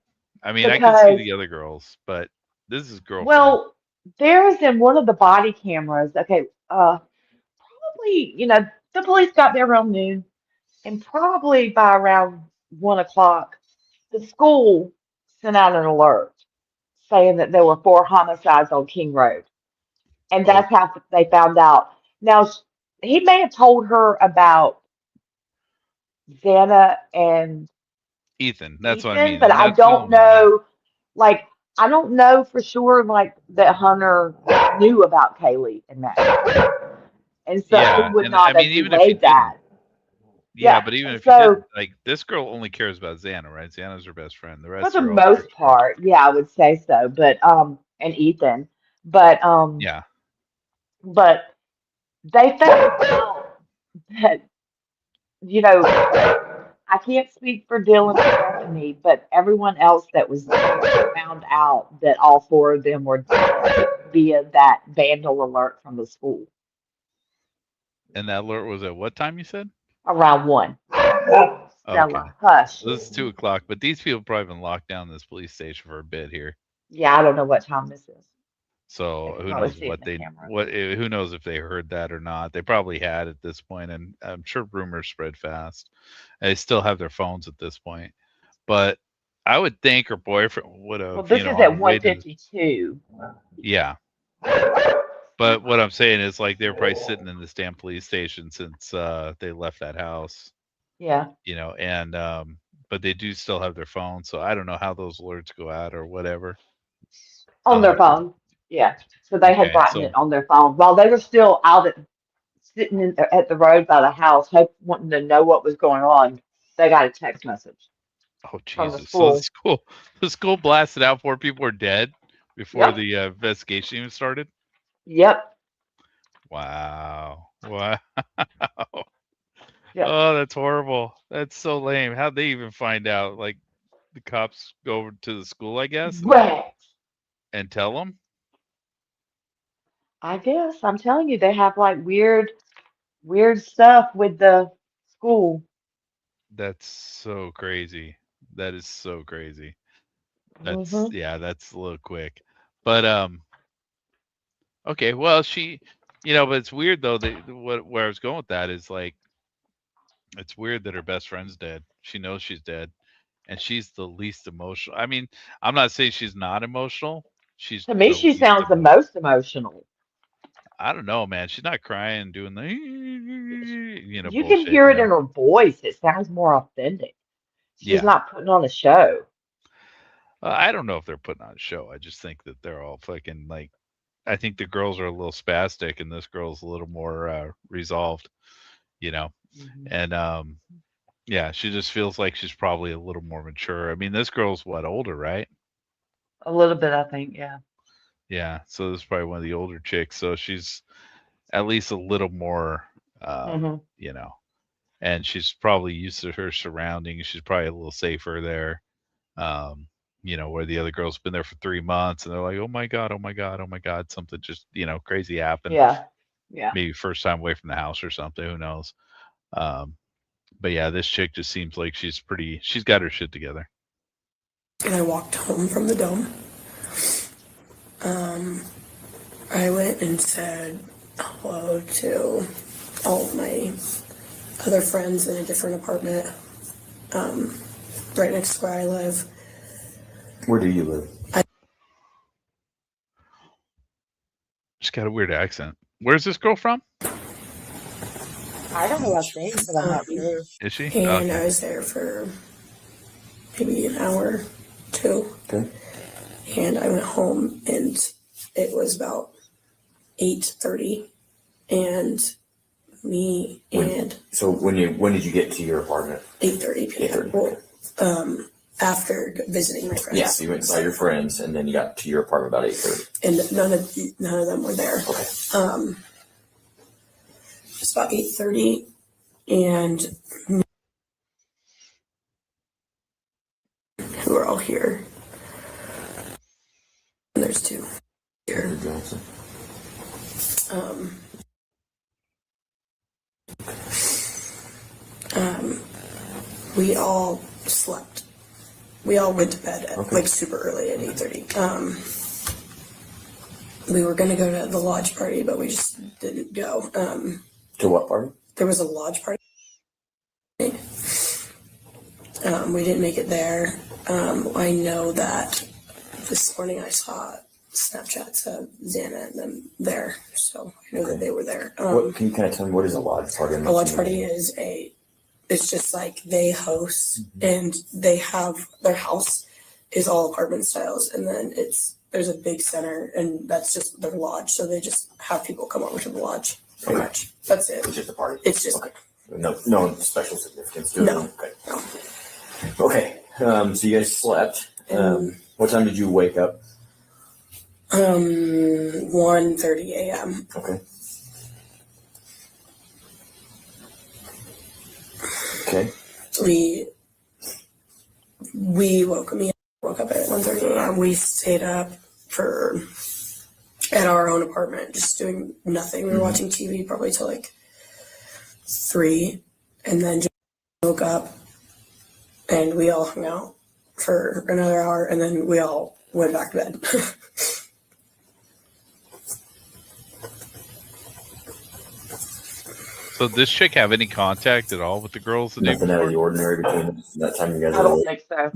I mean, I can see the other girls, but this is girlfriend. Well, there's in one of the body cameras. Okay, probably the police got there around noon, and probably by around 1 o'clock, the school sent out an alert saying that there were 4 homicides on King Road, and that's how they found out. Now, he may have told her about Xana and Ethan. That's what I mean. But I don't know. Like, I don't know for sure, like, that Hunter knew about Kaylee and Matt. And so he would not have delayed that. Yeah, but even if you did, like, this girl only cares about Xana, right? Xana's her best friend. The rest for the are all most part, yeah, I would say so. But and Ethan, but yeah. but they found out that, you know, I can't speak for Dylan and Stephanie, but everyone else that was there found out that all four of them were dead via that vandal alert from the school. And that alert was at what time, you said? Around 1. Okay. Stella, hush. Well, it's 2:00, but these people probably been locked down this police station for a bit here. Yeah, I don't know what time this is. So who knows who knows if they heard that or not. They probably had at this point, and I'm sure rumors spread fast. They still have their phones at this point. But I would think her boyfriend would have, well, this is at 1:52. Yeah. But what I'm saying is, like, they're probably sitting in this damn police station since they left that house. Yeah. You know, and but they do still have their phones, so I don't know how those alerts go out or whatever. On their phone. Yeah. So they had gotten it on their phone while they were still out sitting at the road by the house, wanting to know what was going on. They got a text message. Oh, Jesus. So the school blasted out 4 people were dead before the investigation even started? Yep. Wow. Yep. Oh, that's horrible. That's so lame. How'd they even find out? Like, the cops go over to the school, I guess? Right. And tell them? I guess. I'm telling you, they have like weird stuff with the school. That's so crazy. That is so crazy. That's that's a little quick. But okay, well, but it's weird though that where I was going with that is, like, it's weird that her best friend's dead. She knows she's dead, and she's the least emotional. I mean, I'm not saying she's not emotional. To me, she sounds the most emotional. I don't know, man. She's not crying, doing the you bullshit, can hear it in her voice. It sounds more authentic. She's not putting on a show. I don't know if they're putting on a show. I just think that they're all fucking, like, I think the girls are a little spastic and this girl's a little more resolved, and she just feels like she's probably a little more mature. I mean, this girl's older, right? A little bit, I think. Yeah, so this is probably one of the older chicks, so she's at least a little more and she's probably used to her surroundings. She's probably a little safer there. Where the other girl's been there for 3 months and they're like, oh my God, something just, crazy happened. Yeah. Maybe first time away from the house or something, who knows? But yeah, this chick just seems like she's got her shit together. And I walked home from the dome. I went and said hello to all of my other friends in a different apartment, right next to where I live. Where do you live? She's got a weird accent. Where's this girl from? Idaho, I think, but I'm not sure. Is she? And I was there for maybe an hour, 2. Okay. And I went home and it was about 8:30, and So when did you get to your apartment? 8:30 p.m. Well, after visiting my friends. Yeah, so you went and saw your friends, and then you got to your apartment about 8:30. And none of them were there. Okay. It's about 8:30, and who are all here. And there's 2 here. We all slept. We all went to bed at super early at 8:30. We were gonna go to the lodge party, but we just didn't go. To what party? There was a lodge party. We didn't make it there. I know that this morning I saw Snapchats of Xana and them there, so I know that they were there. Can you kind of tell me what is a lodge party? A lodge party is it's just like they host and they have their house is all apartment styles, and then there's a big center and that's just their lodge, so they just have people come over to the lodge. Pretty much. That's it. It's just a party. It's just No special significance to it. No. Okay. So you guys slept. What time did you wake up? 1:30 a.m. Okay. Okay. We woke up at 1:30 a.m. We stayed up at our own apartment, just doing nothing. We were watching TV probably till like 3, and then just woke up, and we all hung out for another hour, and then we all went back to bed. So this chick have any contact at all with the girls the day Nothing before? out of the ordinary between that time you guys I don't think so.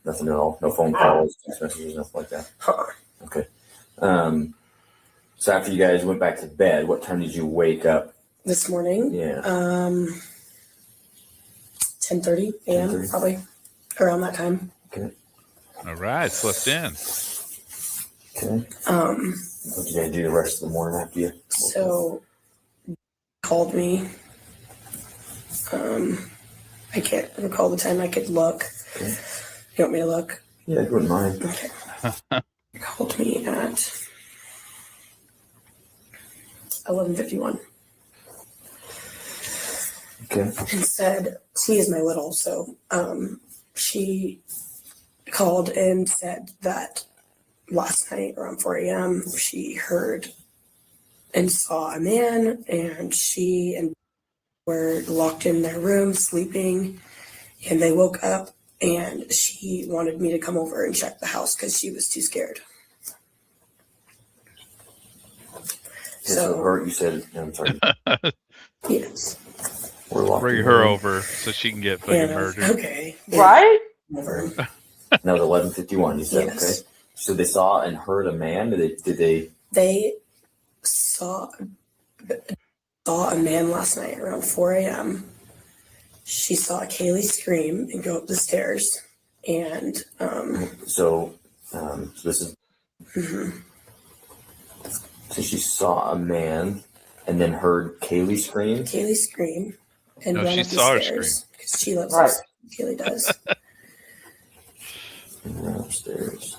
Nothing at all. No phone calls, text messages, nothing like that. Okay. So after you guys went back to bed, what time did you wake up? This morning? Yeah. 10:30 a.m. 10:30? Probably around that time. Okay. All right, slept in. Okay. What did you guys do the rest of the morning after you? So called me. I can't recall the time. I could look. Okay. You want me to look? Yeah, if you wouldn't mind. Okay. Called me at 11:51. Okay. And said, T is my little, so she called and said that last night around 4 a.m. she heard and saw a man, and she and were locked in their room sleeping, and they woke up, and she wanted me to come over and check the house because she was too scared. So her, you said, I'm sorry. Yes. Bring her over so she can get fucking murdered. Okay. Right? Over. That was 11:51. You said, Yes. okay. So they saw and heard a man. Did they? They saw a man last night around 4 a.m. She saw Kaylee scream and go up the stairs, and So this is. So she saw a man, and then heard Kaylee scream. Kaylee scream, and No, run she up the saw her stairs because she loves Right. us. Kaylee does. And ran upstairs.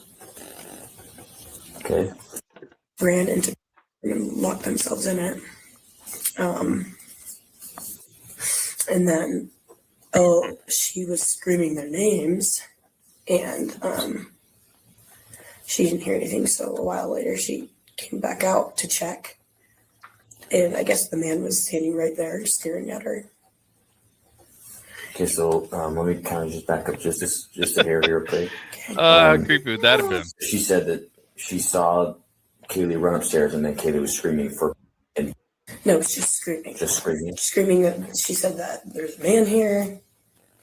Okay. Ran into and locked themselves in it. And then, she was screaming their names, and she didn't hear anything. So a while later, she came back out to check, and I guess the man was standing right there staring at her. Okay, so let me kind of just back up just a hair here, okay? How creepy would that have been? She said that she saw Kaylee run upstairs, and then Kaylee was screaming for. No, it's just screaming. Just screaming. Screaming that she said that there's a man here,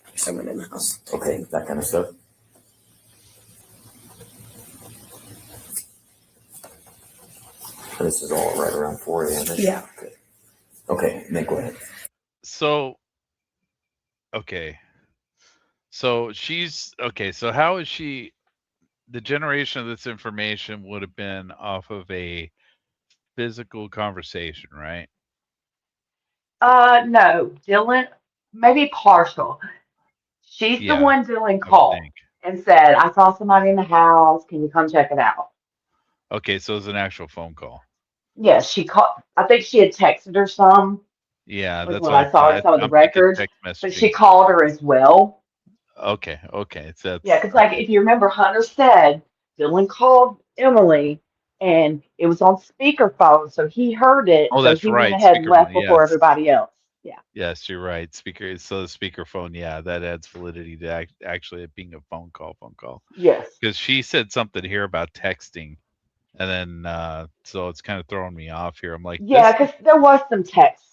there's someone in the house. Okay, that kind of stuff. This is all right around 4 a.m. Yeah. Okay, Nick, go ahead. So, okay. So she's okay. So how is she? The generation of this information would have been off of a physical conversation, right? No, Dylan, maybe partial. She's the one Dylan called and said, I saw somebody in the house. Can you come check it out? Okay, so it was an actual phone call. Yes, she called. I think she had texted her some. Yeah, was that's what what I saw in some of the I'm thinking records. text But she messaging. called her as well. Okay. So Yeah, because like if you remember, Hunter said Dylan called Emily, and it was on speakerphone, so he heard it. Oh, So that's he right. went ahead and left Speakerphone, before yes. everybody else. Yeah. Yes, you're right. So the speakerphone, yeah, that adds validity to actually it being a phone call. Yes. Because she said something here about texting, and then so it's kind of throwing me off here. I'm like, Yeah, because there was some text.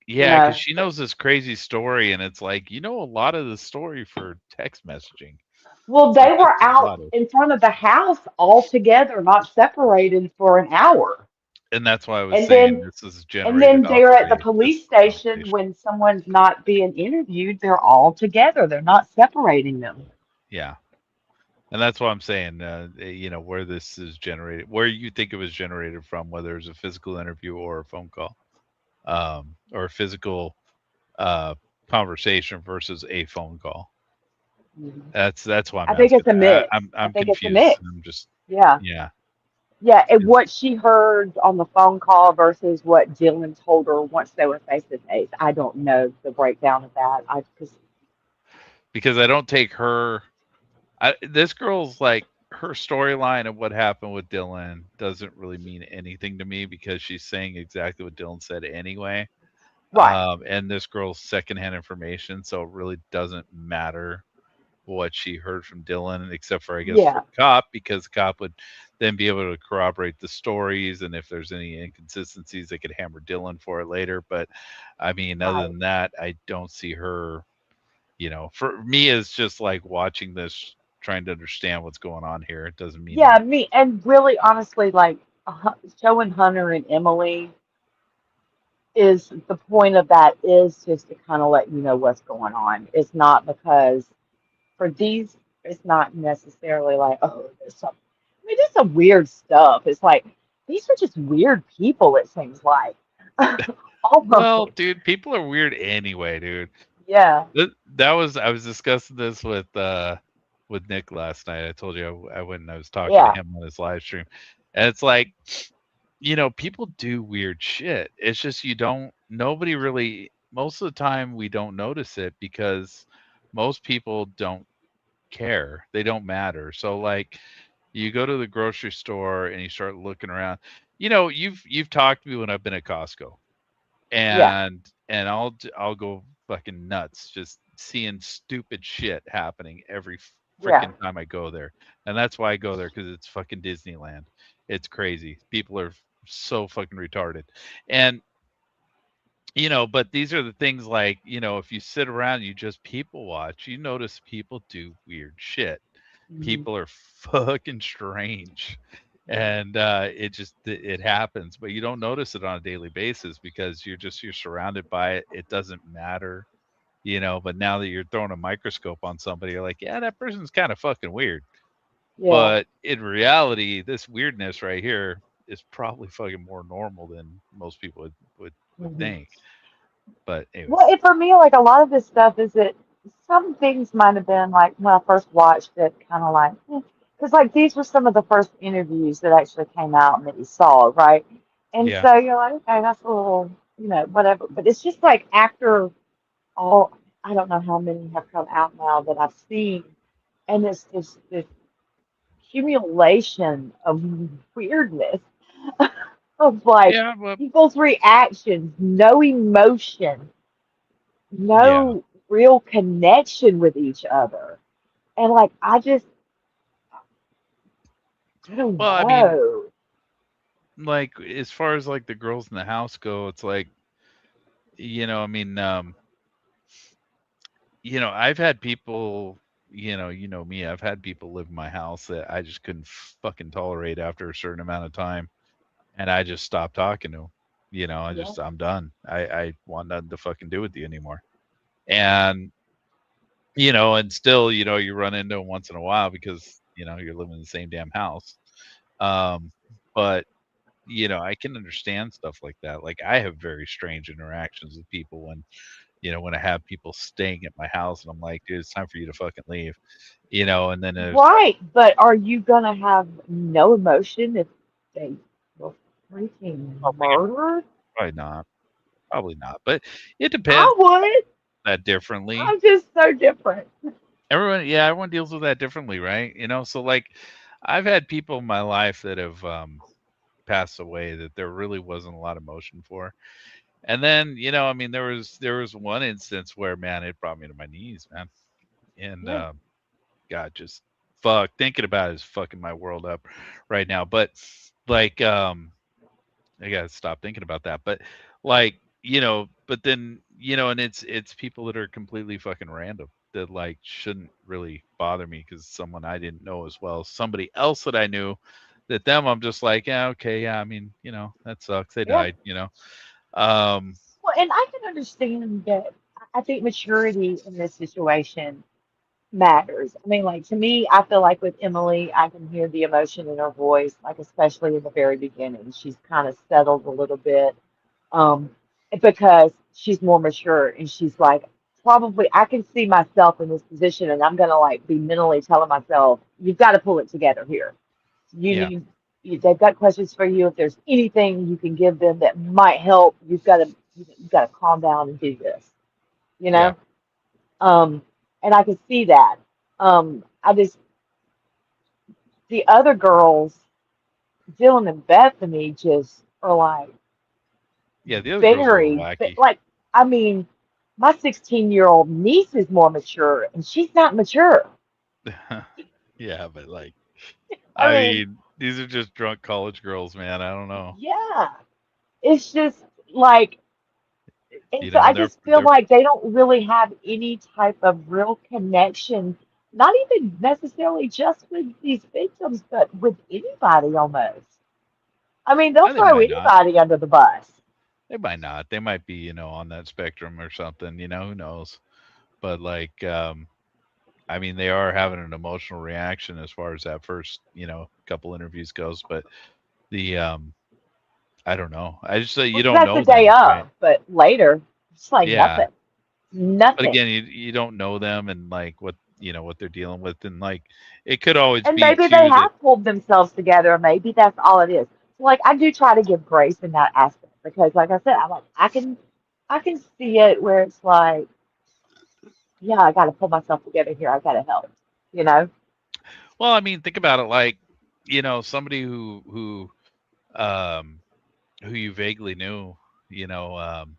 yeah, because she knows this crazy story, and it's like, a lot of the story for text messaging. Well, they were out in front of the house all together, not separated for an hour. And that's why I was saying this is generated. And then they're at the police station when someone's not being interviewed. They're all together. They're not separating them. Yeah. And that's what I'm saying, where this is generated, where you think it was generated from, whether it's a physical interview or a phone call, or a physical conversation versus a phone call. Mhm. That's why I'm I think asking it's a that. mix. I I'm think it's a confused. mix. I'm just Yeah. yeah. Yeah, and what she heard on the phone call versus what Dylan told her once they were face to face. I don't know the breakdown of that. Because I don't take her. This girl's like her storyline of what happened with Dylan doesn't really mean anything to me because she's saying exactly what Dylan said anyway. Right. And this girl's secondhand information, so it really doesn't matter what she heard from Dylan, except for I guess for Yeah. the cop, because the cop would then be able to corroborate the stories, and if there's any inconsistencies, they could hammer Dylan for it later. But I mean, other Right. than that, I don't see her. For me, it's just like watching this, trying to understand what's going on here. It doesn't mean Yeah, anything. me and really honestly, like showing Hunter and Emily is the point of that is just to kind of let you know what's going on. It's not because for these, it's not necessarily like, oh, there's some, I mean, there's some weird stuff. It's like, these are just weird people, it seems like. Well, Almost. dude, people are weird anyway, dude. Yeah. That was I was discussing this with Nick last night. I told you I went and I was talking to Yeah. him on his live stream, and it's like, people do weird shit. It's just nobody really. Most of the time, we don't notice it because most people don't care. They don't matter. So like, you go to the grocery store and you start looking around. You've talked to me when I've been at Costco, Yeah. and I'll go fucking nuts just seeing stupid shit happening every Yeah. freaking time I go there. And that's why I go there, because it's fucking Disneyland. It's crazy. People are so fucking retarded. And but these are the things like, if you sit around and you just people watch, you notice people do weird shit. Mhm. People are fucking strange. And it happens, but you don't notice it on a daily basis because you're surrounded by it. It doesn't matter, but now that you're throwing a microscope on somebody, you're like, yeah, that person's kind of fucking weird. Yeah. But in reality, this weirdness right here is probably fucking more normal than most people would Mhm. think. But anyways, Well, and for me, like a lot of this stuff is that some things might have been like when I first watched it, kind of like, because like these were some of the first interviews that actually came out and that you saw, right? And yeah. so you're like, okay, that's a little, whatever. But it's just like after all, I don't know how many have come out now that I've seen, and it's just this accumulation of weirdness of like Yeah, well, people's reactions, no emotion, yeah. no real connection with each other. And like I don't Well, I mean, know. like as far as like the girls in the house go, it's like, I mean, I've had people, me, I've had people live in my house that I just couldn't fucking tolerate after a certain amount of time, and I just stopped talking to them. Yeah. I'm done. I want nothing to fucking do with you anymore. And and still, you run into them once in a while because you're living in the same damn house. But I can understand stuff like that. Like I have very strange interactions with people when I have people staying at my house and I'm like, dude, it's time for you to fucking leave. And then there's Right. But are you gonna have no emotion if they were freaking murdered? probably not, probably not. But it I depends would. that differently. I'm just so different. Everyone deals with that differently, right? So like I've had people in my life that have passed away that there really wasn't a lot of emotion for. And then, I mean, there was one instance where, man, it brought me to my knees, man. And Yeah. God, just thinking about it is fucking my world up right now. But like, I gotta stop thinking about that. But like, but then, and it's people that are completely fucking random that like shouldn't really bother me because someone I didn't know as well, somebody else that I knew, that them I'm just like, yeah, okay, yeah, I mean, that sucks. They Yeah. died. Um, Well, and I can understand that. I think maturity in this situation matters. I mean, like to me, I feel like with Emily, I can hear the emotion in her voice, like especially in the very beginning. She's kind of settled a little bit. Um, because she's more mature, and she's like, probably I can see myself in this position, and I'm gonna like be mentally telling myself, you've got to pull it together here. You Yeah. need. They've got questions for you. If there's anything you can give them that might help, you've got to calm down and do this. You know. And I can see that. The other girls, Dylan and Bethany, just are like Yeah, the other girls are a little very, wacky. like, I mean, my 16-year-old niece is more mature, and she's not mature. Yeah, but like, I I mean, mean, these are just drunk college girls, man. I don't know. yeah, it's just like, and You so know, I and just feel they're like they don't really have any type of real connection, not even necessarily just with these victims, but with anybody almost. I mean, they'll they throw might not. anybody under the bus. They might not. They might be, on that spectrum or something. Who knows? But like, I mean, they are having an emotional reaction as far as that first, couple interviews goes. But the, I don't know. I just say you Well, 'cause don't that's the know day them, right? of, but later, it's like Yeah. nothing. But Nothing. again, you don't know them and like what they're dealing with, and like it could always And be maybe they too that have pulled themselves together. Maybe that's all it is. So, like, I do try to give grace in that aspect because, like I said, I can see it where it's like, yeah, I got to pull myself together here. I got to help, you know? well, I mean, think about it like, somebody um who you vaguely knew, you know, um,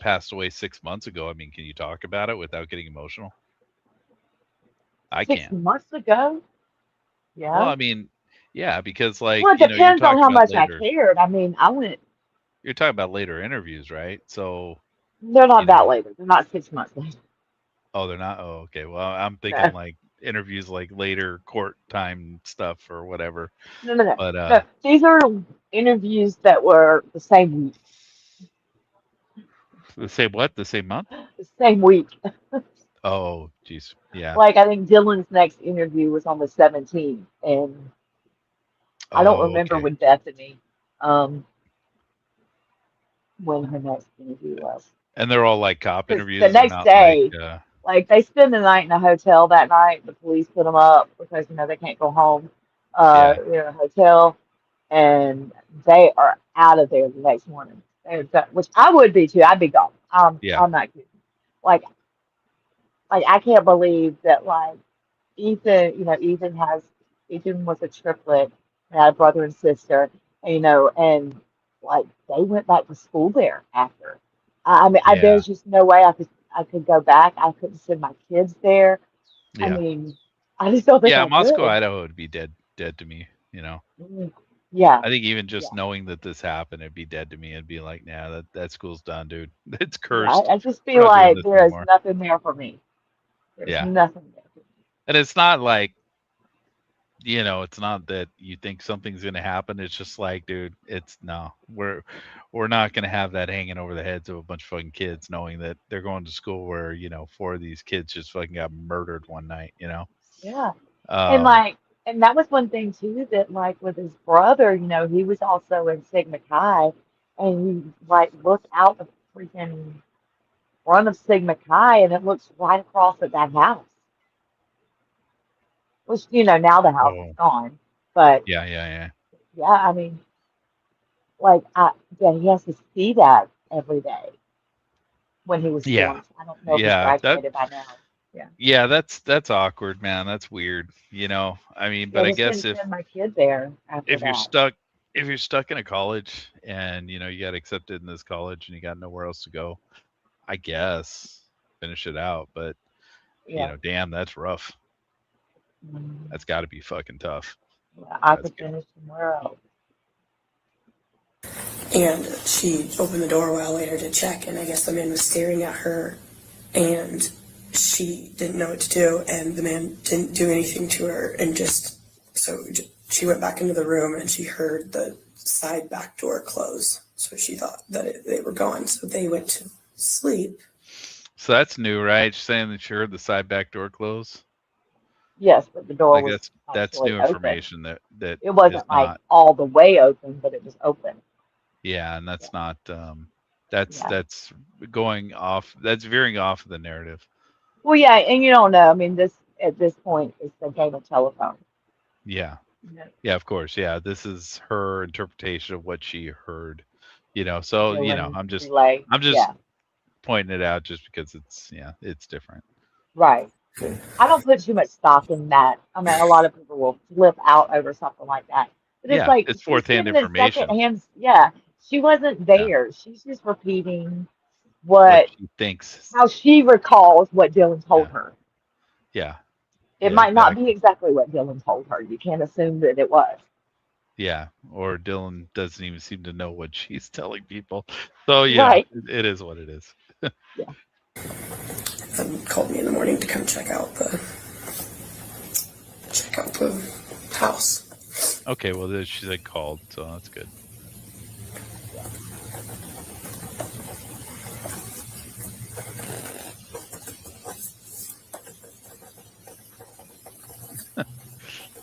passed away 6 months ago. I mean, can you talk about it without getting emotional? I 6 can't. months ago, Well, yeah. I mean, yeah, because like, Well, it you're depends on talking how about much I later cared. I mean, you're talking about later interviews, right? So, they're you not that know, later. They're not 6 months later. oh, they're not. Oh, okay. Well, I'm thinking No, like interviews like later court time stuff or whatever. no, no, no. But No, these are interviews that were the same week. the same what? The same month? The same week. Oh, geez. Yeah. Like I think Dylan's next interview was on the 17th, and I don't Oh, remember okay. with Bethany when her next interview was. And they're all like cop Because the interviews. They're next not like, day, like they spend the night in a hotel that night. The police put them up because they can't go home. yeah, They're in a hotel, and they are out of there the next morning. Which I would be too. I'd be gone. yeah, I'm not kidding. Like I can't believe that Ethan, Ethan was a triplet, and had a brother and sister, and like they went back to school there after. I mean, yeah, there's just no way I could go back. I couldn't send my kids there. I yeah. mean, I just don't think Yeah, I Moscow, could. Idaho would be dead to me, Mm, yeah, I think even just yeah, knowing that this happened, it'd be dead to me. It'd be like, nah, that school's done, dude. It's yeah. cursed. I just We're feel not doing like this there is anymore. nothing there for me. There's Yeah. nothing there for me. And it's not like, it's not that you think something's gonna happen. It's just like, dude, it's no. We're not gonna have that hanging over the heads of a bunch of fucking kids knowing that they're going to school where, four of these kids just fucking got murdered one night. Yeah. And Um, and that was one thing too that with his brother, he was also in Sigma Chi, and you look out the freaking front of Sigma Chi, and it looks right across at that house. Which now the house is oh, gone, but yeah, yeah, yeah. yeah, I mean, yeah, he has to see that every day when he was Yeah. born. So I don't know if he's Yeah, graduated by now. Yeah. yeah, that's awkward, man. That's weird. I mean, Yeah, but I I just guess didn't send my kid there after if you're that. stuck if you're stuck in a college and you got accepted in this college and you got nowhere else to go, I guess finish it out. But Yeah. damn, that's rough. Mm, That's got to be fucking tough. yeah, I That's could good. finish somewhere else. And she opened the door a while later to check, and I guess the man was staring at her, and she didn't know what to do, and the man didn't do anything to her, and she went back into the room, and she heard the side back door close, so she thought that they were gone, so they went to sleep. So that's new, right? She's saying that you heard the side back door close. Yes, but the door Like was that's actually new open. information that It is wasn't not. all the way open, but it was open. Yeah, and that's Yeah. not. That's going off. That's veering off the narrative. Well, yeah, and you don't know. I mean, at this point, it's the game of telephone. Yeah. Yeah, of course. Yeah, this is her interpretation of what she heard. So Dylan I'm just relay. Yeah, pointing it out just because it's different. right. I don't put too much stock in that. I mean, a lot of people will flip out over something like that. But it's Yeah, like it's she's fourth-hand giving it information. secondhand. Yeah, she wasn't there. She's just repeating What she thinks. how she recalls what Dylan told her. Yeah. It might not be exactly what Dylan told her. You can't assume that it was. Yeah, or Dylan doesn't even seem to know what she's telling people. So Right. it is what it is. Yeah. Called me in the morning to come check out the house. Okay, well she said called, so that's good.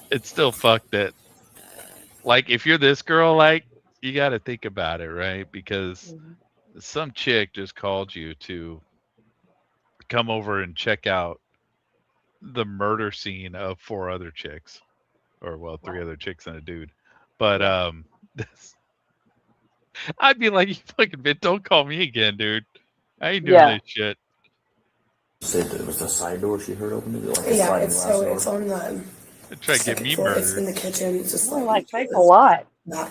It's still fucked that, like, if you're this girl, like, you got to think about it, right? Because some chick just called you to come over and check out the murder scene of 4 other chicks, or 3 other chicks and a dude. But I'd be like, you fucking bitch, don't call me again, dude. I ain't doing this shit. Said that it was the side door she heard open. Like it's on the. Try to get me murdered. It's in the kitchen. It's just like take a lot. Yeah.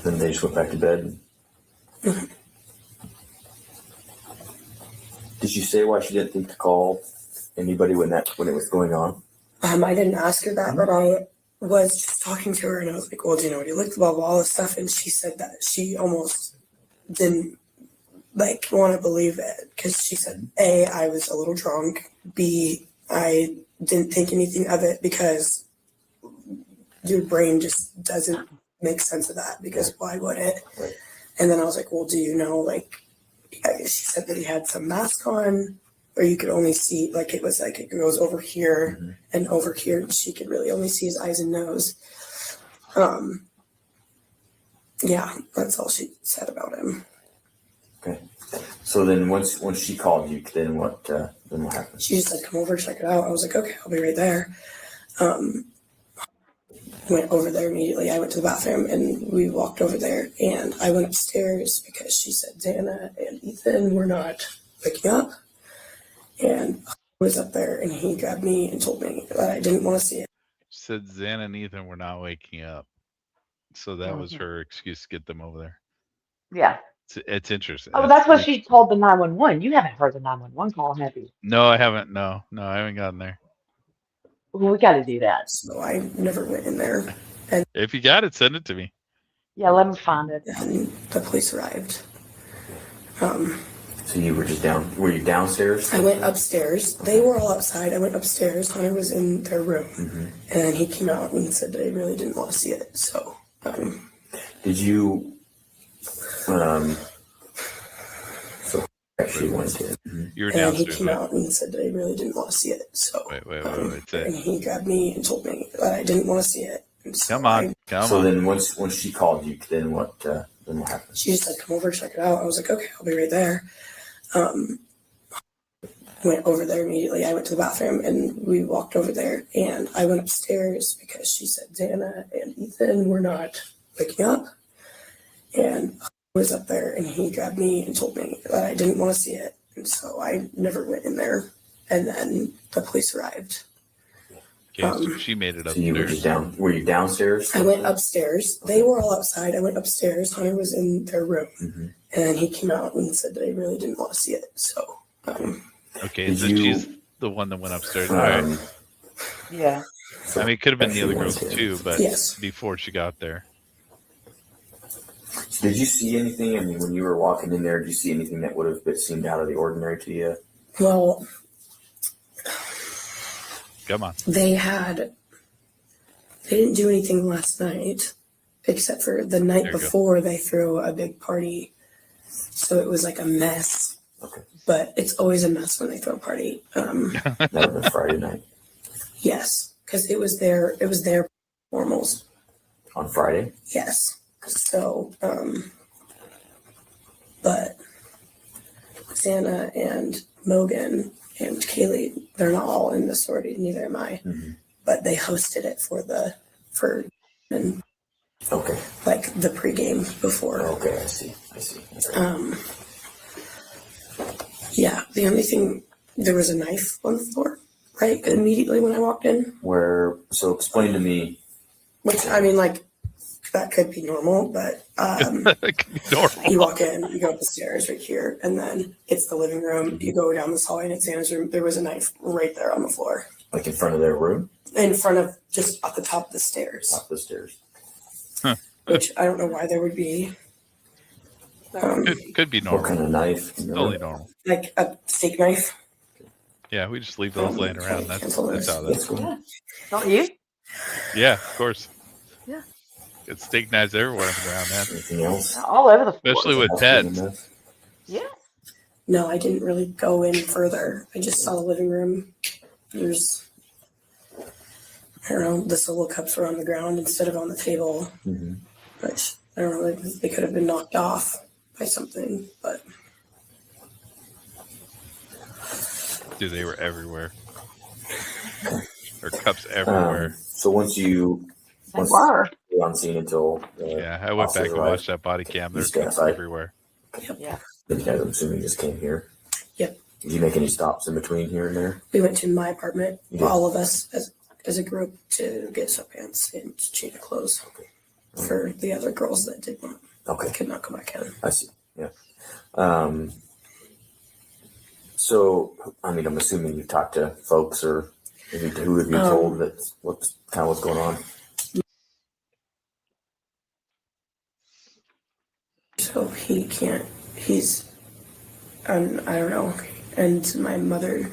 Then they just went back to bed. Did you say why she didn't think to call anybody when it was going on? I didn't ask her that, but I was just talking to her, and I was like, "Well, do you know what he looked above all this stuff?" And she said that she almost didn't want to believe it because she said, A, I was a little drunk. B, I didn't think anything of it because your brain just doesn't make sense of that because why would it? Right. And then I was like, well, do you know, she said that he had some mask on, or you could only see, it was it goes over here and over here, and she could really only see his eyes and nose. Yeah, that's all she said about him. Okay. So then once she called you, then what happened? She just said, come over, check it out. I was like, okay, I'll be right there. Went over there immediately. I went to the bathroom and we walked over there, and I went upstairs because she said DianeA and Ethan were not waking up, and I was up there and he grabbed me and told me that I didn't want to see it. She said Xana and Ethan were not waking up. So that was her excuse to get them over there. Yeah. It's interesting. Oh, that's what she told the 911. You haven't heard the 911 call, have you? No, I haven't. No, I haven't gotten there. Well, we got to do that. So I never went in there. And if you got it, send it to me. Yeah, let me find it. And the police arrived. So you were just down. Were you downstairs? I went upstairs. They were all outside. I went upstairs. Hunter was in their room, and he came out and said that he really didn't want to see it. So, did you? So actually went in. You were and downstairs. He came out and said that he really didn't want to see it. So wait. And he grabbed me and told me that I didn't want to see it. So come on. So then once she called you, then what happened? She just said, come over, check it out. I was like, okay, I'll be right there. Went over there immediately. I went to the bathroom and we walked over there, and I went upstairs because she said DianeA and Ethan were not waking up, and I was up there and he grabbed me and told me that I didn't want to see it. And so I never went in there, and then the police arrived. Okay, so she made it upstairs. So you were just down. Were you downstairs? I went upstairs. They were all outside. I went upstairs. Hunter was in their room, and he came out and said that he really didn't want to see it. So, okay, so she's the one that went upstairs. All right. Yeah. I mean, it could have been the other girls too, but yes. Before she got there. Did you see anything? I mean, when you were walking in there, did you see anything that would have seemed out of the ordinary to you? Well, come on. They didn't do anything last night, except for the night before they threw a big party. So it was like a mess. Okay. But it's always a mess when they throw a party. That would have been Friday night. Yes, because it was their formals. On Friday? Yes. So, but Santa and Mogan and Kaylee, they're not all in the sorority, neither am I. Mm-hmm. But they hosted it for and okay, like the pregame before. Okay, I see. Yeah, the only thing, there was a knife on the floor, right? Immediately when I walked in. So explain to me. Which, I mean, like, that could be normal, but it could be normal. You walk in, you go up the stairs right here, and then it's the living room. You go down this hallway and it's Anna's room. There was a knife right there on the floor. Like in front of their room? In front of, just at the top of the stairs. Top of the stairs. Huh. Which I don't know why there would be. Could be normal. What kind of knife? Totally normal. Like a steak knife. Yeah, we just leave those laying around. That's how that's cool. Don't you? Yeah, of course. Yeah. It's steak knives everywhere around, man. Anything else? All over the floor. Especially with pets. Yeah. No, I didn't really go in further. I just saw the living room. There's, I don't know, the solo cups were on the ground instead of on the table. Mm-hmm. Which, I don't know, they could have been knocked off by something, but. Dude, they were everywhere. Or cups everywhere. So once you were on scene until yeah, I went back and watched that body cam. There's cups everywhere. Yep. Yeah. Then you guys, I'm assuming, just came here. Yep. Did you make any stops in between here and there? We went to my apartment, all of us as a group, to get sweatpants and change of clothes for the other girls that did not. Could not come back in. I see. Yeah. So, I mean, I'm assuming you talked to folks, or who have you told that's what's going on? So he's, I don't know. And my mother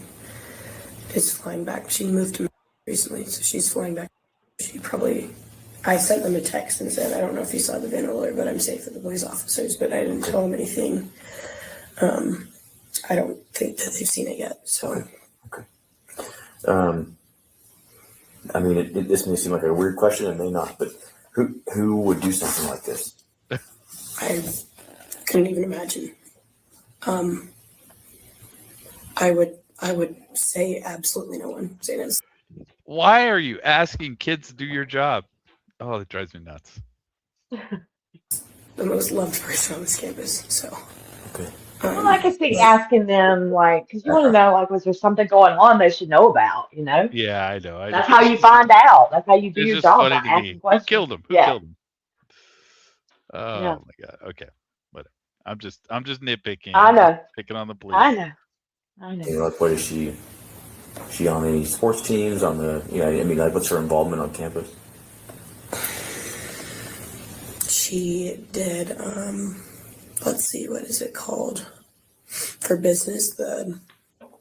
is flying back. She moved to recently, so she's flying back. I sent them a text and said, I don't know if you saw the van alert, but I'm safe with the police officers, but I didn't tell them anything. I don't think that they've seen it yet, so. Okay. I mean, this may seem like a weird question, it may not, but who would do something like this? I couldn't even imagine. I would say absolutely no one. Say no. Why are you asking kids to do your job? Oh, it drives me nuts. The most loved person on this campus, so. Okay. Well, I could see asking them, like, because you want to know, like, was there something going on they should know about, you know? Yeah, I know. That's how you find out. That's how you do your job, by asking questions. Who killed him? Who killed him? Oh Yeah. my God. Okay. Whatever. I'm just nitpicking. I know. Picking on the police. I know. You know, like, what is she? She on any sports teams? On the I mean, like, what's her involvement on campus? She did. Let's see, what is it called? For business,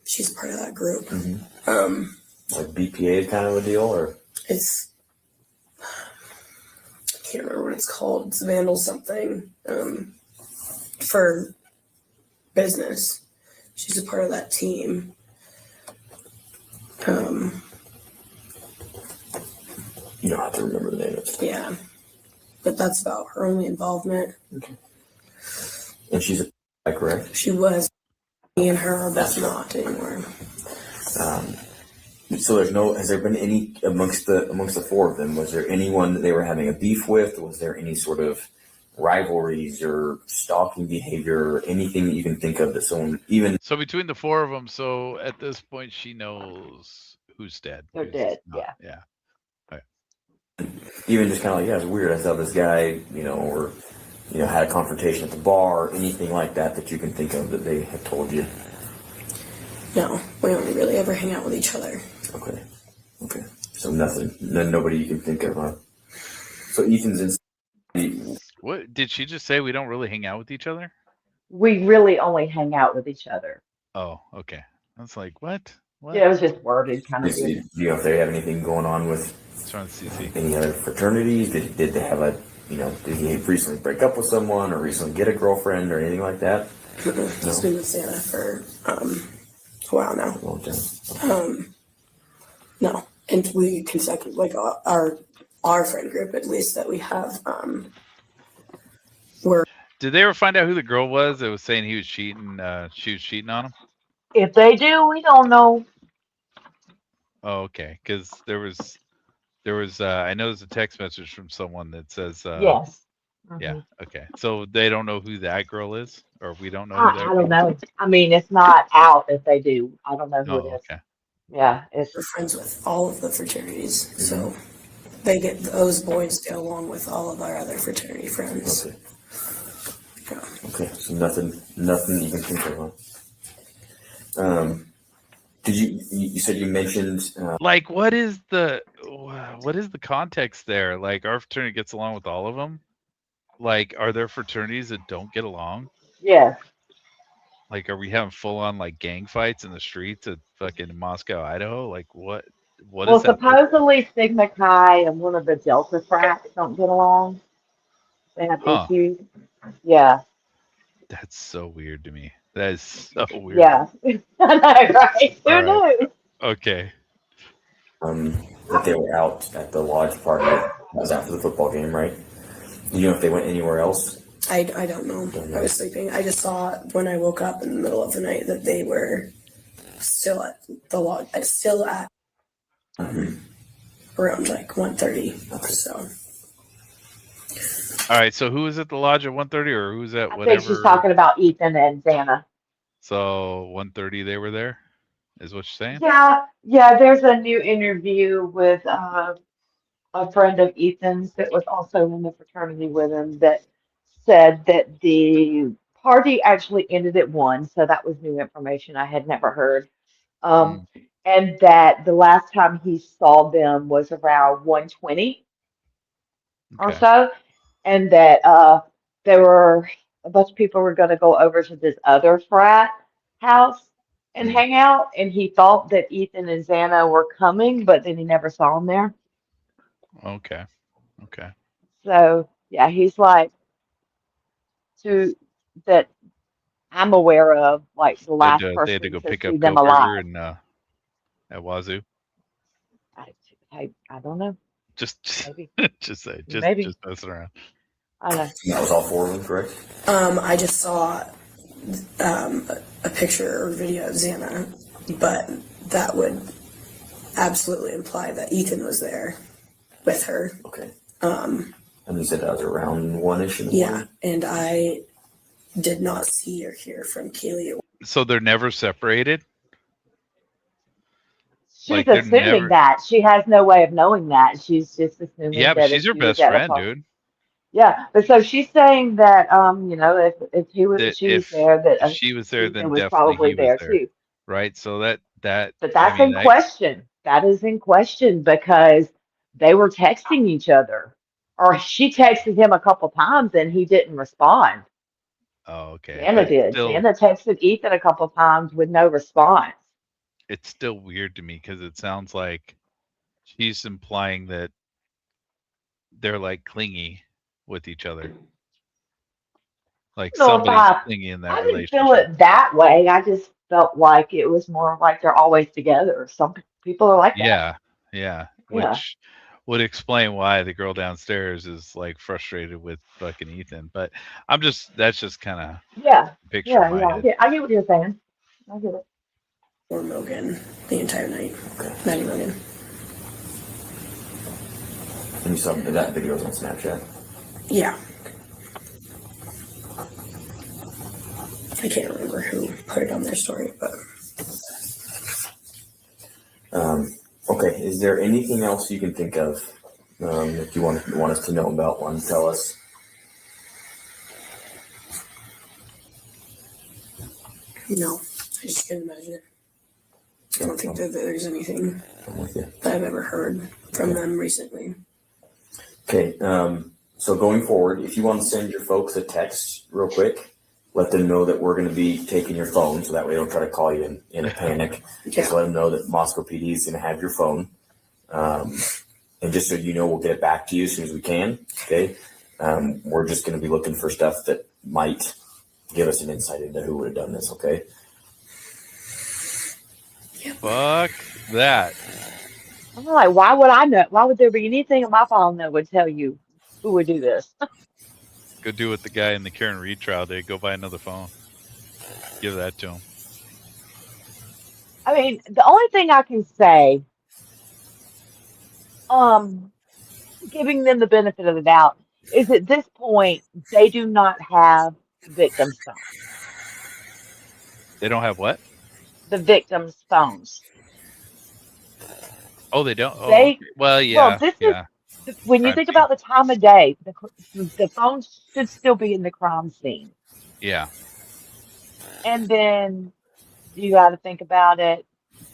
she's part of that group. Mm-hmm. Like BPA kind of a deal, or it's, I can't remember what it's called. It's Vandal something. For business, she's a part of that team. You don't have to remember the name of it. Yeah, but that's about her only involvement. Okay. And she's a guy, correct? She was. Me and her are both not anymore. So has there been any amongst the four of them? Was there anyone that they were having a beef with? Was there any sort of rivalries or stalking behavior, or anything that you can think of that someone even? So between the four of them, so at this point she knows who's dead. They're dead. Not, yeah. Okay. Even just kind of like, yeah, it's weird. I saw this guy, or had a confrontation at the bar, or anything like that you can think of that they have told you. No, we only really ever hang out with each other. Okay. So nothing, nobody you can think of, huh? So Ethan's in. What did she just say? We don't really hang out with each other? We really only hang out with each other. Oh, okay. I was like, what? Yeah, it was just worded kind of. Do you know if they have anything going on with any other fraternities? Did they have did he recently break up with someone, or recently get a girlfriend, or anything like that? He's been with Santa for a while now. A long time. No, and we consecutively, like, our our friend group, at least, that we have, Did they ever find out who the girl was that was saying he was cheating? She was cheating on him. If they do, we don't know. Oh, okay. Because there was. I know there's a text message from someone that says. Yes. Yeah. Okay. So they don't know who that girl is, or we don't know who that. I don't know. I mean, it's not out if they do. I don't know who it is. Okay. Yeah, we're friends with all of the fraternities, so they get those boys go along with all of our other fraternity friends. Okay. Okay, so nothing you can think of. Did you said you mentioned like what is the context there? Like our fraternity gets along with all of them. Like, are there fraternities that don't get along? Yeah. Like, are we having full on like gang fights in the streets of fucking Moscow, Idaho? Like, what Well, is that? supposedly Sigma Chi and one of the Delta frats don't get along. They have issues. Yeah. That's so weird to me. That is so weird. Yeah. I know, right? Who knew? Okay. That they were out at the lodge party. That was after the football game, right? Do you know if they went anywhere else? I don't know. I was sleeping. I just saw when I woke up in the middle of the night that they were still at the lodge, still at around like 1:30. Okay. So. All right. So who was at the lodge at 1:30, or who's at whatever? I think she's talking about Ethan and Xana. So 1:30 they were there, is what you're saying? Yeah. Yeah. There's a new interview with a friend of Ethan's that was also in the fraternity with him that said that the party actually ended at 1, so that was new information I had never heard. And that the last time he saw them was around 1:20 or so, and that there were a bunch of people were going to go over to this other frat house and hang out, and he thought that Ethan and Xana were coming, but then he never saw them there. Okay. So yeah, he's like that I'm aware of, like the last they person had to go to pick see up them Go alive. and at Wazoo. I don't know. Just maybe. just messing around. I don't know. That was all 4 of them, correct? I just saw a picture or video of Xana, but that would absolutely imply that Ethan was there with her. Okay. And you said that was around 1-ish in the morning? And I did not see or hear from Kaylee. So they're never separated? She's assuming that. She has no way of knowing that. She's just assuming that. But she's your best friend, dude. Yeah, but so she's saying that if she was there, that if she was there, then was definitely probably he was there there, too. right? So that. But that's in question. That is in question because they were texting each other, or she texted him a couple times and he didn't respond. Oh, okay. Xana did. Xana texted Ethan a couple times with no response. It's still weird to me because it sounds like she's implying that they're like clingy with each other. Like somebody's clingy in that relationship. I didn't feel it that way. I just felt like it was more like they're always together. Some people are like that. Yeah. Which would explain why the girl downstairs is like frustrated with fucking Ethan. But that's just kind of picture in my head. I get what you're saying. I get it. Or Mogan the entire night. Maddie Mogan. And you saw that video on Snapchat? Yeah. I can't remember who put it on their story, but. Okay. Is there anything else you can think of that you want us to know about? Want to tell us? No, I just can't imagine it. I don't think that there's anything that I've ever heard from them recently. Okay. So going forward, if you want to send your folks a text real quick, let them know that we're going to be taking your phone, so that way they don't try to call you in a panic. Just let them know that Moscow PD is going to have your phone. And just so you know, we'll get it back to you as soon as we can. Okay. We're just going to be looking for stuff that might give us an insight into who would have done this. Okay. Fuck that. I'm like, why would I know? Why would there be anything on my phone that would tell you who would do this? Go do what the guy in the Karen Reed trial did. Go buy another phone. Give that to him. I mean, the only thing I can say, um, giving them the benefit of the doubt, is at this point they do not have victims' phones. They don't have what? The victims' phones. Oh, they don't. Oh, They, okay. Well, well, yeah, this is yeah. when you Crime think scene. about the time of day, the phones should still be in the crime scene. Yeah. And then you got to think about it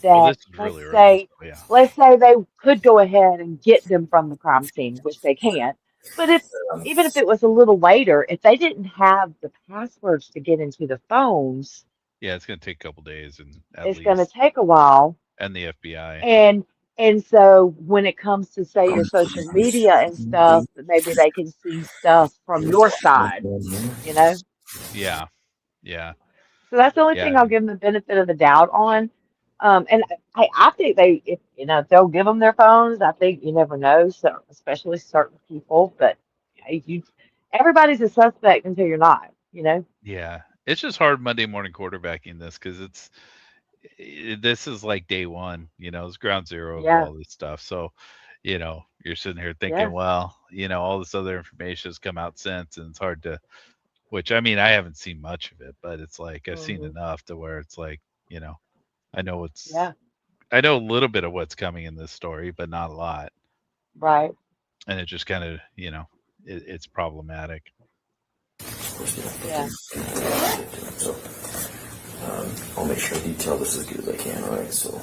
Well, this that is really early. So yeah. let's say they could go ahead and get them from the crime scene, which they can't. But if even if it was a little later, if they didn't have the passwords to get into the phones, Yeah, it's gonna take a couple days and at it's going to least, take a while. and the FBI. And so when it comes to say your social media and stuff, maybe they can see stuff from your side, you know? Yeah. Yeah. So that's the only Yeah. thing I'll give them the benefit of the doubt on. And I think if if they'll give them their phones, I think you never know. So especially certain people, but you, everybody's a suspect until you're not. Yeah. It's just hard Monday morning quarterbacking this because this is like day one. It's ground zero of Yeah, all this stuff. So, you're sitting here thinking, yeah, well, all this other information has come out since, and it's hard to. Which I mean, I haven't seen much of it, but it's like I've seen hmm enough to where it's like, I know yeah, I know a little bit of what's coming in this story, but not a lot. right, And it just kind of, it's problematic. yeah. So I'll make sure I detail this as good as I can. All right, so.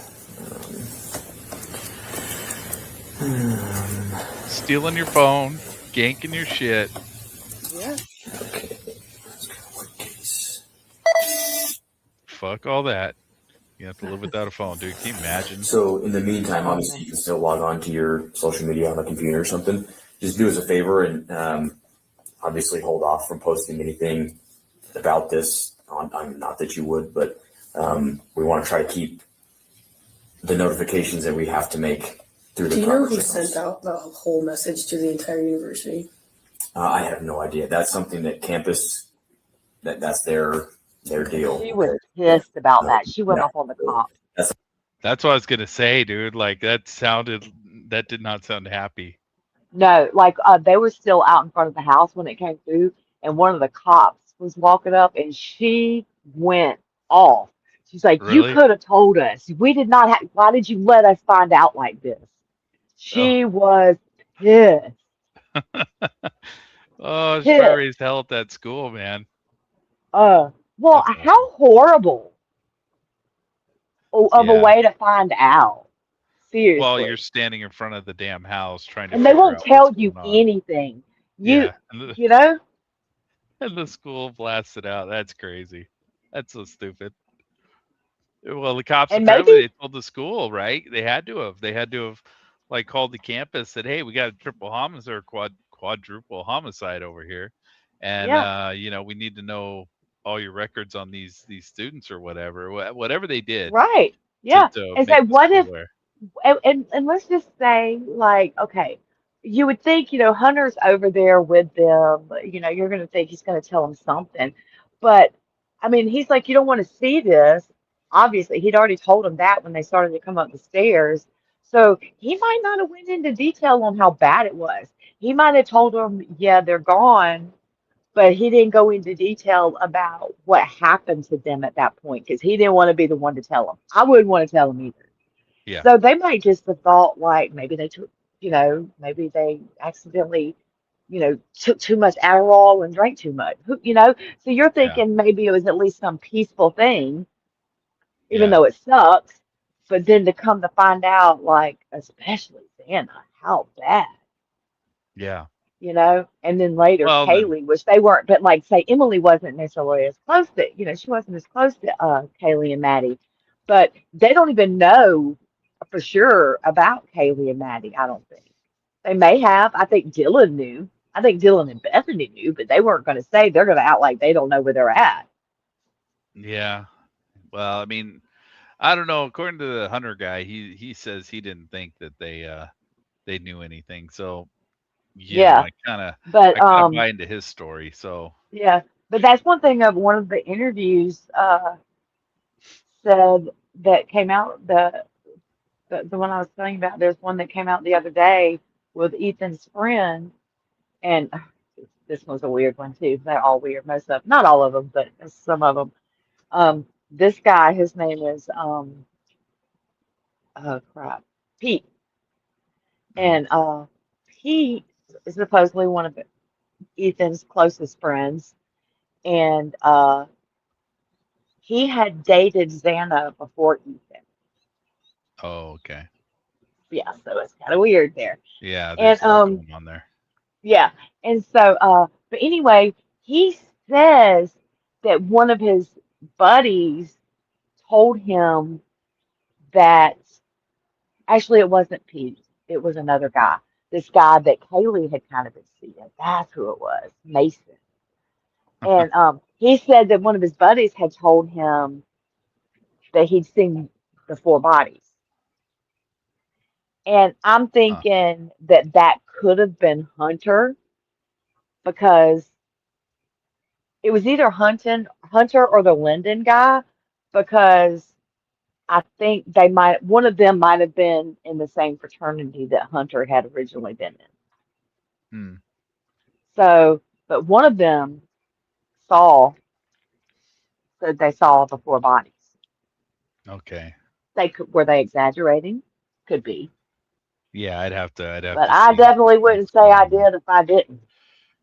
Stealing your phone, ganking your shit. Yeah. Okay. That's kind of worst case. Fuck all that. You have to live without a phone, dude. Can you imagine? So in the meantime, obviously you can still log on to your social media on the computer or something. Just do us a favor and obviously hold off from posting anything about this on not that you would, but we want to try to keep the notifications that we have to make through the. Do you know who sent out the whole message to the entire university? I have no idea. That's something that campus that's their deal. She was pissed about that. She went off on the cops. That's what I was gonna say, dude. Like that did not sound happy. No, like they were still out in front of the house when it came through, and one of the cops was walking up, and she went off. She's like, "You Really? could have told us. We did not have. Why did you let us find out like this?" She was pissed. Oh, she Pissed. probably raised hell at that school, man. Well, That's how horrible of a way to find out. Seriously. Well, you're standing in front of the damn house trying to. And they won't tell you anything. Yeah. You know. And the school blasted out. That's crazy. That's so stupid. Well, the cops And apparently they told the school, right? They had to have. They had to have like called the campus, said, "Hey, we got a triple homicide or quadruple homicide over here, and we need to know all your records on these students or whatever they did." Right. Yeah. And say, what if? Aware. And let's just say, like, okay, you would think, Hunter's over there with them, you're going to think he's going to tell them something. But, I mean, he's like, you don't want to see this. Obviously, he'd already told them that when they started to come up the stairs. So he might not have went into detail on how bad it was. He might have told them, yeah, they're gone, but he didn't go into detail about what happened to them at that point because he didn't want to be the one to tell them. I wouldn't want to tell them either. Yeah. So they might just have thought like maybe they took, maybe they accidentally, took too much Adderall and drank too much, So you're thinking maybe it was at least some peaceful thing, even though it sucks. But then to come to find out, like, especially Xana, how bad. Yeah. And then later Kaylee, which they weren't, but like say Emily wasn't necessarily as close to, she wasn't as close to Kaylee and Maddie, but they don't even know for sure about Kaylee and Maddie. I don't think they may have. I think Dylan knew. I think Dylan and Bethany knew, but they weren't going to say. They're going to act like they don't know where they're at. Yeah. Well, I mean, I don't know. According to the Hunter guy, he says he didn't think that they knew anything. So, Yeah, I kind but of buy into his story. So, yeah, but that's one thing of one of the interviews said that came out the one I was telling you about. There's one that came out the other day with Ethan's friend, and this was a weird one too. They're all weird, most of them, not all of them, but some of them. This guy, his name is oh crap, Pete, and Pete is supposedly one of Ethan's closest friends, and he had dated Xana before Ethan. oh, okay. Yeah, so it's kind of weird there. Yeah, And there's a lot going on there. yeah, and so but anyway, he says that one of his buddies told him that actually it wasn't Pete, it was another guy. This guy that Kaylee had kind of been seeing. That's who it was, Mason. And he said that one of his buddies had told him that he'd seen the four bodies. And I'm thinking that that could have been Hunter because it was either Hunter or the Linden guy because I think one of them might have been in the same fraternity that Hunter had originally been in. Hmm. So, but one of them said they saw the four bodies. Okay. Were they exaggerating? Could be. Yeah, I'd have But to I see definitely wouldn't say I did if I didn't.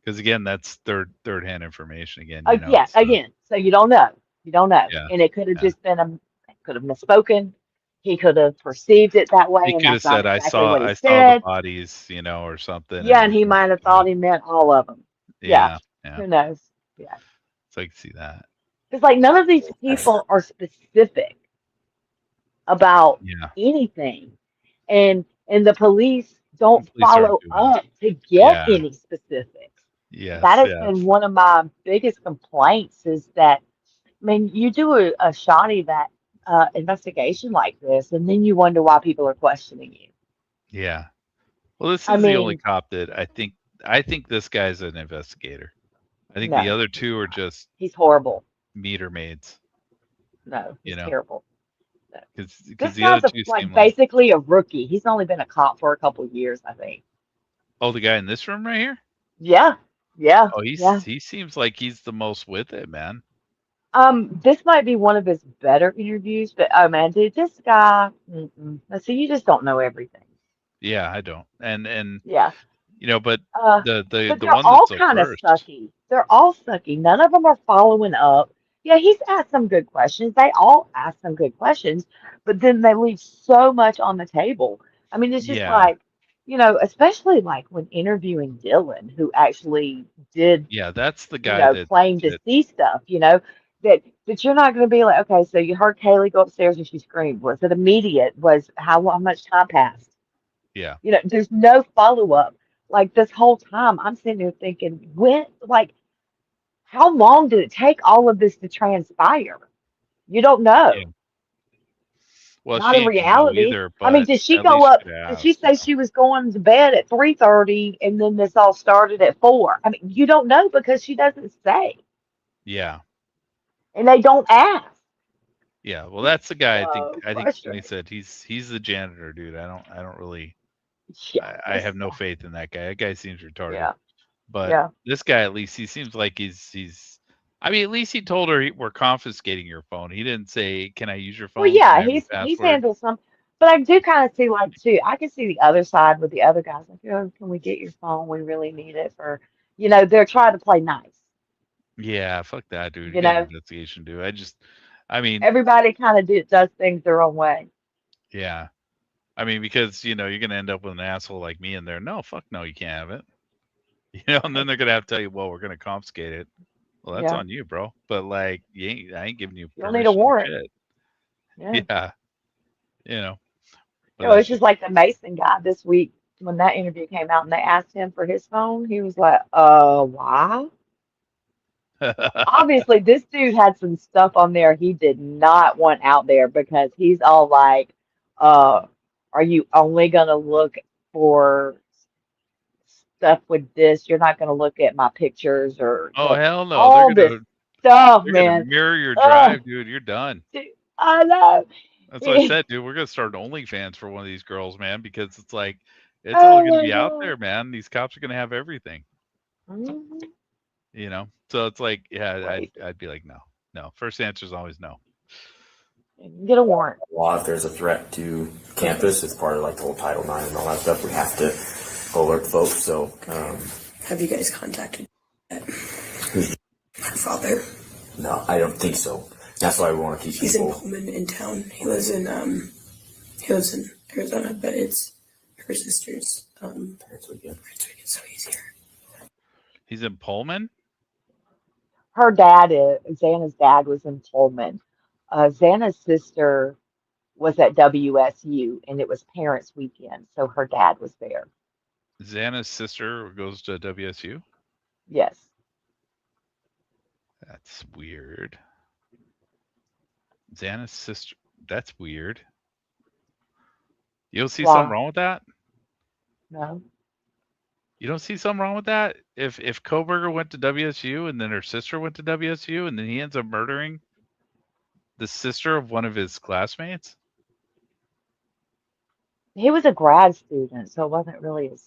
because again, that's third hand information again. Yeah, so, again, so you don't know. You don't know. Yeah, And it could have just been could have misspoken. He could have perceived it that way, he and could have that's not said, exactly what he I saw the said. bodies, or something. Yeah, and he might have thought he meant all of them. Yeah. Yeah. Who knows? Yeah. So I can see that. Because like none of these people are specific about anything. And the police don't follow up to get any specifics. That has been one of my biggest complaints is that, I mean, you do a shoddy that investigation like this, and then you wonder why people are questioning you. Yeah. Well, this is the only cop that I think this guy's an investigator. I think the other two are just he's horrible meter maids. No, he's terrible. Because this the other guy's two like seem basically a rookie. He's only been a cop for a couple of years, I think. Oh, the guy in this room right here? Yeah. Oh, he seems like he's the most with it, man. This might be one of his better interviews, but oh man, dude, this guy. So you just don't know everything. Yeah, I don't, and yeah, but the but the they're one all that's kind of first. sucky. They're all sucky. None of them are following up. Yeah, he's asked some good questions. They all ask some good questions, but then they leave so much on the table. I mean, it's just like, especially like when interviewing Dylan, who actually did. Yeah, that's the guy that claim to see stuff. That you're not going to be like, okay, so you heard Kaylee go upstairs and she screamed. Was it immediate? Was how much time passed? Yeah. There's no follow up. Like this whole time, I'm sitting here thinking, how long did it take all of this to transpire? You don't know. Yeah. Well, not in reality. Either, I mean, did she go up? Did she say she was going to bed at 3:30 and then this all started at 4? I mean, you don't know because she doesn't say. Yeah. And they don't ask. Yeah, well, that's the guy. I think he said he's the janitor, dude. I don't really. Yeah, I have no faith in that guy. That guy seems retarded. Yeah. But this guy, at least, he seems like he's. I mean, at least he told her we're confiscating your phone. He didn't say, "Can I use your phone?" Well, yeah, he's handled some, but I do kind of see like too. I can see the other side with the other guys. Like, can we get your phone? We really need it for, they're trying to play nice. Yeah, fuck that, dude. Get an investigation, dude. I mean, everybody kind of does things their own way. Yeah, I mean, because you're gonna end up with an asshole like me in there. No, fuck no, you can't have it. And then they're gonna have to tell you, well, we're gonna confiscate it. Well, that's on you, bro. But like, I ain't giving you. You'll need a warrant. Yeah. It's just like the Mason guy this week when that interview came out and they asked him for his phone. He was like, why? Obviously, this dude had some stuff on there he did not want out there because he's all like, are you only gonna look for stuff with this? You're not gonna look at my pictures or Oh hell no! all this stuff, They're gonna man. mirror your drive, dude. You're done. Dude, I know. That's what I said, dude. We're gonna start OnlyFans for one of these girls, man, because it's like it's all Oh gonna my be out God. there, man. These cops are gonna have everything. Mhm. You know, so it's like, yeah, Crazy. I'd be like, no. First answer is always no. Get a warrant. Well, if there's a threat to campus, it's part of like the whole Title IX and all that stuff. We have to alert folks. So, have you guys contacted my father? No, I don't think so. That's why we want to keep He's people. in Pullman in town. He lives in Arizona, but it's her sister's parents' weekend, so he's here. He's in Pullman? Her dad is, Xana's dad was in Pullman. Xana's sister was at WSU and it was parents' weekend, so her dad was there. Xana's sister goes to WSU? Yes. That's weird. Xana's sister, that's weird. You don't see something wrong with that? No. You don't see something wrong with that? If Koberger went to WSU and then her sister went to WSU and then he ends up murdering the sister of one of his classmates? He was a grad student, so it wasn't really his.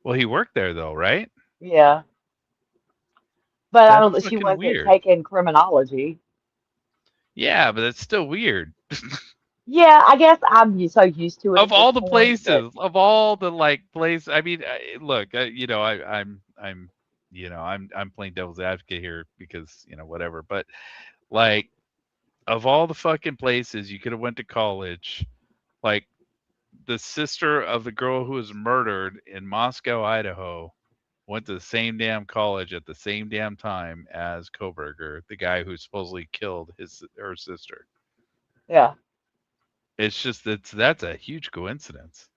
Well, he worked there though, right? Yeah. But I don't know, she fucking wasn't weird. taking criminology. Yeah, but it's still weird. Yeah, I guess I'm so used to it. Of all the places, that, of all the like places, I mean, look, you know, I'm playing devil's advocate here because whatever, but like, of all the fucking places you could have went to college, like the sister of the girl who was murdered in Moscow, Idaho, went to the same damn college at the same damn time as Koberger, the guy who supposedly killed her sister. Yeah. It's just that's a huge coincidence.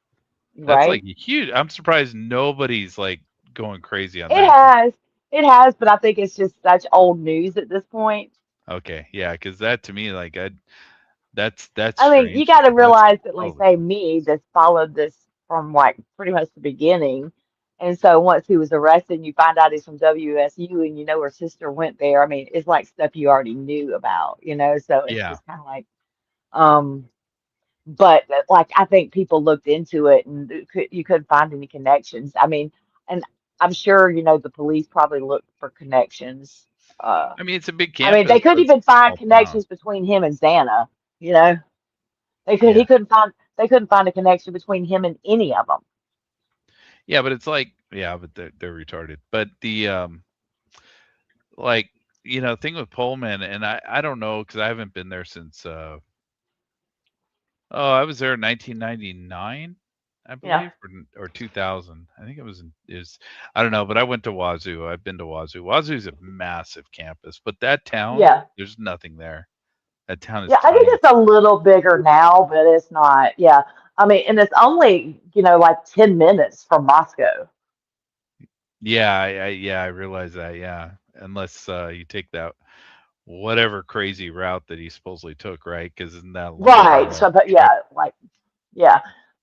Right. That's like huge. I'm surprised nobody's like going crazy on It that. It has, but I think it's just such old news at this point. Okay, yeah, because that to me, like, that's. I mean, you strange. got to realize that, like, say me, that's followed this from like pretty much the beginning, and so once he was arrested, and you find out he's from WSU, and you know her sister went there. I mean, it's like stuff you already knew about, So it's just kind of like, but like I think people looked into it, and you couldn't find any connections. I mean, and I'm sure the police probably looked for connections. I mean, it's a big campus. I mean, they couldn't even find connections between him and Xana. They could. Yeah. He couldn't find. They couldn't find a connection between him and any of them. Yeah, but it's like, yeah, but they're retarded. But the like, thing with Pullman, and I don't know because I haven't been there since. I was there in 1999, I believe, or 2000. I think it was. I don't know, but I went to Wazoo. I've been to Wazoo. Wazoo's a massive campus, but that town, there's nothing there. That town is. Yeah, I think it's a little bigger now, but it's not. Yeah, I mean, and it's only like 10 minutes from Moscow. Yeah, I realize that. Yeah, unless you take that whatever crazy route that he supposedly took, right? Because isn't that right? So, but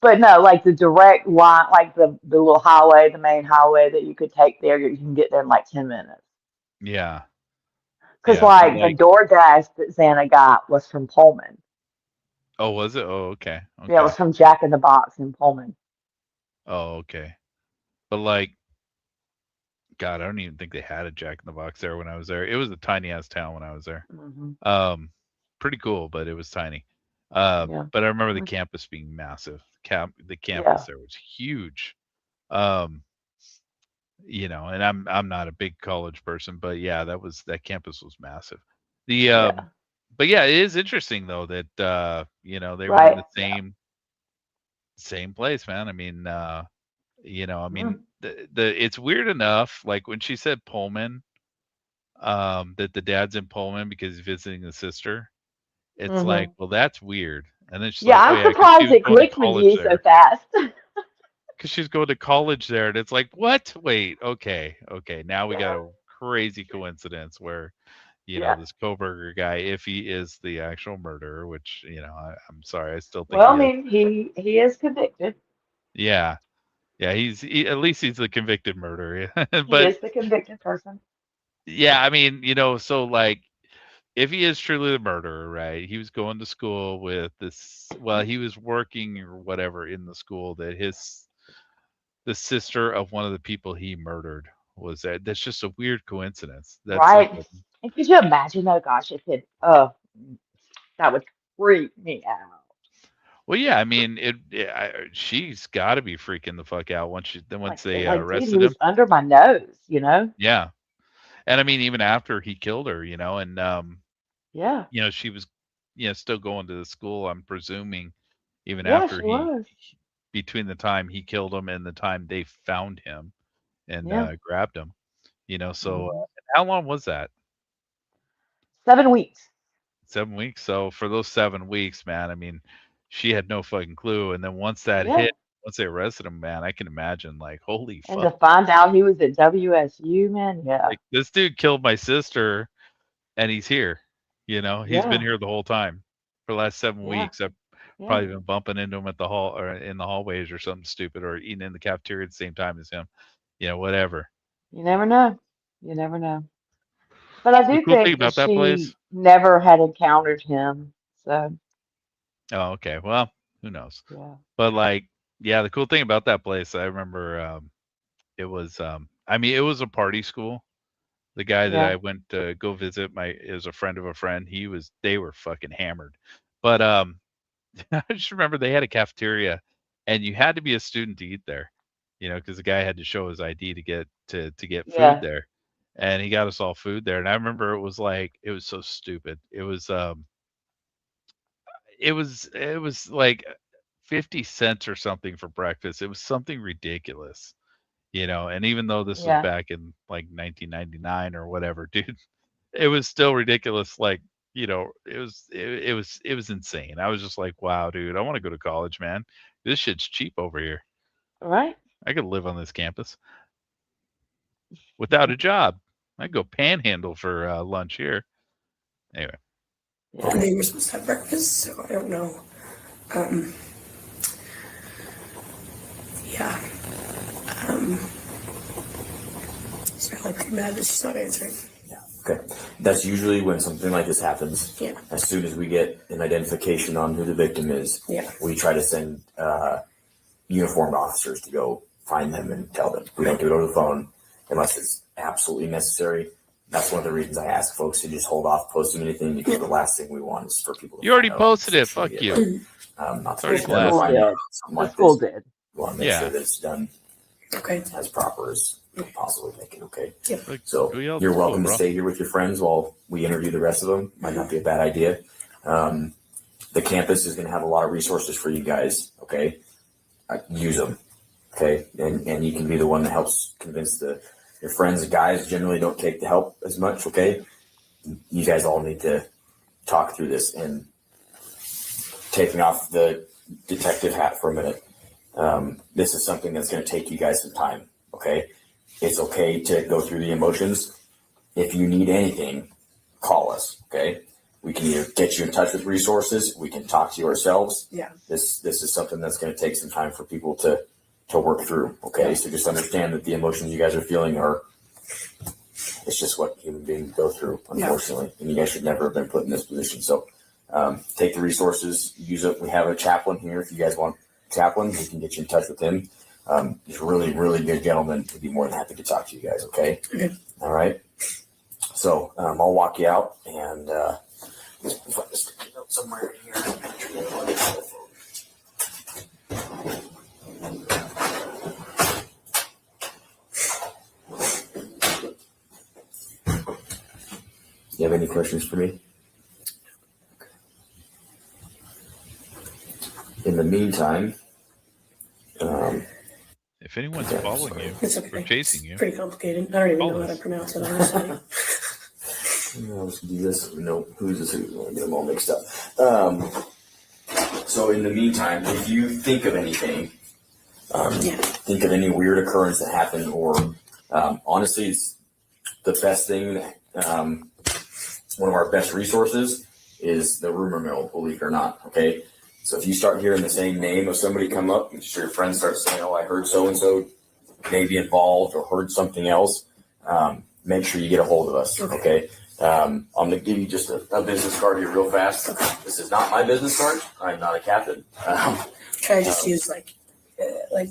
but no, like the direct line, like the little highway, the main highway that you could take there, you can get there in like 10 minutes. Yeah. Because the DoorDash that Xana got was from Pullman. Oh, was it? Oh, okay. Yeah, it was from Jack in the Box in Pullman. Oh, okay. But like, God, I don't even think they had a Jack in the Box there when I was there. It was a tiny ass town when I was there. Mm-hmm. Pretty cool, but it was tiny. But I remember the campus being massive. The campus there was huge. And I'm not a big college person, but yeah, that campus was massive. But yeah, it is interesting though that they were in the same place, man. I mean, it's weird enough, like when she said Pullman, that the dad's in Pullman because he's visiting the sister. It's like, well, that's weird. And then she's like, I'm surprised it clicked with you so fast. Because she's going to college there, and it's like, what? Wait, okay. Now we got to crazy coincidence where, you know, this Koberger guy, if he is the actual murderer, which, you know, I'm sorry, I still think Well, I he is. mean, he is convicted. Yeah. Yeah, at least he's the convicted murderer. He But is the convicted person. yeah, I mean, you know, so like if he is truly the murderer, right? He was going to school with this, well, he was working or whatever in the school that the sister of one of the people he murdered was at. That's just a weird coincidence. That's like Right. And could you imagine, oh gosh, if it, that would freak me out. well, yeah, I mean, she's got to be freaking the fuck out once they Like, dude, he arrested him. was under my nose, you know? Yeah. And I mean, even after he killed her, you know, and Yeah. you know, she was, you know, still going to the school, I'm presuming, even Yeah, after she was. between the time he killed him and the time they found him and Yeah. grabbed him, you know. So how long was that? 7 weeks. 7 weeks. So for those 7 weeks, man, I mean, she had no fucking clue. And then once that Yeah. hit, once they arrested him, man, I can imagine, like, holy And fuck. to find out he was at WSU, man, yeah. Like, this dude killed my sister and he's here. You know, he's been here the whole time for the last 7 weeks. I've probably been bumping into him at the hall or in the hallways or something stupid, or eating in the cafeteria at the same time as him. You know, whatever. You never know. You never know. But I The do cool thing think that about that she place. never had encountered him. So, Oh, okay. Well, who knows? yeah. But like, yeah, the cool thing about that place, I remember it was I mean, it was a party school. The guy that I went to go visit is a friend of a friend. They were fucking hammered. But I just remember they had a cafeteria and you had to be a student to eat there, you know, because the guy had to show his ID to get food there. And he got us all food there. And I remember it was so stupid. It was like 50 cents or something for breakfast. It was something ridiculous, you know. And even though this was back in like 1999 or whatever, dude, it was still ridiculous. Like, you know, it was insane. I was just like, wow, dude, I want to go to college, man. This shit's cheap over here. Right. I could live on this campus without a job. I go panhandle for lunch here. Anyway. They were supposed to have breakfast, so I don't know. Yeah. She's probably pretty mad that she's not answering. Yeah. Okay. That's usually when something like this happens. Yeah. As soon as we get an identification on who the victim is, we try to send uniformed officers to go find them and tell them. We don't do it over the phone unless it's absolutely necessary. That's one of the reasons I ask folks to just hold off posting anything, because the last thing we want is for people to. You already posted it. Fuck you. Not Sorry, to Glass. something like this. Did. We want to make sure that it's done Okay. as proper as we possibly make it. Okay. Yeah. So you're welcome to stay here with your friends while we interview the rest of them. Might not be a bad idea. The campus is going to have a lot of resources for you guys. Okay. Use them. Okay. And you can be the one that helps convince your friends. The guys generally don't take the help as much. Okay. You guys all need to talk through this. And taking off the detective hat for a minute. This is something that's going to take you guys some time. Okay. It's okay to go through the emotions. If you need anything, call us. Okay. We can either get you in touch with resources. We can talk to you ourselves. Yeah. This is something that's going to take some time for people to work through. Okay. Yeah. So just understand that the emotions you guys are feeling it's just what human beings go through, unfortunately. And you guys should never have been put in this position. So take the resources, use it. We have a chaplain here. If you guys want a chaplain, we can get you in touch with him. He's a really, really good gentleman. He'd be more than happy to talk to you guys. Okay. All right. So I'll walk you out and find a sticky note somewhere in here. You have any questions for me? In the meantime, if anyone's following you or chasing you, it's pretty complicated. I don't even know how to pronounce it, honestly. Let's do this. No, who's this? Who's going to get them all mixed up. So in the meantime, if you think of anything, think of any weird occurrence that happened, or honestly, the best thing, one of our best resources is the rumor mill, believe it or not. Okay. So if you start hearing the same name of somebody come up, and your friends start saying, "Oh, I heard so and so may be involved or heard something else," make sure you get a hold of us. Okay. I'm going to give you just a business card here real fast. This is not my business card. I'm not a captain. Can I just use like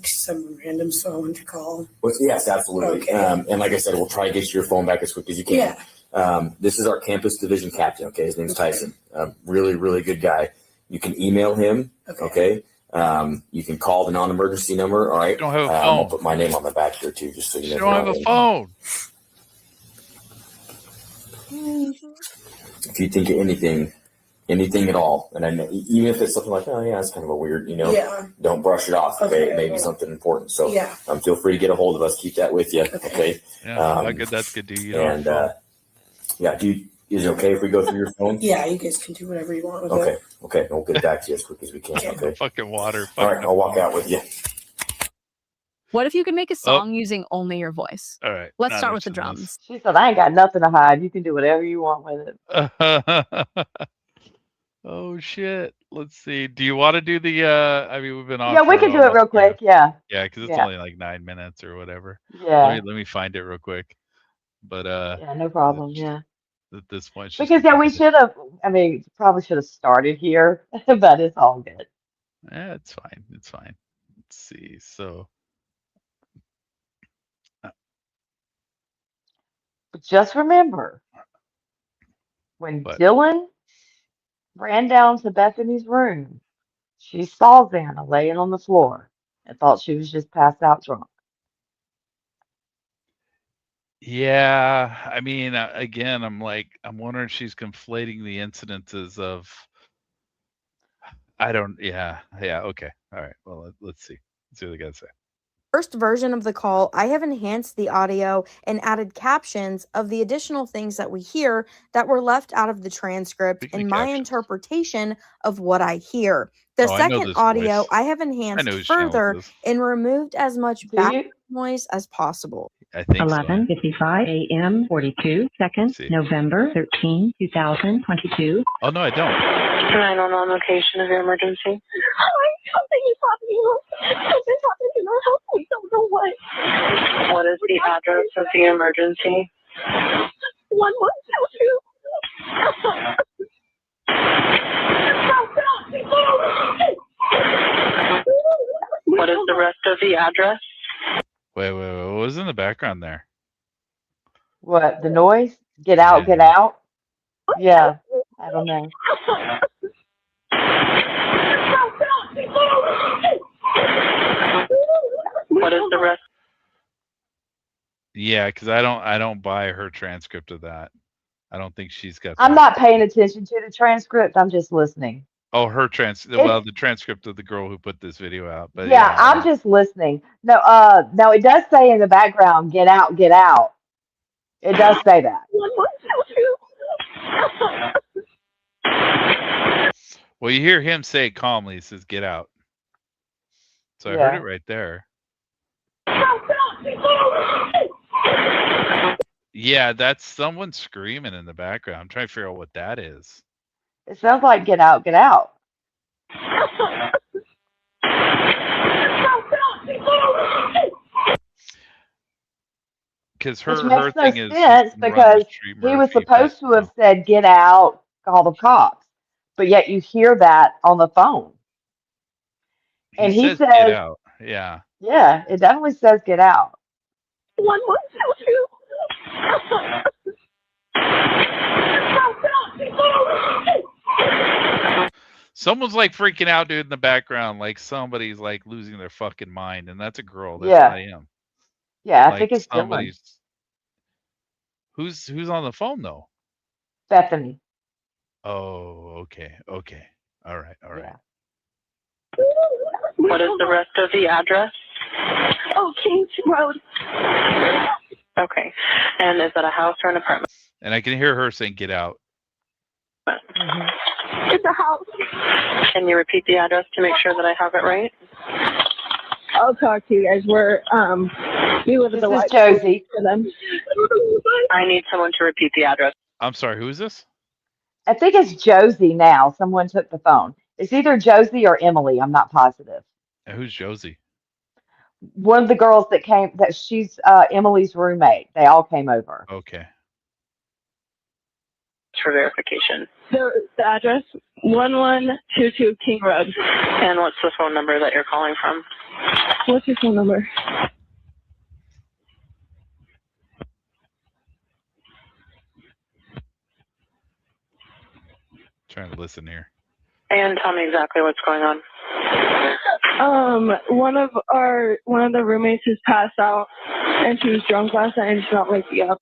some random phone to call? Well, yes, absolutely. Okay. And like I said, we'll try to get your phone back as quick as you can. Yeah. This is our campus division captain. Okay. His name's Tyson. Really, really good guy. You can email him. Okay. You can call the non-emergency number. All right. Don't have a phone. I'll put my name on the back here too, just so you know. Don't have a phone. If you think of anything at all, and I know, even if it's something like, oh yeah, it's kind of a weird, don't brush it off. Okay, it may be something important. So feel free to get a hold of us. Keep that with you. Okay. Yeah, that's good. Do you? And is it okay if we go through your phone? Yeah, you guys can do whatever you want with it. Okay. We'll get it back to you as quick as we can. Okay. Fucking water. All right, I'll walk out with you. What if you could make a song using only your voice? All right. Let's start with the drums. She said, "I ain't got nothing to hide. You can do whatever you want with it." Oh shit. Let's see. Do you want to do the I mean, we've been on. Yeah, we can do it real quick. Yeah. Yeah, because it's only like 9 minutes or whatever. Yeah. Let me find it real quick. But yeah, no problem. Yeah. At this point, because we should have. I mean, probably should have started here, but it's all good. Yeah, it's fine. It's fine. Let's see. So. But just remember, when Dylan ran down to Bethany's room, she saw Xana laying on the floor and thought she was just passed out drunk. Yeah, I mean, again, I'm wondering if she's conflating the incidences of. Yeah, okay. All right. Well, let's see. Let's see what they got to say. First version of the call, I have enhanced the audio and added captions of the additional things that we hear that were left out of the transcript and my interpretation of what I hear. The second audio, I have enhanced further and removed as much background noise as possible. I think 11:55 a.m. 42 seconds, November 13, 2022. Oh, no, I don't. 911 location of your emergency. Something is happening. Something's happening in our house. We don't know what. What is the address of the emergency? 1122. What is the rest of the address? Wait. What was in the background there? What? The noise? Get out, get out? Yeah. I don't know. What is the rest? Yeah, because I don't buy her transcript of that. I don't think she's got. I'm not paying attention to the transcript. I'm just listening. Oh, her the transcript of the girl who put this video out. But yeah, I'm just listening. No, now it does say in the background, "Get out, get out." It does say that. Well, you hear him say it calmly. He says, "Get out." So I heard it right there. Yeah, that's someone screaming in the background. I'm trying to figure out what that is. It sounds like "Get out, get out." Because her makes thing no is sense because he was supposed to have said "Get out, call the cops," but yet you hear that on the phone. And he says "Get out." Yeah. Yeah, it definitely says "Get out." 1122. Someone's like freaking out, dude, in the background, like somebody's like losing their fucking mind, and that's a girl. That's not him. Yeah, I think it's somebody. Who's on the phone though? Bethany. Oh, okay. All right. Yeah. What is the rest of the address? Oh, Kings Road. Okay. And is that a house or an apartment? And I can hear her saying "Get out." It's a house. Can you repeat the address to make sure that I have it right? I'll talk to you guys. We live at the This is Josie. for them. I need someone to repeat the address. I'm sorry, who is this? I think it's Josie now. Someone took the phone. It's either Josie or Emily. I'm not positive. Who's Josie? One of the girls that came, that she's Emily's roommate. They all came over. Okay. For verification. The address, 1122 King Road. And what's the phone number that you're calling from? What's your phone number? Trying to listen here. And tell me exactly what's going on. One of the roommates has passed out, and she was drunk last night, and she's not waking up.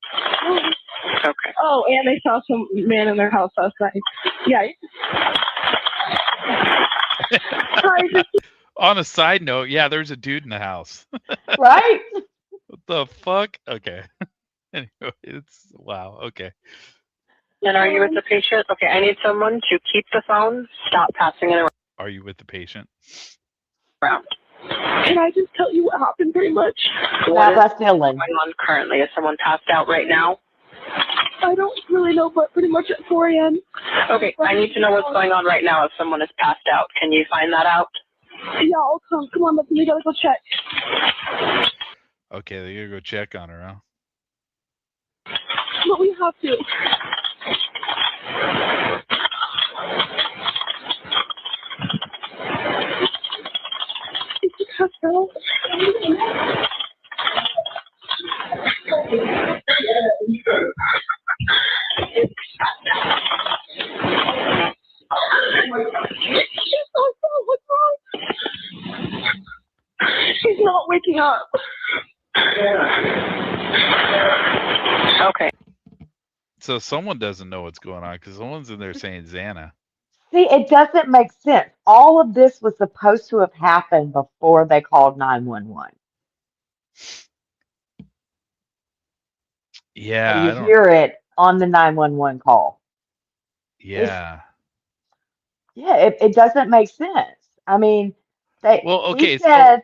Okay. Oh, and they saw some man in their house last night. Yeah. On a side note, yeah, there's a dude in the house. Right? What the fuck? Okay. Anyway, it's wow. Okay. And are you with the patient? Okay, I need someone to keep the phone, stop passing it around. Are you with the patient? Can I just tell you what happened pretty much? That's Dylan. Going on currently? Is someone passed out right now? I don't really know, but pretty much at 4 a.m. Okay, I need to know what's going on right now if someone is passed out. Can you find that out? Yeah, I'll come. Come on, we gotta go check. Okay, they gotta go check on her, huh? But we have to. Is she passed out? What's wrong? She's not waking up. Okay. So someone doesn't know what's going on because someone's in there saying Xana. See, it doesn't make sense. All of this was supposed to have happened before they called 911. Yeah, You hear it on the 911 call. Yeah. It doesn't make sense. I mean, okay, he said.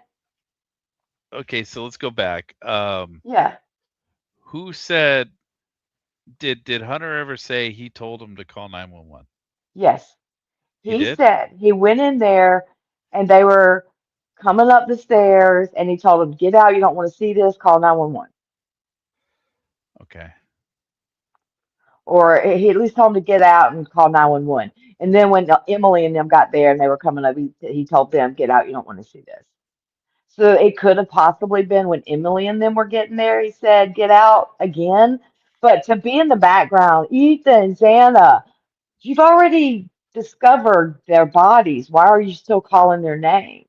Okay, so let's go back. Yeah. Who said? Did Hunter ever say he told him to call 911? Yes. He did? Said he went in there and they were coming up the stairs and he told them, get out, you don't want to see this, call 911. Okay. Or he at least told them to get out and call 911. And then when Emily and them got there and they were coming up, he told them, get out, you don't want to see this. So it could have possibly been when Emily and them were getting there, he said, get out again. But to be in the background, Ethan, Xana, you've already discovered their bodies. Why are you still calling their names?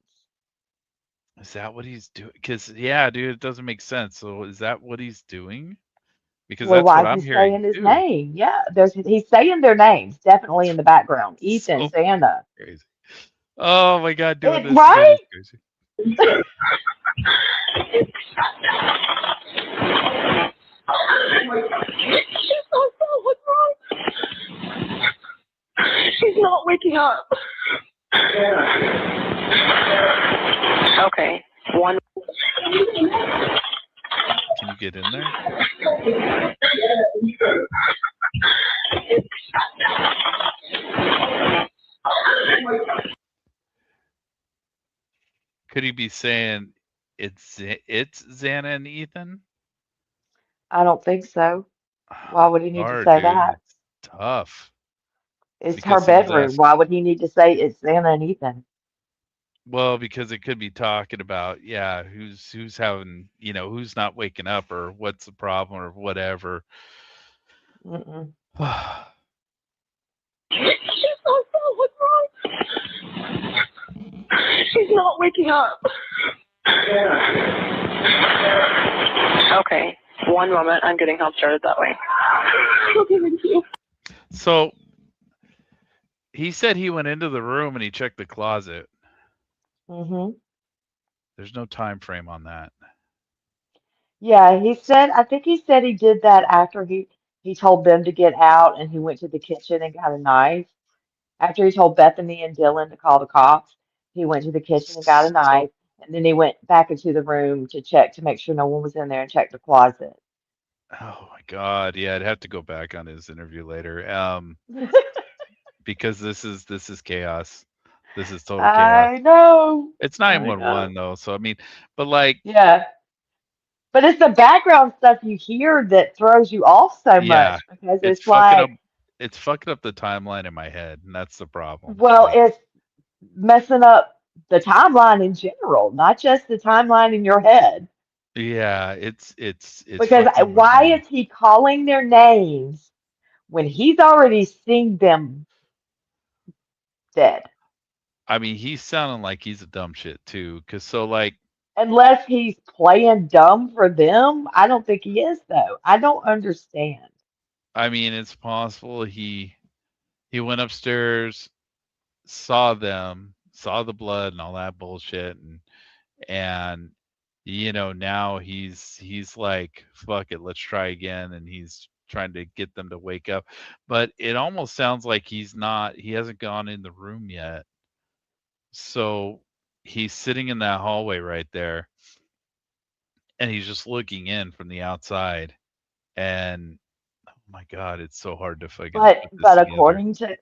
Is that what he's doing? Because, yeah, dude, it doesn't make sense. So is that what he's doing? Because that's what I'm hearing. Why is he saying his name? Yeah, he's saying their names definitely in the background. Ethan, So Xana. crazy. Oh my God, doing this right? Is crazy. What's wrong? She's not waking up. Okay. One. Can you get in there? Could he be saying it's Xana and Ethan? I don't think so. Why would he need to Hard, say dude. that? It's tough. It's Because her bedroom. Why would he need to say it's Xana and Ethan? Well, because it could be talking about, yeah, who's having, who's not waking up or what's the problem or whatever. Mm-mm. What's wrong? She's not waking up. Okay. One moment. I'm getting help started that way. Okay, thank you. So he said he went into the room and he checked the closet. Mm-hmm. There's no time frame on that. Yeah, I think he said he did that after he told them to get out and he went to the kitchen and got a knife. After he told Bethany and Dylan to call the cops, he went to the kitchen and got a knife. And then he went back into the room to check to make sure no one was in there and check the closet. Oh my God. Yeah, I'd have to go back on his interview later. Because this is chaos. This is total chaos. I know. It's 911 though, so I mean, but like, yeah. But it's the background stuff you hear that throws you off so much because it's it's fucking like, up. It's fucking up the timeline in my head, and that's the problem. well, Like, it's messing up the timeline in general, not just the timeline in your head. yeah, it's Because fucking with why me. is he calling their names when he's already seen them dead? I mean, he's sounding like he's a dumb shit too, because so like, Unless he's playing dumb for them, I don't think he is though. I don't understand. I mean, it's possible he went upstairs, saw them, saw the blood and all that bullshit, and now he's like, fuck it, let's try again, and he's trying to get them to wake up. But it almost sounds like he hasn't gone in the room yet. So he's sitting in that hallway right there, and he's just looking in from the outside, and oh my God, it's so hard to fucking put this But together. according to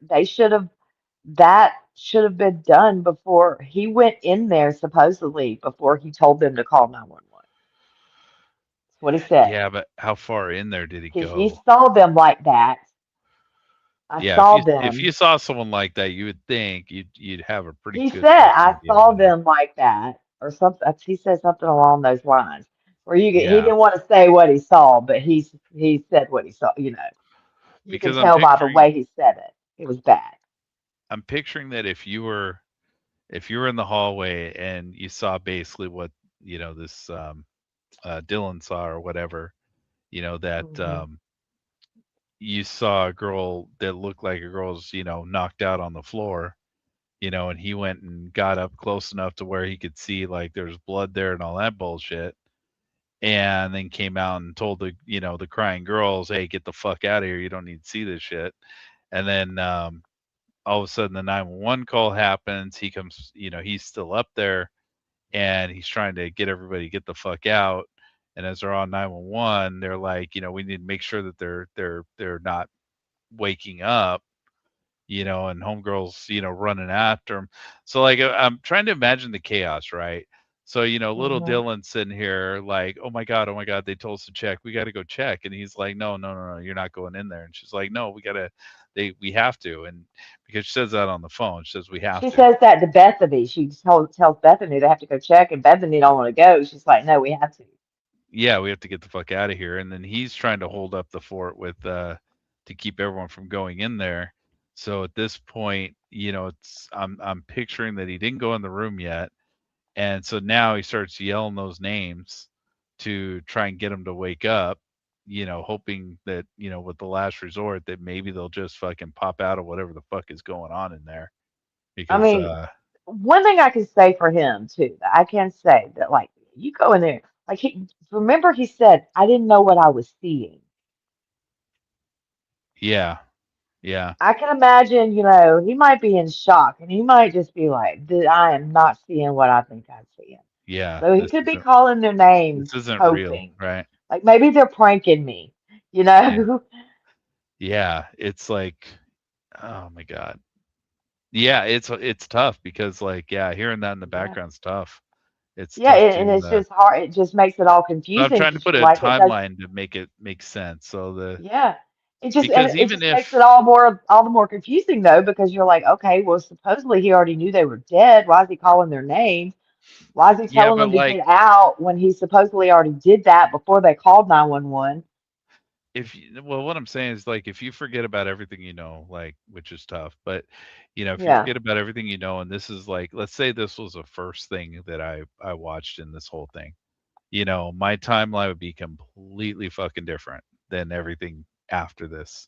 that should have been done before he went in there, supposedly before he told them to call 911. That's what he said. Yeah, but how far in there did he He go? saw them like that. I Yeah, saw if you them. saw someone like that, you would think you'd have a pretty He good said, fucking I idea saw about it. them like that, or something. He said something along those lines. Where he Yeah. didn't want to say what he saw, but he said what he saw. You can Because I'm tell by the picturing way he said it. It was bad. I'm picturing that if you were in the hallway and you saw basically what this Dylan saw or whatever, that Mhm. you saw a girl that looked like a girl's knocked out on the floor, and he went and got up close enough to where he could see like there's blood there and all that bullshit, and then came out and told the crying girls, hey, get the fuck out of here, you don't need to see this shit. And then all of a sudden the 911 call happens. He comes, he's still up there, and he's trying to get everybody to get the fuck out. And as they're on 911, they're like, we need to make sure that they're not waking up, and homegirls, running after him. So like, I'm trying to imagine the chaos, right? So, little Mhm. Dylan's sitting here like, oh my God, they told us to check. We got to go check. And he's like, no, no, no, no, you're not going in there. And she's like, no, we have to. And because she says that on the phone, she says we have She to. says that to Bethany. She tells Bethany they have to go check, and Bethany don't want to go. She's like, no, we have to. Yeah, we have to get the fuck out of here. And then he's trying to hold up the fort with to keep everyone from going in there. So at this point, I'm picturing that he didn't go in the room yet. And so now he starts yelling those names to try and get them to wake up, hoping that, with the last resort that maybe they'll just fucking pop out of whatever the fuck is going on in there. I Because mean, one thing I can say for him too, that I can say that like you go in there, like remember he said, I didn't know what I was seeing. yeah. Yeah. I can imagine, he might be in shock and he might just be like, I am not seeing what I think I'm seeing. Yeah. So he could be calling their names, This isn't real, hoping. right? Like maybe they're pranking me, Yeah. Yeah. It's like, oh my God. Yeah, it's tough because like, yeah, hearing that in the Yeah. background's tough. It's Yeah, tough and to it's just hard. It just makes it all I'm confusing trying to because put you're a like, it does. timeline to make it make sense. So Yeah. because It even just makes if it all the more confusing though, because you're like, okay, well, supposedly he already knew they were dead. Why is he calling their names? Why is he yeah, telling but them to like get out when he supposedly already did that before they called 911? what I'm saying is like if you forget about everything like, which is tough, but if you Yeah. forget about everything and this is like, let's say this was the first thing that I watched in this whole thing, my timeline would be completely fucking different than everything after this,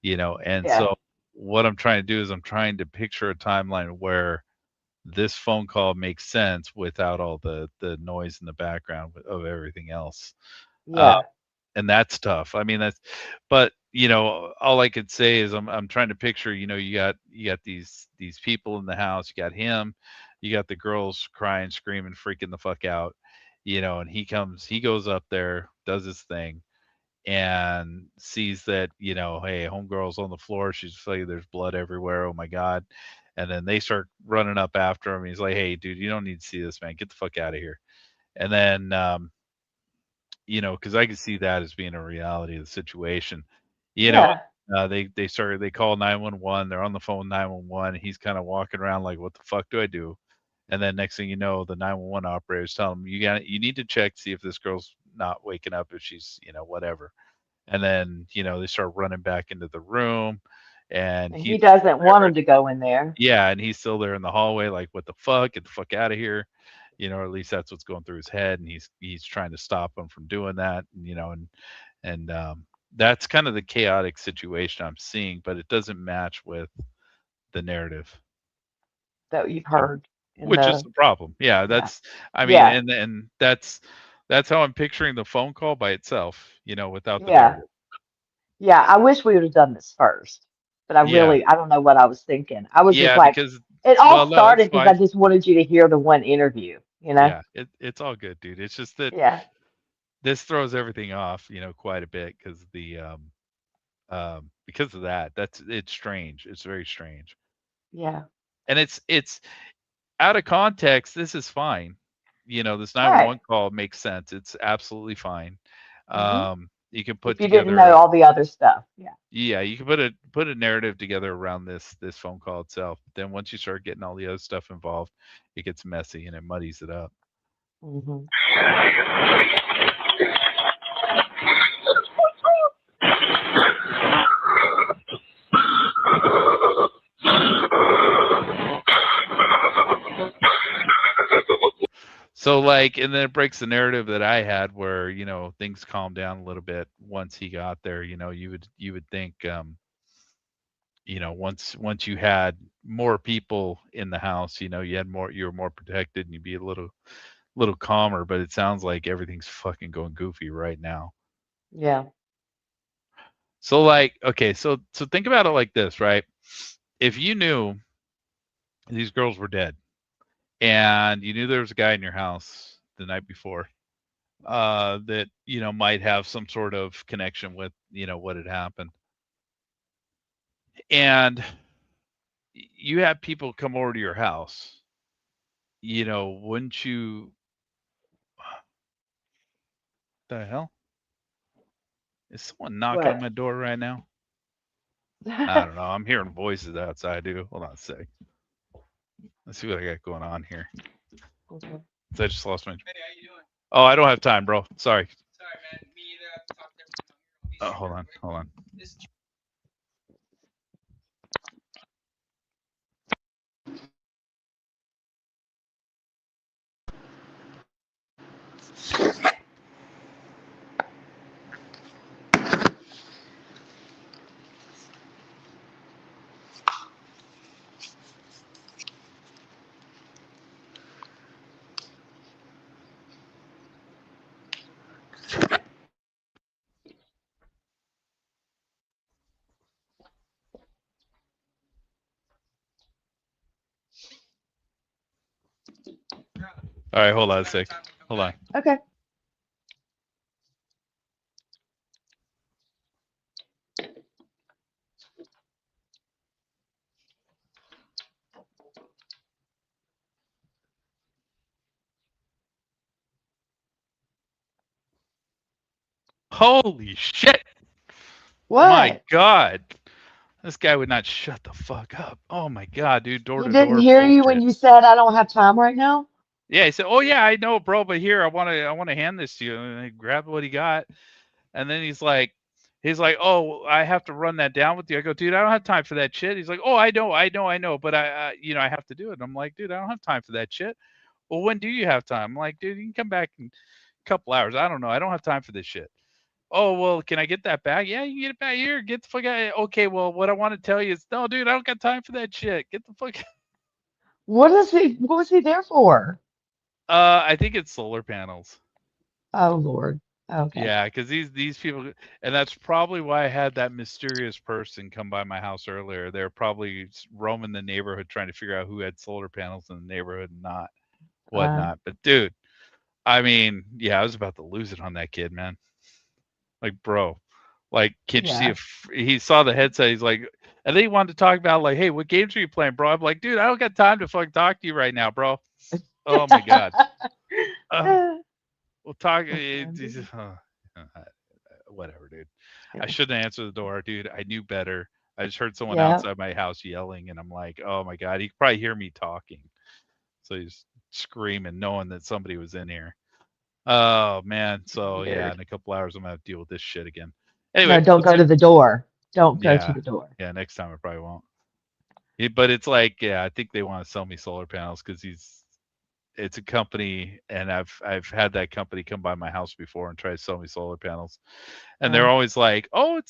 and Yeah. so what I'm trying to do is I'm trying to picture a timeline where this phone call makes sense without all the noise in the background of everything else. Uh, Yeah. and that's tough. I mean, but all I could say is I'm trying to picture, you got these people in the house, you got him, you got the girls crying, screaming, freaking the fuck out, and he goes up there, does his thing, and sees that, hey, homegirl's on the floor. She's like, there's blood everywhere. Oh my God. And then they start running up after him. He's like, hey, dude, you don't need to see this, man. Get the fuck out of here. And then, because I could see that as being a reality of the situation. They call 911. They're on the phone 911. He's kind of walking around like, what the fuck do I do? And then next thing you know, the 911 operators tell him, you need to check, see if this girl's not waking up, if she's, whatever. And then, they start running back into the room, and he doesn't want him to go in there. Yeah. And he's still there in the hallway, like, what the fuck? Get the fuck out of here. Or at least that's what's going through his head. And he's trying to stop him from doing that. And that's kind of the chaotic situation I'm seeing, but it doesn't match with the narrative that you've heard. Which is the problem. Yeah, and that's how I'm picturing the phone call by itself, without the narrative. Yeah, I wish we would have done this first, but I don't know what I was thinking. I was just like, it all started because I just wanted you to hear the one interview, Yeah, it's all good, dude. It's just that this throws everything off, quite a bit because because of that. It's strange. It's very strange. Yeah. And it's out of context. This is fine. This 911 call makes sense. It's absolutely fine. You can put if you didn't know all the other stuff. Yeah, you can put a narrative together around this phone call itself. Then once you start getting all the other stuff involved, it gets messy and it muddies it up. So and then it breaks the narrative that I had where, things calmed down a little bit once he got there. You would think, once you had more people in the house, you were more protected and you'd be a little calmer, but it sounds like everything's fucking going goofy right now. Yeah. So okay, so think about it like this, right? If you knew these girls were dead and you knew there was a guy in your house the night before that might have some sort of connection with what had happened, and you have people come over to your house, wouldn't you? The hell is someone knocking on my door right now? I don't know. I'm hearing voices outside, dude. Hold on a sec. Let's see what I got going on here. Okay. I just lost my. Hey, how you doing? Oh, I don't have time, bro. Sorry. Sorry, man. Me either. I have to talk to everyone. Hold on. All right, hold on a sec. Hold on. Okay. Holy shit. What? My God. This guy would not shut the fuck up. Oh my God, dude. Door to door. He didn't hear you when you said, I don't have time right now? Yeah, he said, oh yeah, I know, bro, but here, I want to hand this to you. And I grabbed what he got. And then he's like, oh, I have to run that down with you. I go, dude, I don't have time for that shit. He's like, oh, I know, but I have to do it. And I'm like, dude, I don't have time for that shit. Well, when do you have time? I'm like, dude, you can come back in a couple hours. I don't know. I don't have time for this shit. Oh, well, can I get that back? Yeah, you can get it back here. Get the fuck out. Okay, well, what I want to tell you is, no, dude, I don't got time for that shit. Get the fuck out. What was he there for? I think it's solar panels. Oh, Lord. Okay. Yeah, because these people, and that's probably why I had that mysterious person come by my house earlier. They're probably roaming the neighborhood trying to figure out who had solar panels in the neighborhood and not whatnot. But dude, I mean, yeah, I was about to lose it on that kid, man. Like, bro, like, can't you see if he saw the headset? He's like, and then he wanted to talk about like, hey, what games are you playing, bro? I'm like, dude, I don't got time to fucking talk to you right now, bro. Oh my god. We'll talk. Whatever, dude. I shouldn't answer the door, dude. I knew better. I just heard someone outside my house yelling, and I'm like, oh my god, he could probably hear me talking. So he's screaming, knowing that somebody was in here. Oh man. So yeah, in a couple hours I'm gonna have to deal with this shit again. Anyway, No, don't go to the door. Don't go to the door. Yeah, next time I probably won't. But it's like, yeah, I think they want to sell me solar panels because it's a company, and I've had that company come by my house before and try to sell me solar panels, and they're always like, "Oh,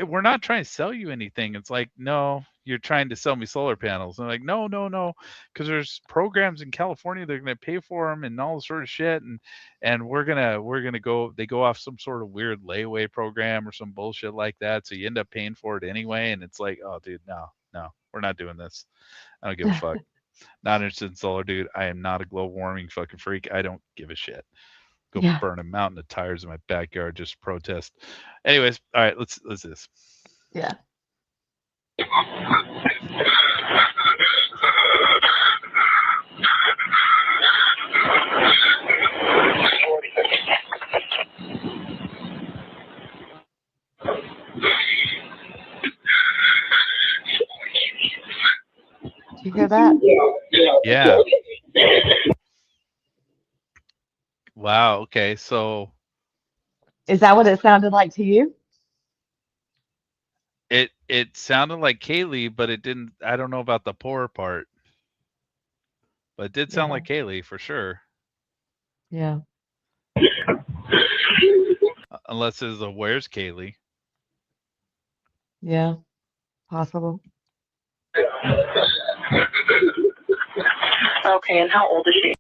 we're not trying to sell you anything." It's like, no, you're trying to sell me solar panels. And I'm like, no, because there's programs in California they're going to pay for them and all this sort of shit, and we're gonna go. They go off some sort of weird layaway program or some bullshit like that, so you end up paying for it anyway. And it's like, oh, dude, no, we're not doing this. I don't give a fuck. Not interested in solar, dude. I am not a global warming fucking freak. I don't give a shit. Go burn a mountain of tires in my backyard, just protest. Anyways, all right, let's do this. Yeah. Did you hear that? Yeah. Wow. Okay. So is that what it sounded like to you? It sounded like Kaylee, but it didn't. I don't know about the poor part, but it did sound like Kaylee for sure. Yeah. Unless it's a where's Kaylee? Yeah. Possible. Okay, and how old is she?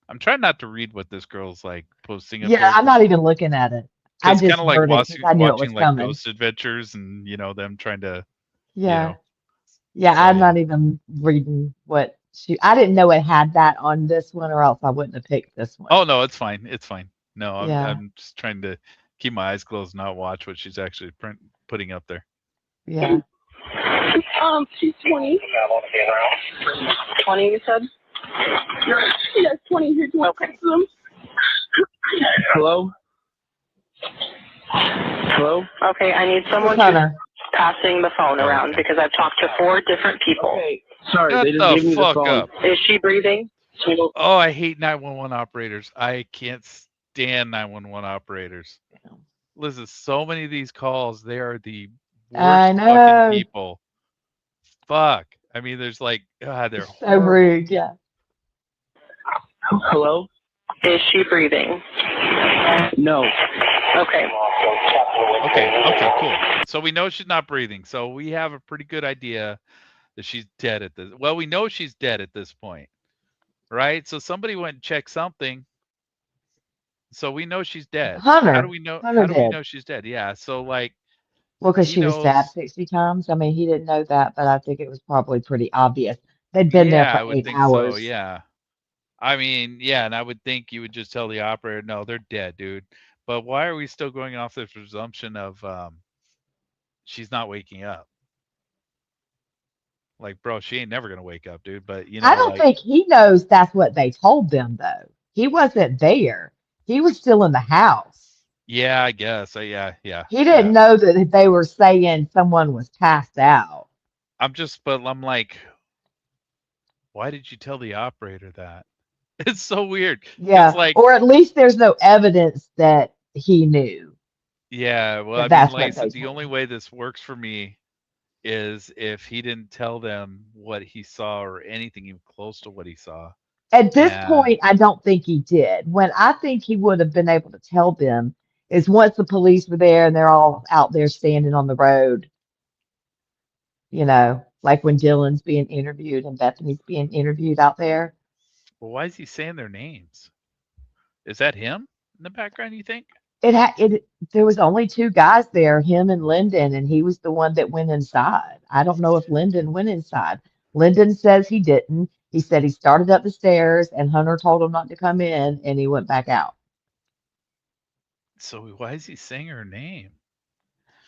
I'm trying not to read what this girl's like posting. Yeah, I'm not even looking at it. I just kind of like watching like coming. Ghost Adventures, and them trying to. Yeah. Yeah, I'm not even reading what I didn't know it had that on this one, or else I wouldn't have picked this one. Oh no, it's fine. It's fine. No, I'm just trying to keep my eyes closed, not watch what she's actually putting up there. Yeah. She's 20. 20, you said? Yes, 20. Here's one. Okay. Hello? Hello? Okay, I need someone to passing the phone around because I've talked to 4 different people. Okay. Sorry, Shut they just gave me the phone. up. Is she breathing? Oh, I hate 911 operators. I can't stand 911 operators. Listen, so many of these calls, they are the worst fucking people. Fuck. I mean, there's like, God, they're so rude. Yeah. Hello? Is she breathing? No. Okay. Okay, cool. So we know she's not breathing. So we have a pretty good idea that she's dead at this. Well, we know she's dead at this point, right? So somebody went and checked something. So we know she's dead. Hunter. How do we know? Hunter how do we know she's dead? Yeah. So like. Well, because she was stabbed 60 times. I mean, he didn't know that, but I think it was probably pretty obvious. They'd been there for 8 hours. So, yeah. I mean, yeah, and I would think you would just tell the operator, no, they're dead, dude. But why are we still going off the presumption of she's not waking up? Like, bro, she ain't never gonna wake up, dude. But I don't think he knows that's what they told them, though. He wasn't there. He was still in the house. Yeah, I guess. Yeah. He didn't know that they were saying someone was passed out. I'm like, why did you tell the operator that? It's so weird. Yeah, or at least there's no evidence that he knew. Yeah, well, I mean, like I said, the only way this works for me is if he didn't tell them what he saw or anything even close to what he saw. At this point, I don't think he did. When I think he would have been able to tell them is once the police were there and they're all out there standing on the road, like when Dylan's being interviewed and Bethany's being interviewed out there. Well, why is he saying their names? Is that him? in the background, you think? There was only two guys there, him and Lyndon, and he was the one that went inside. I don't know if Lyndon went inside. Lyndon says he didn't. He said he started up the stairs and Hunter told him not to come in and he went back out. So why is he saying her name?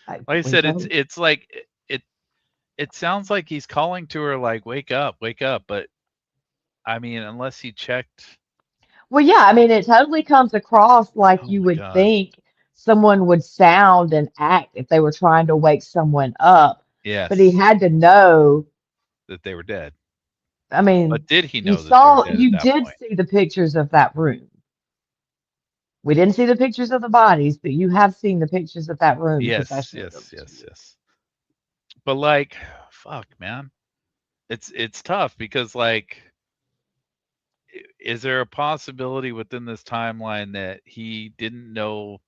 Like I said, it's like it sounds like he's calling to her like, wake up, but I mean, unless he checked. Well, yeah, I mean, it totally comes across like you would think someone would sound and act if they were trying to wake someone up. Yes. But he had to know that they were dead. I mean, but did he know that they were dead you at that did point? see the pictures of that room. We didn't see the pictures of the bodies, but you have seen the pictures of that room. Yes. But like, fuck, man, it's tough because like, is there a possibility within this timeline that he didn't know?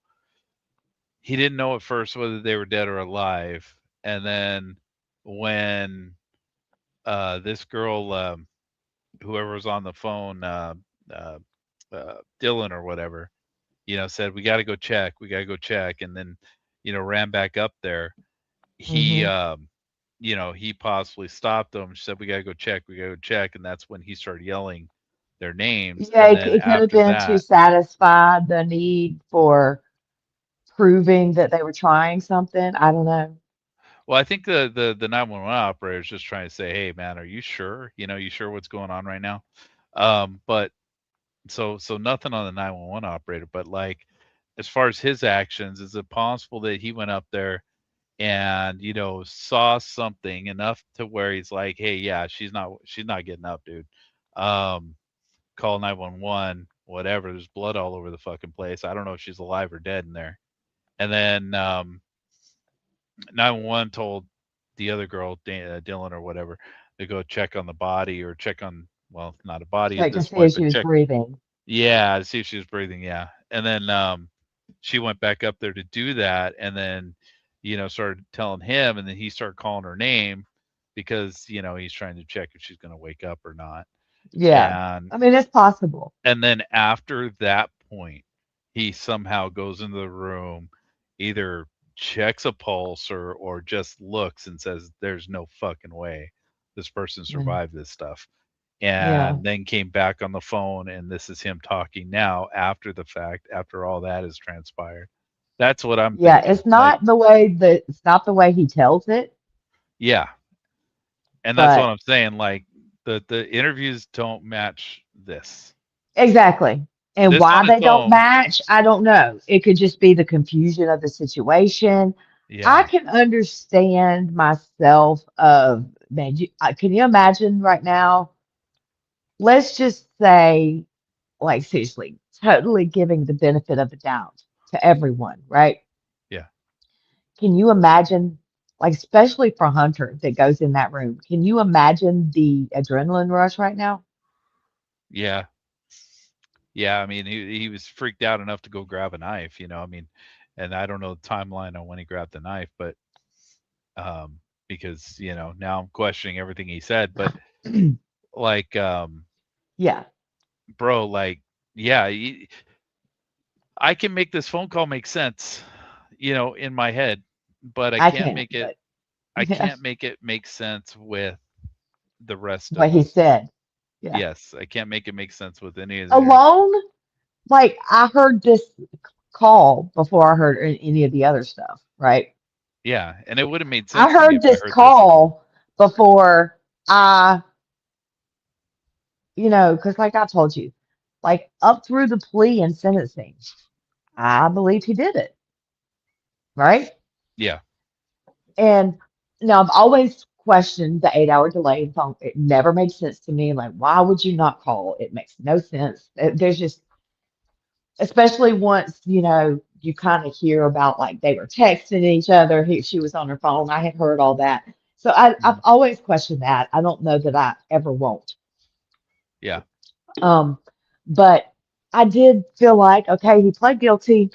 He didn't know at first whether they were dead or alive, and then when this girl, whoever was on the phone, Dylan or whatever, said we got to go check, and then ran back up there. He he possibly stopped them. She said we got to go check, and that's when he started yelling their names. Yeah, And then it could have after been to that, satisfy the need for proving that they were trying something. I don't know. well, I think the 911 operator is just trying to say, hey man, are you sure? You sure what's going on right now? But so nothing on the 911 operator, but like, as far as his actions, is it possible that he went up there and saw something enough to where he's like, hey, yeah, she's not getting up, dude. Call 911, whatever. There's blood all over the fucking place. I don't know if she's alive or dead in there. And then 911 told the other girl, Dylan or whatever, to go check on the body, or check on, well, not a body at Check to this see if point, she but was check. breathing. Yeah, to see if she was breathing. Yeah. And then she went back up there to do that, and then started telling him, and then he started calling her name because he's trying to check if she's going to wake up or not. Yeah, And I mean, it's possible. and then after that point, he somehow goes into the room, either checks a pulse or just looks and says, there's no fucking way this person survived this stuff. Yeah. And then came back on the phone, and this is him talking now after the fact, after all that has transpired. That's what I'm Yeah, thinking. it's not the way he tells it. Yeah. And that's what I'm saying. Like, the interviews don't match this. Exactly. And This why on they its don't own. match, I don't know. It could just be the confusion of the situation. Yeah. I can understand myself of, man, can you imagine right now? Let's just say, like, seriously, totally giving the benefit of the doubt to everyone, right? Yeah. Can you imagine, like, especially for Hunter that goes in that room, can you imagine the adrenaline rush right now? Yeah. Yeah, I mean, he was freaked out enough to go grab a knife, I mean, and I don't know the timeline on when he grabbed the knife, but because, now I'm questioning everything he said, but like, yeah, bro, like, yeah, I can make this phone call make sense, in my head, but I can't make it. I can't make it make sense with the rest what of he us. said. Yeah. Yes, I can't make it make sense with any of the Alone, like, I heard this call before I heard any of the other stuff, right? Yeah, and it would have made I sense to me heard if I this heard call before I, because like I told you, like up through the plea and sentencing, I believe he did it, right? Yeah. And now I've always questioned the 8-hour delay in phone. It never made sense to me. Like, why would you not call? It makes no sense. There's just, especially once, you kind of hear about like they were texting each other. She was on her phone. I had heard all that. So I've always questioned that. I don't know that I ever won't. Yeah. But I did feel like, okay, he pled guilty.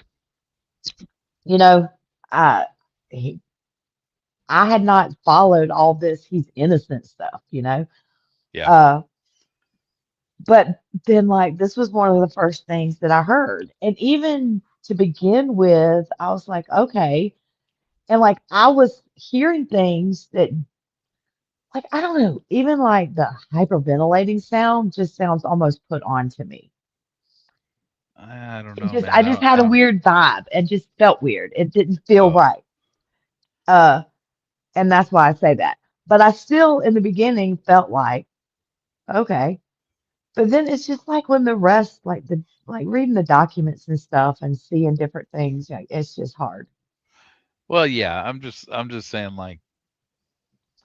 I had not followed all this he's innocent stuff, Yeah. But then, like, this was one of the first things that I heard. And even to begin with, I was like, okay. And like, I was hearing things that, like, I don't know, even like the hyperventilating sound just sounds almost put on to me. I don't It know, just, man. I just had a weird vibe. It just felt weird. It didn't feel right. And that's why I say that. But I still, in the beginning, felt like, okay. But then it's just like when the rest, like reading the documents and stuff and seeing different things, like, it's just hard. Well, yeah, I'm just saying, like,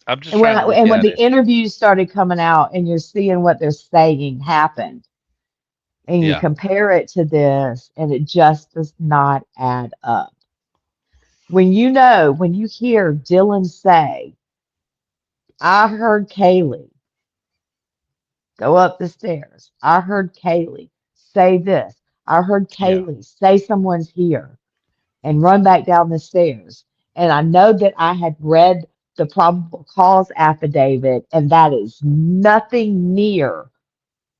I'm just And when trying to look when at the it. interviews started coming out and you're seeing what they're saying happened, and you Yeah. compare it to this, and it just does not add up. When you hear Dylan say, I heard Kaylee go up the stairs. I heard Kaylee say this. I heard Kaylee say someone's here and run back down the stairs. And I know that I had read the probable cause affidavit, and that is nothing near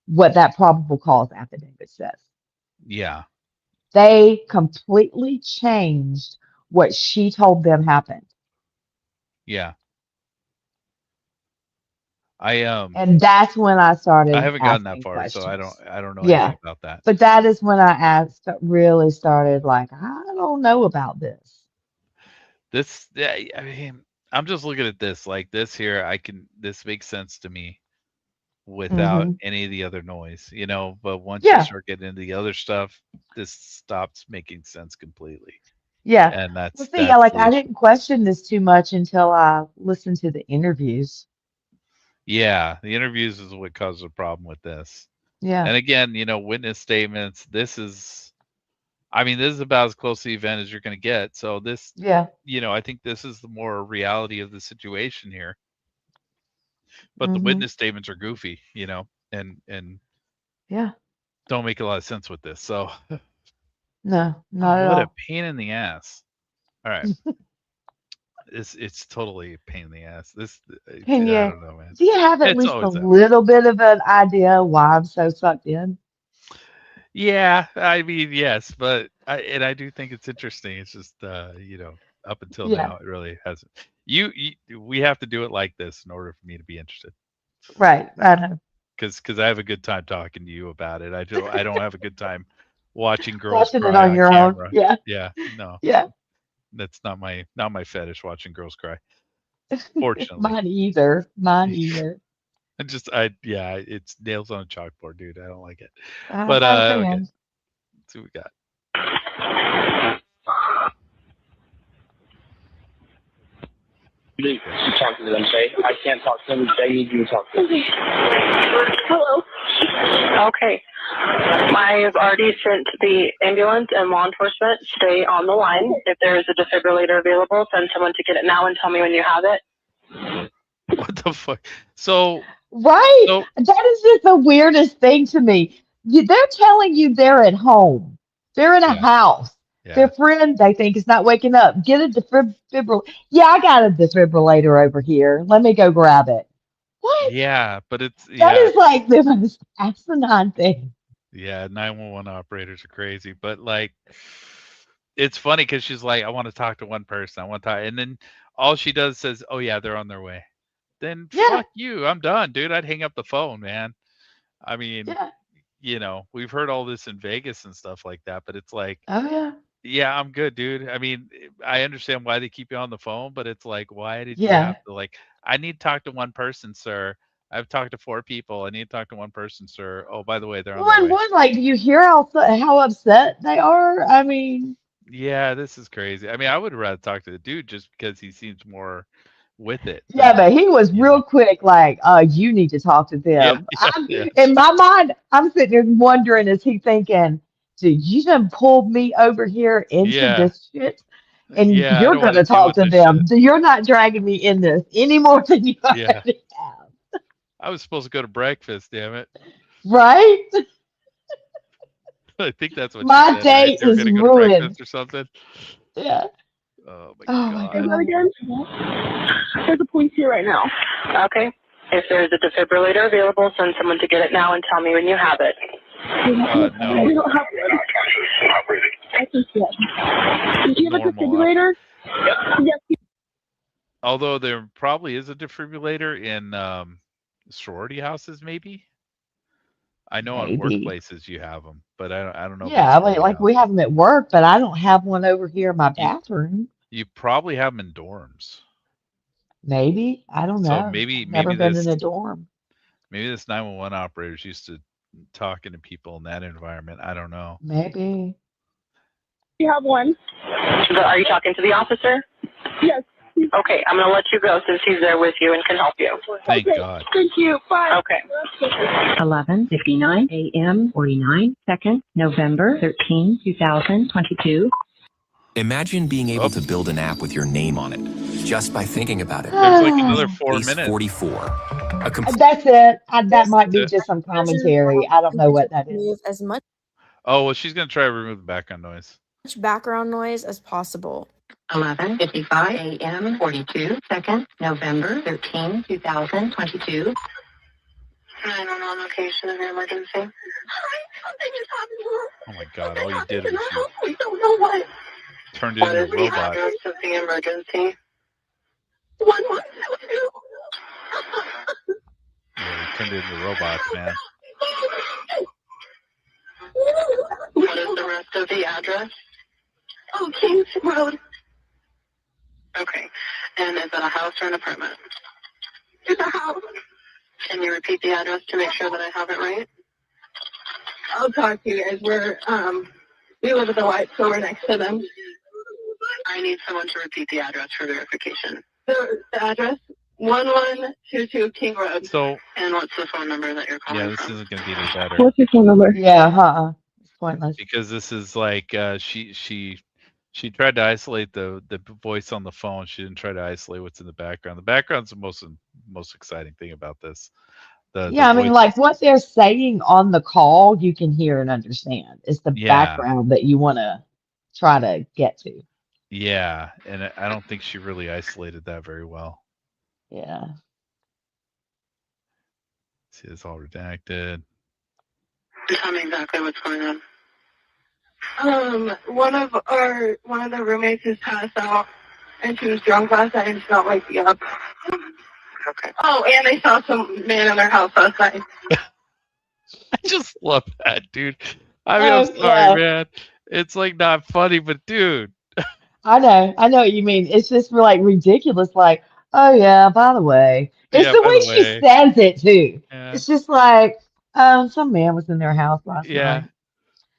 what that probable cause affidavit says. Yeah. They completely changed what she told them happened. Yeah. And that's when I started I haven't gotten that asking far, so I questions. don't know Yeah. anything about that. But that is when I really started like, I don't know about this. I mean, I'm just looking at this. Like, this here, this makes sense to me without any of the other noise, but once you start getting into the other stuff, this stops making sense completely. Yeah. And that's I didn't question this too much until I listened to the interviews. Yeah, the interviews is what caused the problem with this. Yeah. And again, witness statements, this is about as close to the event as you're going to get. So this, I think this is the more reality of the situation here. But the witness statements are goofy, and yeah, don't make a lot of sense with this. So no, not at all. What a pain in the ass. All right. It's totally a pain in the ass. I don't know, man. Do you have at least a little bit of an idea why I'm so sucked in? Yeah, I mean, yes, but I do think it's interesting. It's just up until now, it really hasn't. We have to do it like this in order for me to be interested. Right, I know. Because I have a good time talking to you about it. I don't have a good time watching girls watching cry it on your camera. own. Yeah. Yeah. No. Yeah. That's not my fetish, watching girls cry. Fortunately. Mine either. It's nails on a chalkboard, dude. I don't like it. I'm But not a fan. okay. Let's see what we got. You talk to them, say. I can't talk to them. They need you to talk to them. Hello. Okay. I've already sent the ambulance and law enforcement. Stay on the line. If there is a defibrillator available, send someone to get it now and tell me when you have it. What the fuck? So right. That is just the weirdest thing to me. They're telling you they're at home. They're in a house. Yeah. Their friend, they think, is not waking up. Get a defibrillator. Yeah, I got a defibrillator over here. Let me go grab it. What? Yeah, but that is like the most asinine thing. Yeah, 911 operators are crazy, but like, it's funny because she's like, I want to talk to one person. I want to talk, and then all she does says, "Oh yeah, they're on their way." Then fuck you. I'm done, dude. I'd hang up the phone, man. I mean, we've heard all this in Vegas and stuff like that, but it's like, yeah, I'm good, dude. I mean, I understand why they keep you on the phone, but it's like, why did you have to, like, I need to talk to one person, sir. I've talked to 4 people. I need to talk to one person, sir. Oh, by the way, they're on their way. Like, do you hear how upset they are? I mean, yeah, this is crazy. I mean, I would rather talk to the dude just because he seems more with it. Yeah, but he was real quick, like, you need to talk to them. In my mind, I'm sitting there wondering, is he thinking, dude, you done pulled me over here into this shit, and you're going to talk to them. You're not dragging me in this any more than you already have. I was supposed to go to breakfast, damn it. Right? I think that's what my day is ruined or something. Yeah. Oh my god. Again? There's a police here right now. Okay. If there's a defibrillator available, send someone to get it now and tell me when you have it. No. We don't have one. I think yes. Do you have a defibrillator? Yes. Although there probably is a defibrillator in sorority houses, maybe. I know in workplaces you have them, but I don't know. Yeah, like we have them at work, but I don't have one over here in my bathroom. You probably have them in dorms. Maybe. I don't know. So maybe Never been in a dorm. Maybe this 911 operator's used to talking to people in that environment. I don't know. Maybe. You have one. Are you talking to the officer? Yes. Okay, I'm going to let you go since he's there with you and can help you. Thank God. Thank you. Bye. Okay. 11:59 a.m. 49 seconds, November 13, 2022. Imagine being able to build an app with your name on it just by thinking about it. There's like another 4 Case minutes. 44. That's it. That might be just some commentary. I don't know what that is. Remove as much Oh, well, she's going to try to remove the background noise. background noise as possible. 11:55 a.m. 42 seconds, November 13, 2022. 911 location of your emergency. Hi, something is happening. Oh my God! All you did was We don't know what. turned into a robot. What is the address of the emergency? 1122. Yeah, you turned into robots, man. What is the rest of the address? Oh, Kings Road. Okay. And is that a house or an apartment? It's a house. Can you repeat the address to make sure that I have it right? I'll talk to you guys. We live at the White Store next to them. I need someone to repeat the address for verification. The address? 1122 King Road. So. And what's the phone number that you're calling Yeah, this from? isn't going to be any better. What's your phone number? Yeah, it's pointless. Because this is like she tried to isolate the voice on the phone. She didn't try to isolate what's in the background. The background's the most exciting thing about this. I mean, like what they're saying on the call, you can hear and understand. It's the background that you want to try to get to. Yeah, and I don't think she really isolated that very well. Yeah. See, it's all redacted. Tell me exactly what's going on. One of the roommates has passed out, and she was drunk last night and she's not waking up. Okay. Oh, and they saw some man in their house last night. I just love that, dude. I mean, I'm sorry, man. It's like not funny, but dude. I know what you mean. It's just like ridiculous. Like, oh yeah, by the way, it's the way she says it too. Yeah. It's just like, some man was in their house last night.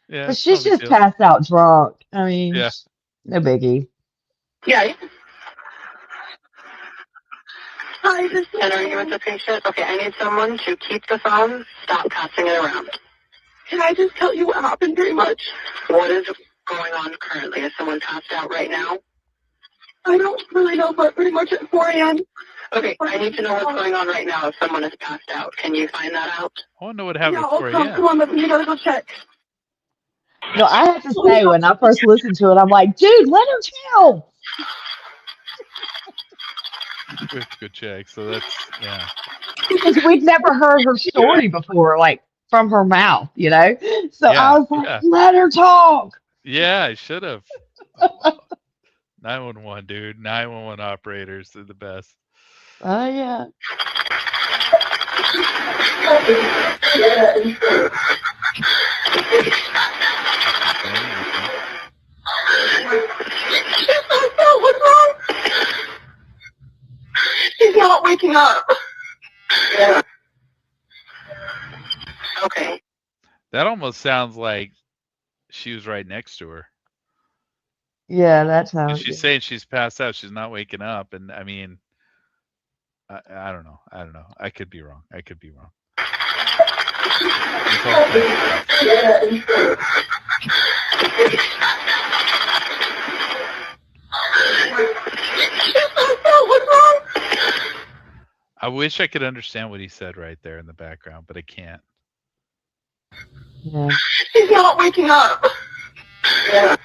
Yeah. But she's just passed out drunk. I mean, no biggie. Yeah. Hi, and are you with the patient? Okay, I need someone to keep the phone, stop passing it around. Can I just tell you what happened pretty much? What is going on currently? Is someone passed out right now? I don't really know, but pretty much at 4 a.m. Okay, I need to know what's going on right now if someone is passed out. Can you find that out? I want to know what happened at 4 a.m. Come on, but you gotta go check. No, I have to say, when I first listened to it, I'm like, dude, let her tell. We have to go check. So that's, Because we'd never heard her story before, like from her mouth, you know? So I was like, let her talk. Yeah, I should have. 911, dude. 911 operators, they're the best. Oh, yeah. What's wrong? She's not waking up. Yeah. Okay. That almost sounds like she was right next to her. Yeah, that's how. She's saying she's passed out. She's not waking up. And I mean, I don't know. I could be wrong. I wish I could understand what he said right there in the background, but I can't. Yeah. She's not waking up. Yeah.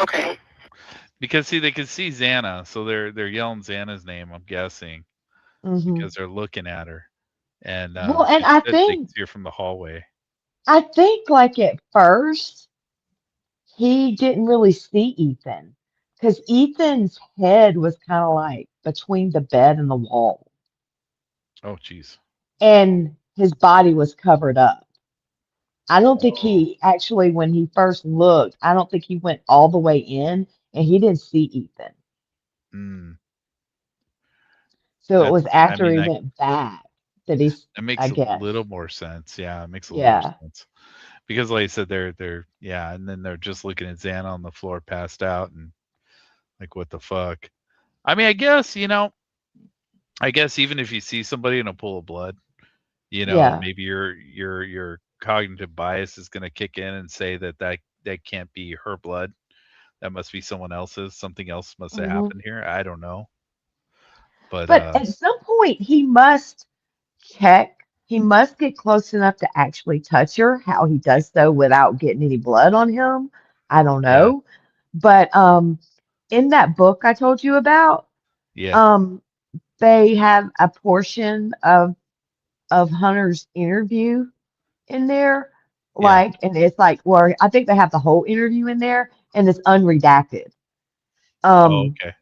Okay. Because see, they can see Xana, so they're yelling Xana's name, I'm guessing. because they're looking at her. And Well, and she I said they think could see her from the hallway. like at first he didn't really see Ethan because Ethan's head was kind of like between the bed and the wall, Oh, jeez. and his body was covered up. I don't think he actually, when he first looked, I don't think he went all the way in and he didn't see Ethan. Mm. So it was I after mean, he went back that he's, that I makes a guess. little more sense. Yeah, it makes a little more Yeah. sense. Because like I said, they're and then they're just looking at Xana on the floor, passed out, and like, what the fuck? I mean, I guess even if you see somebody in a pool of blood, Yeah. maybe your cognitive bias is going to kick in and say that can't be her blood. That must be someone else's. Something else must have happened here. I don't know. But at some point he must check. He must get close enough to actually touch her. How he does so without getting any blood on him, I don't know. But in that book I told you about, they have a portion of Hunter's interview in there, like, and it's like, well, I think they have the whole interview in there, and it's unredacted. okay.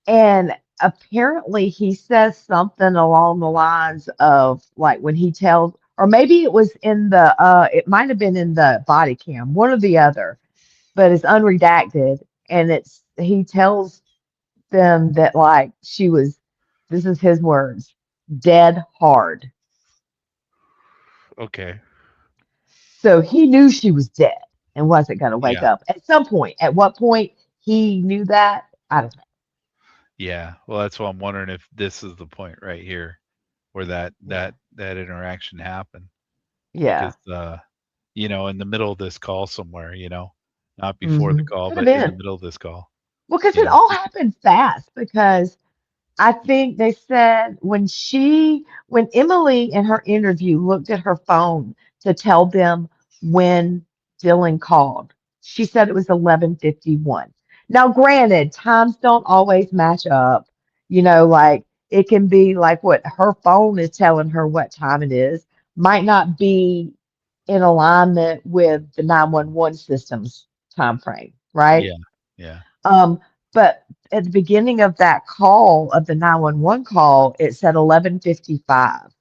And apparently he says something along the lines of like when he tells, or maybe it was in the it might have been in the body cam, one or the other, but it's unredacted, and he tells them that like she was, this is his words, dead hard. Okay. So he knew she was dead and wasn't going to wake Yeah. up at some point. At what point he knew that, I don't know. Yeah. Well, that's why I'm wondering if this is the point right here where that interaction happened. Yeah. Because in the middle of this call somewhere, not before the call, Could have but in the been. middle of this call. Well, because it all happened fast, because I think they said when Emily in her interview looked at her phone to tell them when Dylan called, she said it was 11:51. Now, granted, times don't always match up. Like it can be like what her phone is telling her what time it is might not be in alignment with the 911 system's time frame, right? Yeah. Yeah. But at the beginning of that call, of the 911 call, it said 11:55.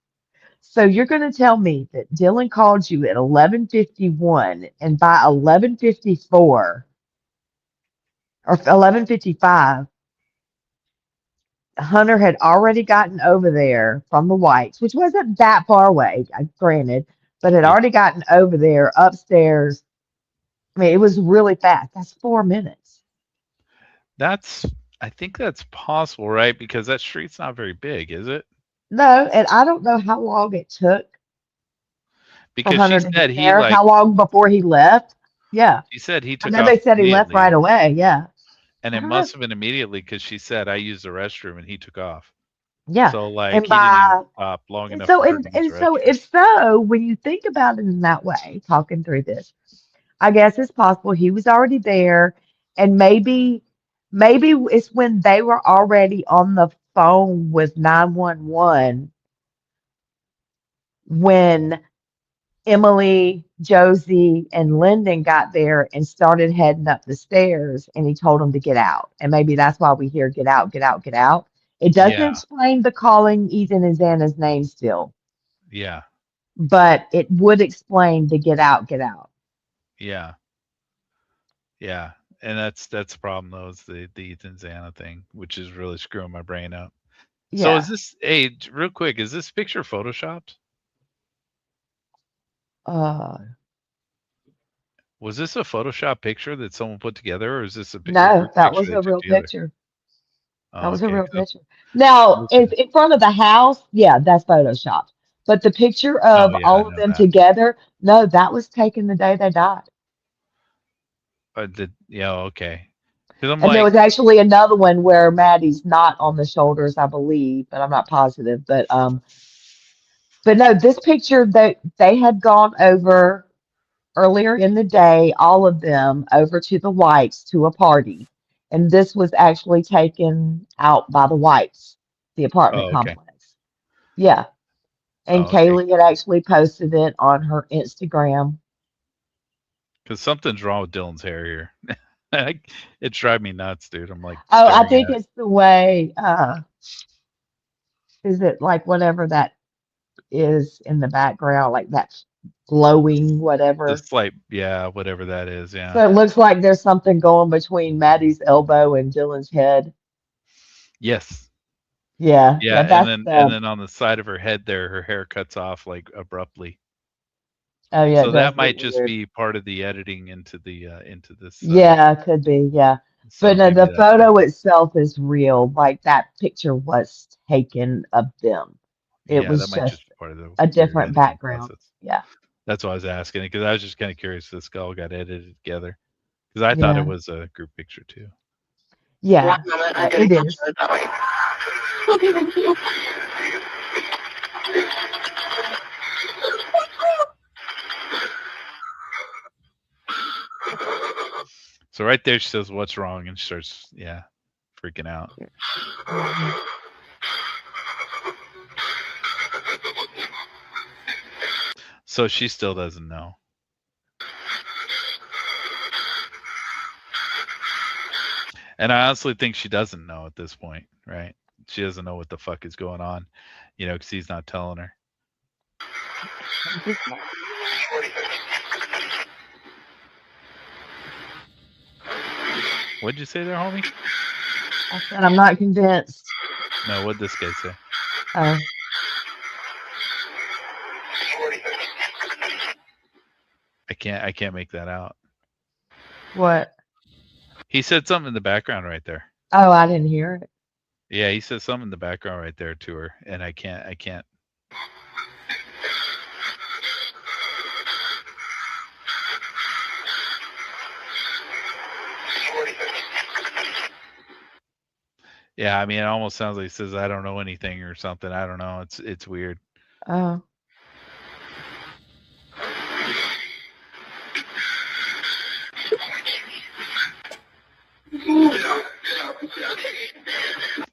So you're going to tell me that Dylan called you at 11:51, and by 11:54 or 11:55, Hunter had already gotten over there from the Whites, which wasn't that far away, granted, but had already gotten over there upstairs. I mean, it was really fast. That's 4 minutes. I think that's possible, right? Because that street's not very big, is it? No, and I don't know how long it took because Hunter she to said get there. How long before he left? Yeah. She said he took I know off they said he left right away. Yeah. And it must have been immediately because she said, I used the restroom and he took off. Yeah. So like and he didn't even stop long enough for her to use the restroom. if so, when you think about it in that way, talking through this, I guess it's possible he was already there, and maybe it's when they were already on the phone with 911 when Emily, Josie, and Lyndon got there and started heading up the stairs, and he told them to get out. And maybe that's why we hear get out, get out, get out. It doesn't explain the calling Ethan and Xana's name still. Yeah. But it would explain the get out, get out. Yeah. Yeah. And that's the problem though, is the Ethan Xana thing, which is really screwing my brain up. Yeah. So is this, hey, real quick, is this picture photoshopped? Was this a Photoshop picture that someone put together, or is this a picture? No, that was a real picture. That was a real picture. Now, in front of the house, yeah, that's Photoshopped. But the picture of all of them together, no, that was taken the day they died. Okay. And there was actually another one where Maddie's not on the shoulders, I believe, but I'm not positive. But no, this picture they had gone over earlier in the day, all of them over to the Whites to a party. And this was actually taken out by the Whites, the apartment complex. Yeah. And Oh, okay. Kaylee had actually posted it on her Instagram. Because something's wrong with Dylan's hair here. It drives me nuts, dude. I'm like Oh, I staring think at it. it's the way, is it like whatever that is in the background, like that glowing whatever? Just like, yeah, whatever that is, yeah. So it looks like there's something going between Maddie's elbow and Dylan's head. Yes. Yeah, Yeah, that's and the. then on the side of her head there, her hair cuts off like abruptly. Oh yeah, So it does that look might just weird. be part of the editing into this. Yeah, it could be. Yeah, So but no, maybe the that's photo itself is real. Like that picture was taken of them. It yeah, that was might just just be part of the a weird different editing background. process. Yeah, That's why I was asking it because I was just kind of curious if this all got edited together because I thought it yeah, was a group picture too. yeah. One moment, I'm It getting is. that way. Okay, thank you. So right there, she says, "What's wrong?" and she starts, yeah, freaking out. Mhm. So she still doesn't know. And I honestly think she doesn't know at this point, right? She doesn't know what the fuck is going on, because he's not telling her. What'd you say there, homie? I said I'm not convinced. No, what'd this guy say? Oh, I can't make that out. what? He said something in the background right there. Oh, I didn't hear it. Yeah, he said something in the background right there to her, and I can't. Yeah, I mean, it almost sounds like he says, "I don't know anything" or something. I don't know. It's weird. Oh.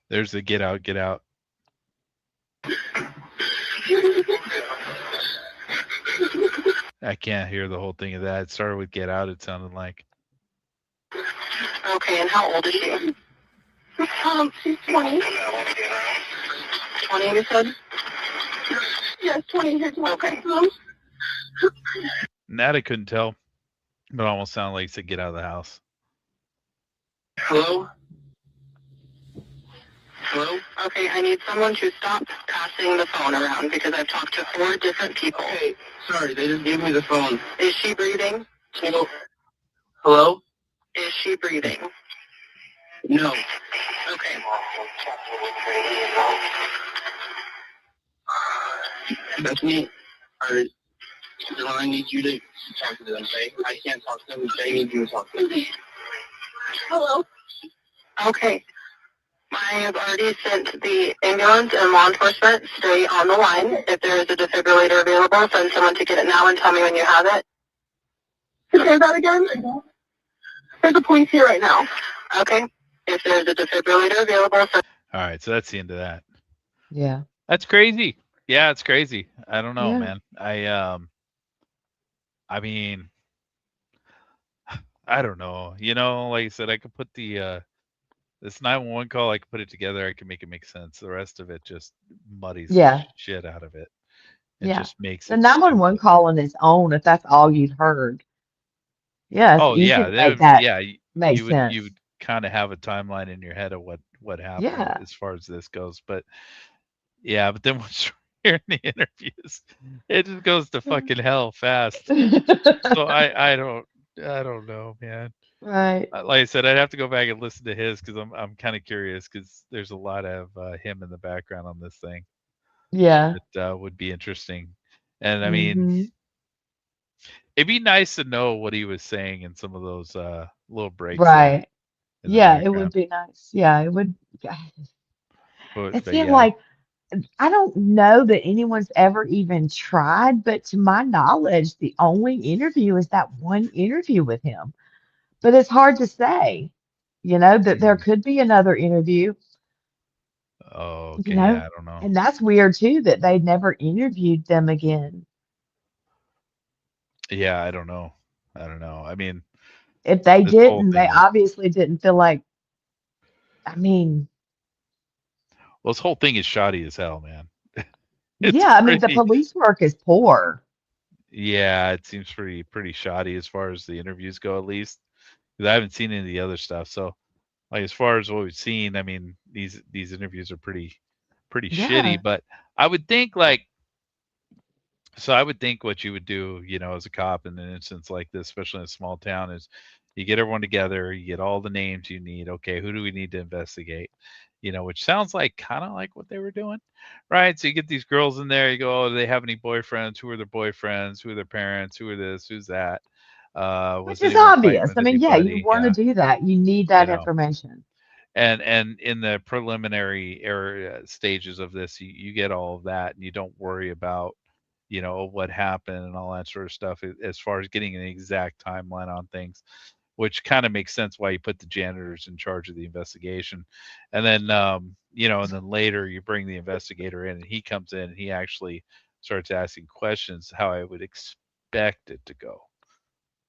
There's the get out, get out. I can't hear the whole thing of that. It started with get out, it sounded like. Okay, and how old is she? She's 20. 20, you said? Yes, 20 years old. Okay. That I couldn't tell, but it almost sounded like he said, "Get out of the house." Hello? Hello? Okay, I need someone to stop passing the phone around because I've talked to 4 different people. Okay, sorry, they just gave me the phone. Is she breathing? Hello? Hello? Is she breathing? No. Okay. Bethany, I need you to talk to them, okay? I can't talk to them. They need you to talk to them. Hello? Okay. I have already sent the ambulance and law enforcement. Stay on the line. If there is a defibrillator available, send someone to get it now and tell me when you have it. Say that again? There's a police here right now. Okay. If there's a defibrillator available, All right, so that's the end of that. Yeah. That's crazy. Yeah, it's crazy. I don't know, Yeah. man. I mean, I don't know. Like I said, I could put this 911 call, I could put it together, I can make it make sense. The rest of it just muddies the Yeah. shit out of it. It Yeah. just makes The it 911 stupid. call on its own, if that's all you'd heard. Yeah, it's Oh easy yeah, to make that make you sense. would kind of have a timeline in your head of what happened Yeah. as far as this goes. But yeah, but then once you're hearing the interviews, it just goes to fucking hell fast. So I don't know, man. Right. Like I said, I'd have to go back and listen to his because I'm kind of curious because there's a lot of him in the background on this thing. Yeah. That would be interesting. And I mean, Mm-hmm. it'd be nice to know what he was saying in some of those little breaks there Right. in the Yeah, it background. would be nice. Yeah, it would. It But seemed yeah, like I don't know that anyone's ever even tried, but to my knowledge, the only interview is that one interview with him. But it's hard to say, that there could be another interview. Oh, You okay. know, Yeah, I don't know. and that's weird too that they never interviewed them again. Yeah, I don't know. I don't know. I mean, If they this whole didn't, they thing is obviously didn't feel like, I mean, well, this whole thing is shoddy as hell, man. It's yeah, I mean, the pretty. police work is poor. Yeah, it seems pretty shoddy as far as the interviews go, at least. 'Cause I haven't seen any of the other stuff. So, like as far as what we've seen, I mean, these interviews are pretty Yeah. shitty. But I would think like so I would think what you would do, as a cop in an instance like this, especially in a small town, is you get everyone together, you get all the names you need. Okay, who do we need to investigate? Which sounds like kind of like what they were doing, right? So you get these girls in there, you go, oh, do they have any boyfriends? Who are their boyfriends? Who are their parents? Who are this? Who's that? Which Was is anyone fighting obvious. with I mean, yeah, you anybody? want to Yeah, do that. You need you that know. information. And in the preliminary area stages of this, you get all of that, and you don't worry about what happened and all that sort of stuff as far as getting an exact timeline on things, which kind of makes sense why you put the janitors in charge of the investigation. And then and then later you bring the investigator in, and he comes in and he actually starts asking questions how I would expect it to go.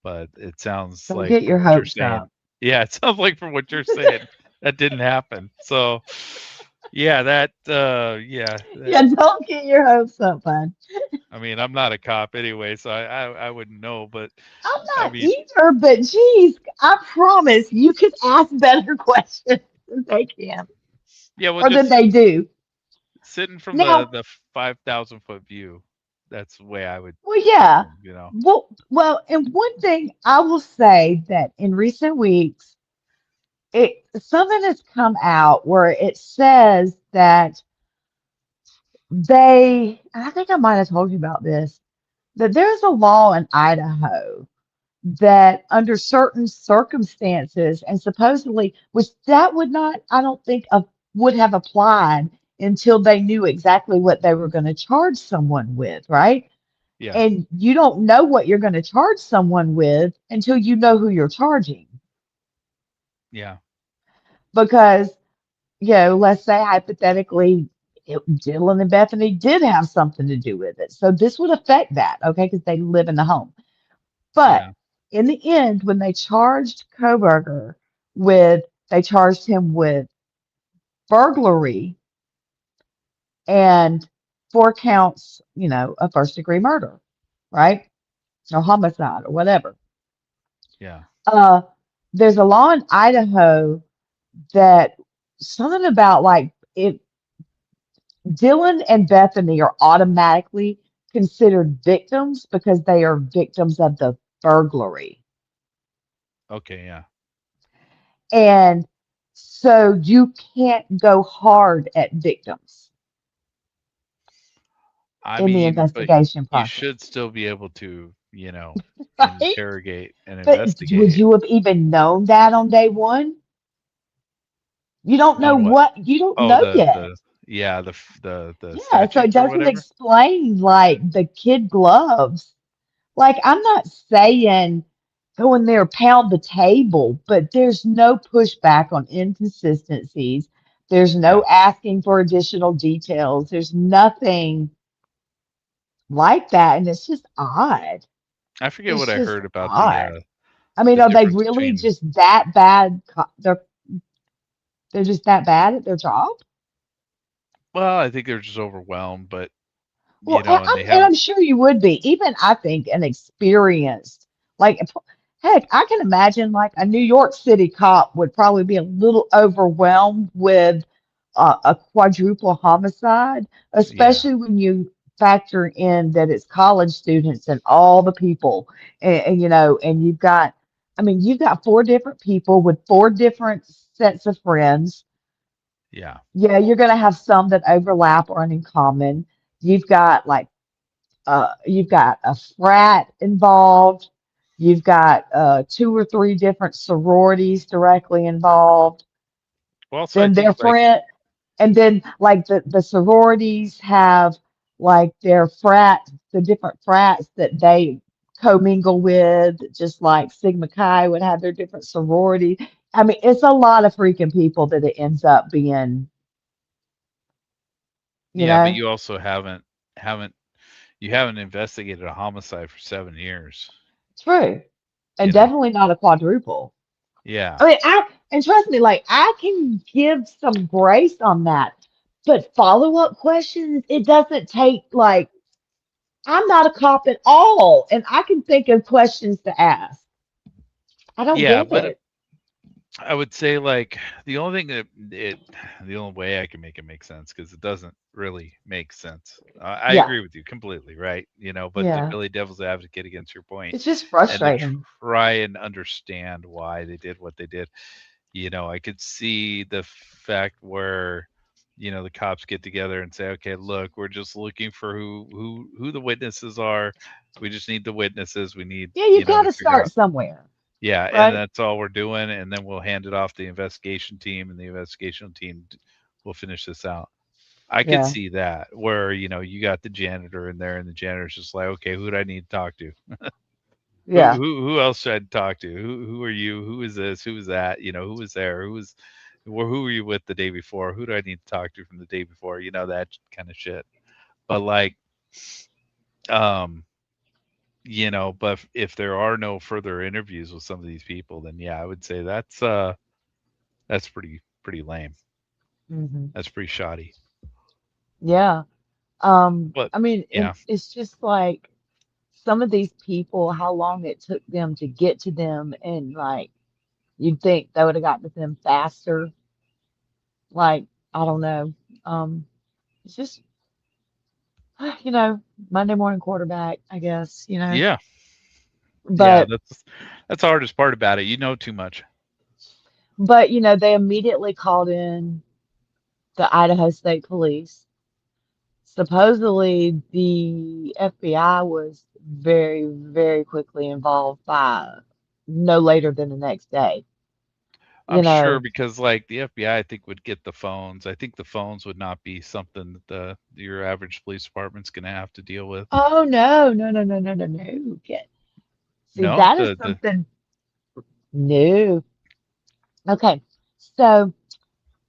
But it sounds Don't like get from your what you're hopes saying, up. yeah, it sounds like from what you're saying that didn't happen. So yeah, yeah, Yeah, don't get your hopes up, bud. I mean, I'm not a cop anyway, so I wouldn't know. But I'm I not mean, either, but geez, I promise you could ask better questions than they can yeah, well, or than just they do. sitting from Now, the 5,000-foot view, that's the way I would well, treat yeah. them. Well, and one thing I will say that in recent weeks, something has come out where it says that I think I might have told you about this, that there's a law in Idaho that under certain circumstances, and supposedly, which that would not, I don't think, would have applied until they knew exactly what they were going to charge someone with, right? Yeah, And you don't know what you're going to charge someone with until you know who you're charging. yeah, Because, let's say hypothetically, Dylan and Bethany did have something to do with it. So this would affect that, okay, because they live in the home. But yeah. in the end, when they charged Koberger they charged him with burglary and 4 counts, of first degree murder, right? Or homicide or whatever. Yeah. Uh, there's a law in Idaho that something about like it Dylan and Bethany are automatically considered victims because they are victims of the burglary. Okay, yeah. And so you can't go hard at victims I in the mean, but investigation you process. should still be able to, Right? interrogate and But would investigate you have even known that on day one? You don't know on what? what, you don't Oh, know yet. the Yeah, so it statutes or doesn't whatever. explain like the kid gloves. Like, I'm not saying go in there, pound the table, but there's no pushback on inconsistencies. There's Yeah, no asking for additional details. There's nothing like that. And it's just odd. I forget what It's I just heard about odd. I mean, the are they difference really between. just that bad? They're just that bad at their job? Well, I think they're just overwhelmed, but Well, and they and haven't. I'm sure you would be. Even I think an experienced, like, heck, I can imagine like a New York City cop would probably be a little overwhelmed with a quadruple homicide, Yeah, especially when you factor in that it's college students and all the people, and you've got 4 different people with 4 different sets of friends. yeah. Yeah, you're going to have some that overlap or are in common. You've got like you've got a frat involved. You've got 2 or 3 different sororities directly involved. Well, so I Then think their friend, and then like the sororities have like the different frats that they commingle with, just like Sigma Chi would have their different sorority. I mean, it's a lot of freaking people that it ends up being You Yeah, but know? you also haven't investigated a homicide for 7 years. True. And You know. definitely not a quadruple. Yeah. I mean, and trust me, like I can give some grace on that, but follow-up questions, it doesn't take like I'm not a cop at all, and I can think of questions to ask. I don't Yeah, get but it. I would say like the only thing the only way I can make it make sense because it doesn't really make sense. I Yeah, agree with you completely, right? But to yeah. really devil's advocate against your point It's just and to frustrating. try and understand why they did what they did, I could see the fact where the cops get together and say, okay, look, we're just looking for who the witnesses are. We just need the witnesses. We need Yeah, you got to to figure start out. somewhere, Yeah, and right? that's all we're doing, and then we'll hand it off to the investigation team, and the investigation team will finish this out. I could Yeah, see that where you got the janitor in there, and the janitor's just like, okay, who do I need to talk to? who yeah, who who else should I talk to? Who are you? Who is this? Who is that? Who was there? Who were you with the day before? Who do I need to talk to from the day before? That kind of shit. But like, um, but if there are no further interviews with some of these people, then yeah, I would say that's pretty lame. hmm That's pretty shoddy. yeah. But I mean, and yeah, it's just like some of these people, how long it took them to get to them, and like you'd think they would have gotten to them faster. Like, I don't know. It's just, you know, Monday morning quarterback, I guess, yeah, yeah. But That's the hardest part about it. You know too much. they immediately called in the Idaho State Police. Supposedly, the FBI was very, very quickly involved by no later than the next day. I'm You sure know, because like the FBI, I think would get the phones. I think the phones would not be something that your average police department's going to have to deal with. oh no, no, no, no, no, no, no. See, No, that is something new. Okay, so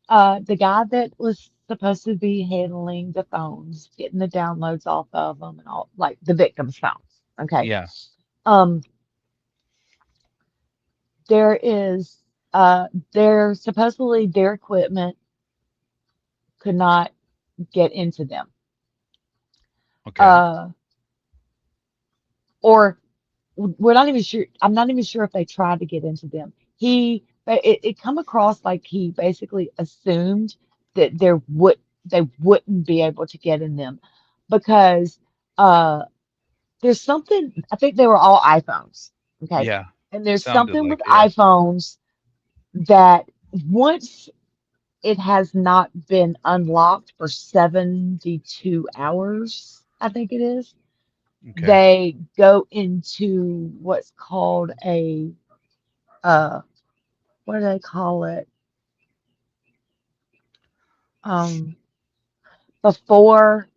the guy that was supposed to be handling the phones, getting the downloads off of them and all, like the victim's phones. Okay. yeah, Um, there is, there supposedly their equipment could not get into them. okay, Or we're not even sure. I'm not even sure if they tried to get into them. But it come across like he basically assumed that they wouldn't be able to get in them because uh there's something. I think they were all iPhones. Okay, yeah. and there's Sounded something like with it, yeah. iPhones that once it has not been unlocked for 72 hours, I think it is, Okay, they go into what's called a uh what do they call it? Um before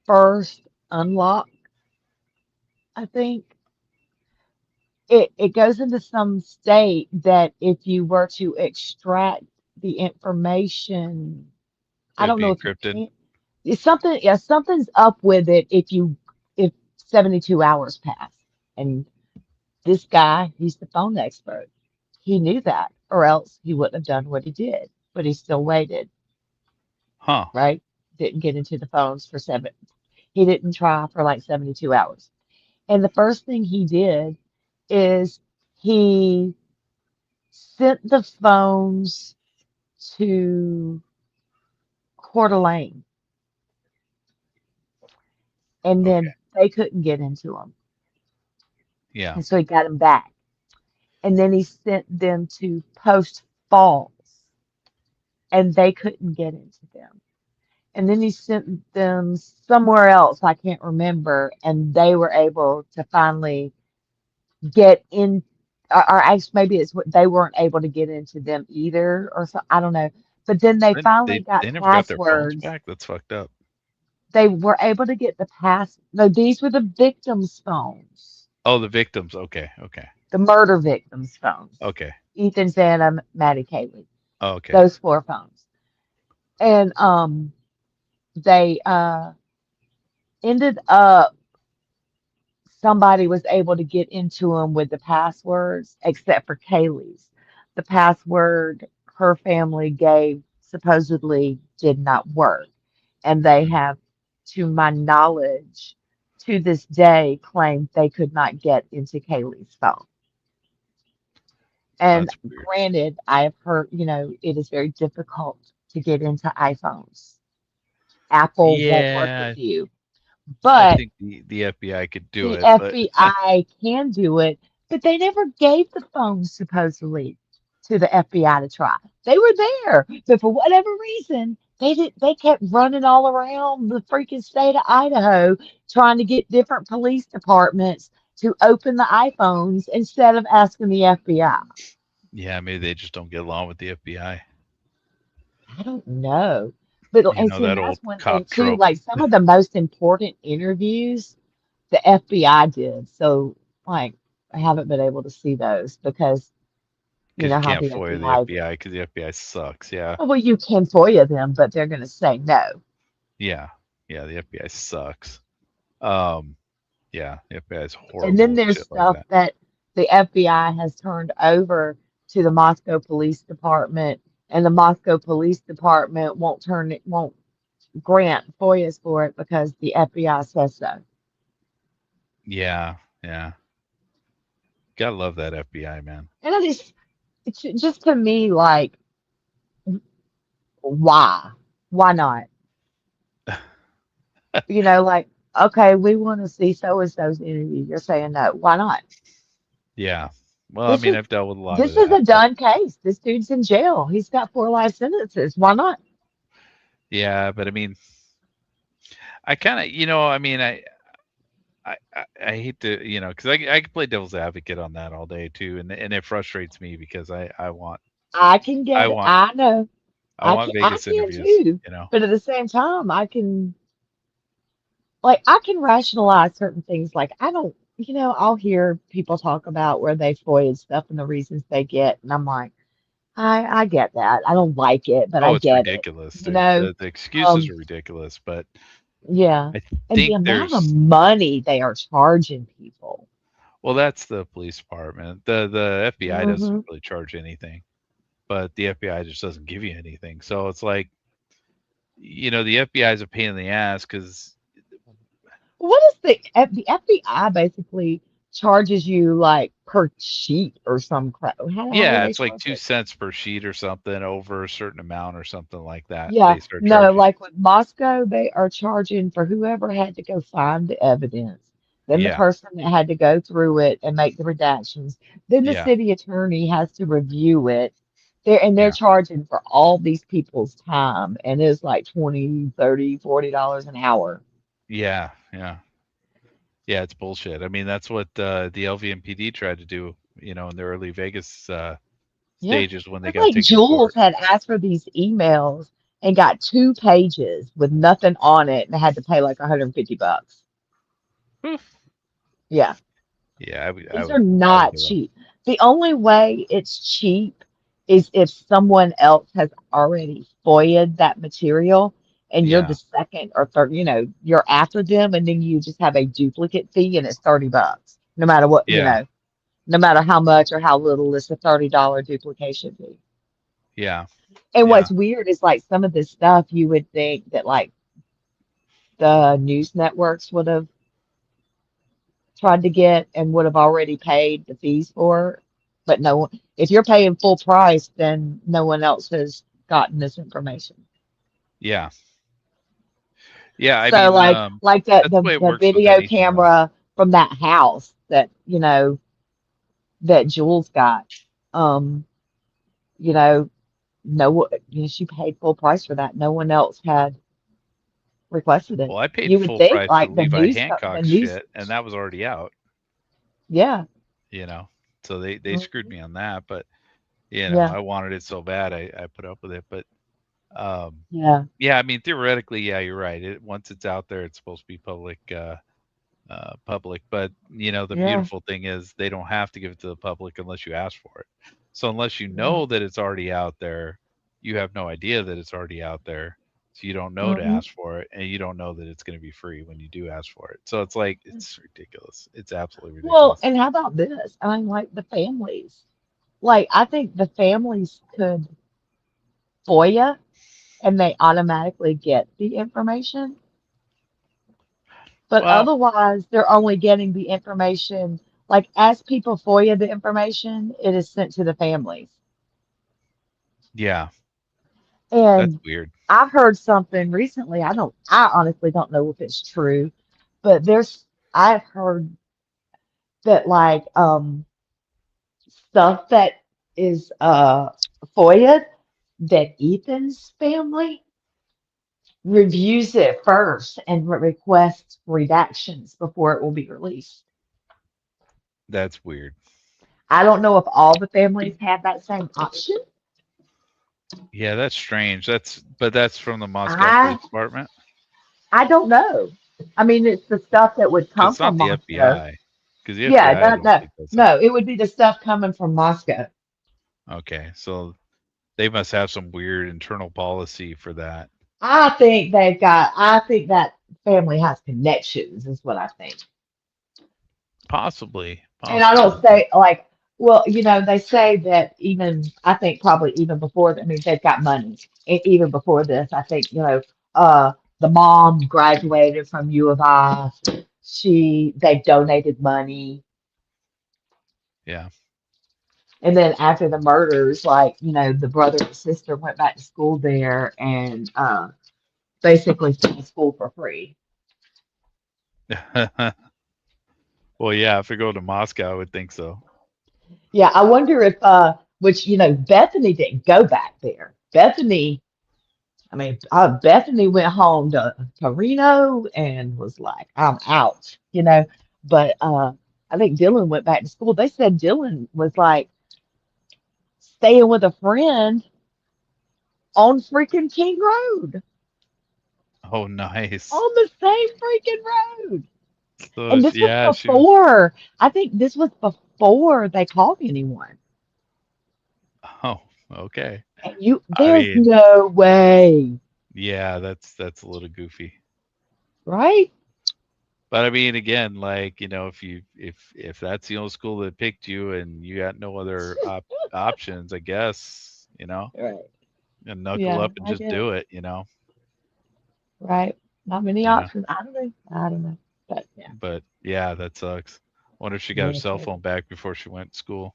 first unlock, I think. It goes into some state that if you were to extract the information, I it'd don't be know if you encrypted. can. It's something, yeah, something's up with it if 72 hours pass. And this guy, he's the phone expert. He knew that, or else he wouldn't have done what he did. But he still waited, Huh? right? Didn't get into the phones for he didn't try for like 72 hours. And the first thing he did is he sent the phones to Coeur d'Alene, and Okay, then they couldn't get into them. yeah. And so he got them back. And then he sent them to Post Falls, and they couldn't get into them. And then he sent them somewhere else, I can't remember, and they were able to finally get in, or actually maybe it's what they weren't able to get into them either, or so I don't know. But then they finally got They never got their phones passwords. back. That's fucked up. They were able to get the no, these were the victims' phones, Oh, the victims. Okay, okay, the murder victims' phones. okay. Ethan, Xana, Maddie, Kaylee, Oh, okay. those four phones. And they ended up, somebody was able to get into them with the passwords, except for Kaylee's. The password her family gave supposedly did not work. And they have, to my knowledge, to this day, claimed they could not get into Kaylee's phone. And granted, I have heard, it is very difficult to get into iPhones. Apple won't work with you. I But think the FBI could do the it, but FBI can do it, but they never gave the phones supposedly to the FBI to try. They were there, but for whatever reason, they kept running all around the freaking state of Idaho trying to get different police departments to open the iPhones instead of asking the FBI. yeah, maybe they just don't get along with the FBI. I don't know. But and see, that that's old one thing cop too. trope. Like some of the most important interviews the FBI did. So, like, I haven't been able to see those because you Because know you how can't the FOIA FBI. the FBI because the FBI sucks. Yeah. Well, you can FOIA them, but they're going to say no. Yeah. Yeah. The FBI sucks. Yeah. The FBI is horrible. And then there's shit stuff like that the FBI has turned over to the Moscow Police Department, and the Moscow Police Department won't grant FOIAs for it because the FBI says so. Yeah. Yeah. Gotta love that FBI, man. And it's just to me, like, why? Why not? Like, okay, we want to see so and so's interview. You're saying no. Why not? Yeah. Well, This is I've dealt with a lot this of is that. a done case. This dude's in jail. He's got 4 life sentences. Why not? Yeah, but I kind of, I hate to, because I can play devil's advocate on that all day too, and it frustrates me because I want I can get it. I know. I want I Vegas can interviews, too. But at the same time, I can rationalize certain things. Like I don't, I'll hear people talk about where they FOIA stuff and the reasons they get, and I'm like, I get that. I don't like it, but I Oh, it's get it. ridiculous, dude. The excuses are ridiculous, but yeah. I And the think amount of money they are charging people. Well, that's the police department. The FBI doesn't really charge anything, but the FBI just doesn't give you anything. So it's like, the FBI is a pain in the ass because What is the FBI basically charges you like per sheet or some crap? How do yeah, they it's like charge 2 it? cents per sheet or something over a certain amount or something like that. Yeah, They start no, charging. like with Moscow, they are charging for whoever had to go find the evidence, then the Yeah. person that had to go through it and make the redactions, then the Yeah. city attorney has to review it. They're Yeah. charging for all these people's time, and it's like $20, $30, $40 an hour. Yeah. Yeah. Yeah, it's bullshit. I mean, that's what the LVMPD tried to do, in the early Vegas Yeah, stages when they it's got like taken to Jules court. had asked for these emails and got 2 pages with nothing on it and had to pay like $150. Yeah. Yeah, These are not cheap. The only way it's cheap is if someone else has already FOIA'd that material and you're the second or third, you're after them, and then you just have a duplicate fee and it's $30. No matter what, no matter how much or how little, it's a $30 duplication fee. Yeah. And what's weird is like some of this stuff you would think that like the news networks would have tried to get and would have already paid the fees for, but no one, if you're paying full price, then no one else has gotten this information. Yeah. Yeah, I So mean, like that's the way it the works with video anything, though. camera from that house that, that Jules got, no, she paid full price for that. No one else had requested it. Well, I paid You would full think price for like Levi Hancock's shit, and that was already out. Yeah. So they screwed me on that, but Yeah. I wanted it so bad, I put up with it. But yeah, I mean, theoretically, yeah, you're right. Once it's out there, it's supposed to be public. Public, but the beautiful thing is they don't have to give it to the public unless you ask for it. So unless you know that it's already out there, you have no idea that it's already out there. So you don't know to ask for it, and you don't know that it's going to be free when you do ask for it. So it's like, it's ridiculous. It's absolutely ridiculous. Well, and how about this? I mean, like the families. Like, I think the families could FOIA and they automatically get the information. But otherwise, they're only getting the information. Like, as people FOIA the information, it is sent to the families. Yeah. And that's weird. I heard something recently. I honestly don't know if it's true, but I've heard that like stuff that is FOIA, that Ethan's family reviews it first and requests redactions before it will be released. That's weird. I don't know if all the families have that same option. Yeah, that's strange. That's from the Moscow Police Department. I don't know. I mean, it's the stuff that would come It's not from the Moscow. FBI. Because the FBI, No, it would be the stuff coming from Moscow. Okay, so they must have some weird internal policy for that. I think that family has connections, is what I think. Possibly. And I don't say like, well, they say that I think probably even before, they've got money. And even before this, I think, the mom graduated from U of I. They donated money. Yeah. And then after the murders, like, the brother and sister went back to school there and basically finished school for free. Well, yeah, if we go to Moscow, I would think so. Yeah, I wonder if, Bethany didn't go back there. Bethany went home to Reno and was like, I'm out, But I think Dylan went back to school. They said Dylan was like staying with a friend on freaking King Road. Oh, nice. On the same freaking road. So, And this was before, I think this was before they called anyone. Oh, okay. And there's no way. Yeah, that's a little goofy. Right? But I mean, again, like, if that's the only school that picked you and you got no other options, I guess, Right. And knuckle up and just do it, Right. Not many options. I don't know. But yeah. But yeah, that sucks. Wonder if she got her cell phone back before she went to school.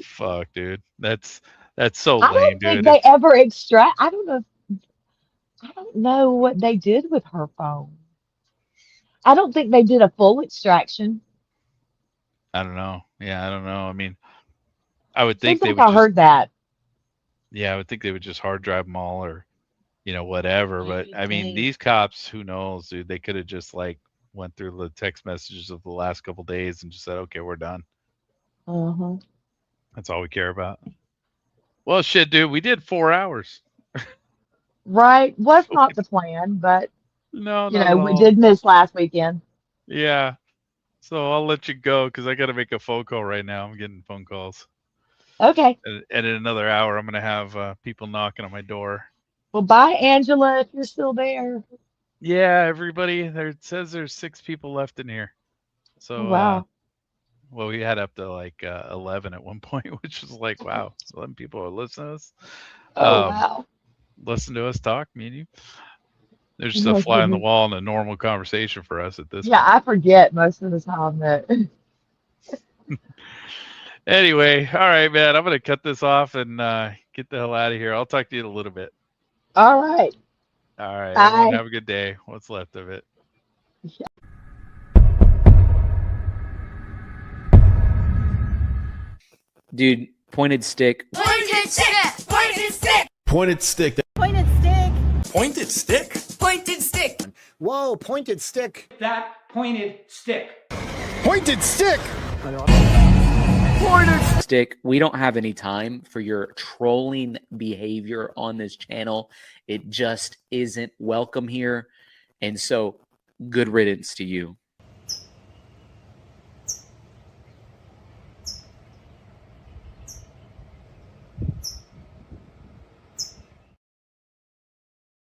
Fuck, dude. That's so lame, dude. I don't think they ever extract. I don't know what they did with her phone. I don't think they did a full extraction. I don't know. Yeah, I don't know. I mean, I would think they would. I heard that. Yeah, I would think they would just hard drive them all, or whatever. But I mean, these cops, who knows, dude? They could have just like went through the text messages of the last couple of days and just said, "Okay, we're done." That's all we care about. Well, shit, dude, we did 4 hours. Right, was not the plan, but no, we did miss last weekend. Yeah, so I'll let you go because I got to make a phone call right now. I'm getting phone calls. Okay. And in another hour, I'm gonna have people knocking on my door. Well, bye, Angela, if you're still there. Yeah, everybody. It says there's 6 people left in here. So, wow. Well, we had up to like 11 at one point, which was like, wow, 11 people are listening to us. Wow. Listen to us talk, me and you. There's just a fly on the wall and a normal conversation for us at this point. I forget most of the time that. Anyway, all right, man. I'm gonna cut this off and get the hell out of here. I'll talk to you in a little bit. All right. All right. Bye. Everyone have a good day. What's left of it. Yeah. Dude, pointed stick. Pointed stick. Pointed stick. Pointed stick. Pointed stick. Pointed stick. Pointed stick. Whoa, pointed stick. That pointed stick. Pointed stick. Pointed stick. We don't have any time for your trolling behavior on this channel. It just isn't welcome here. And so, good riddance to you.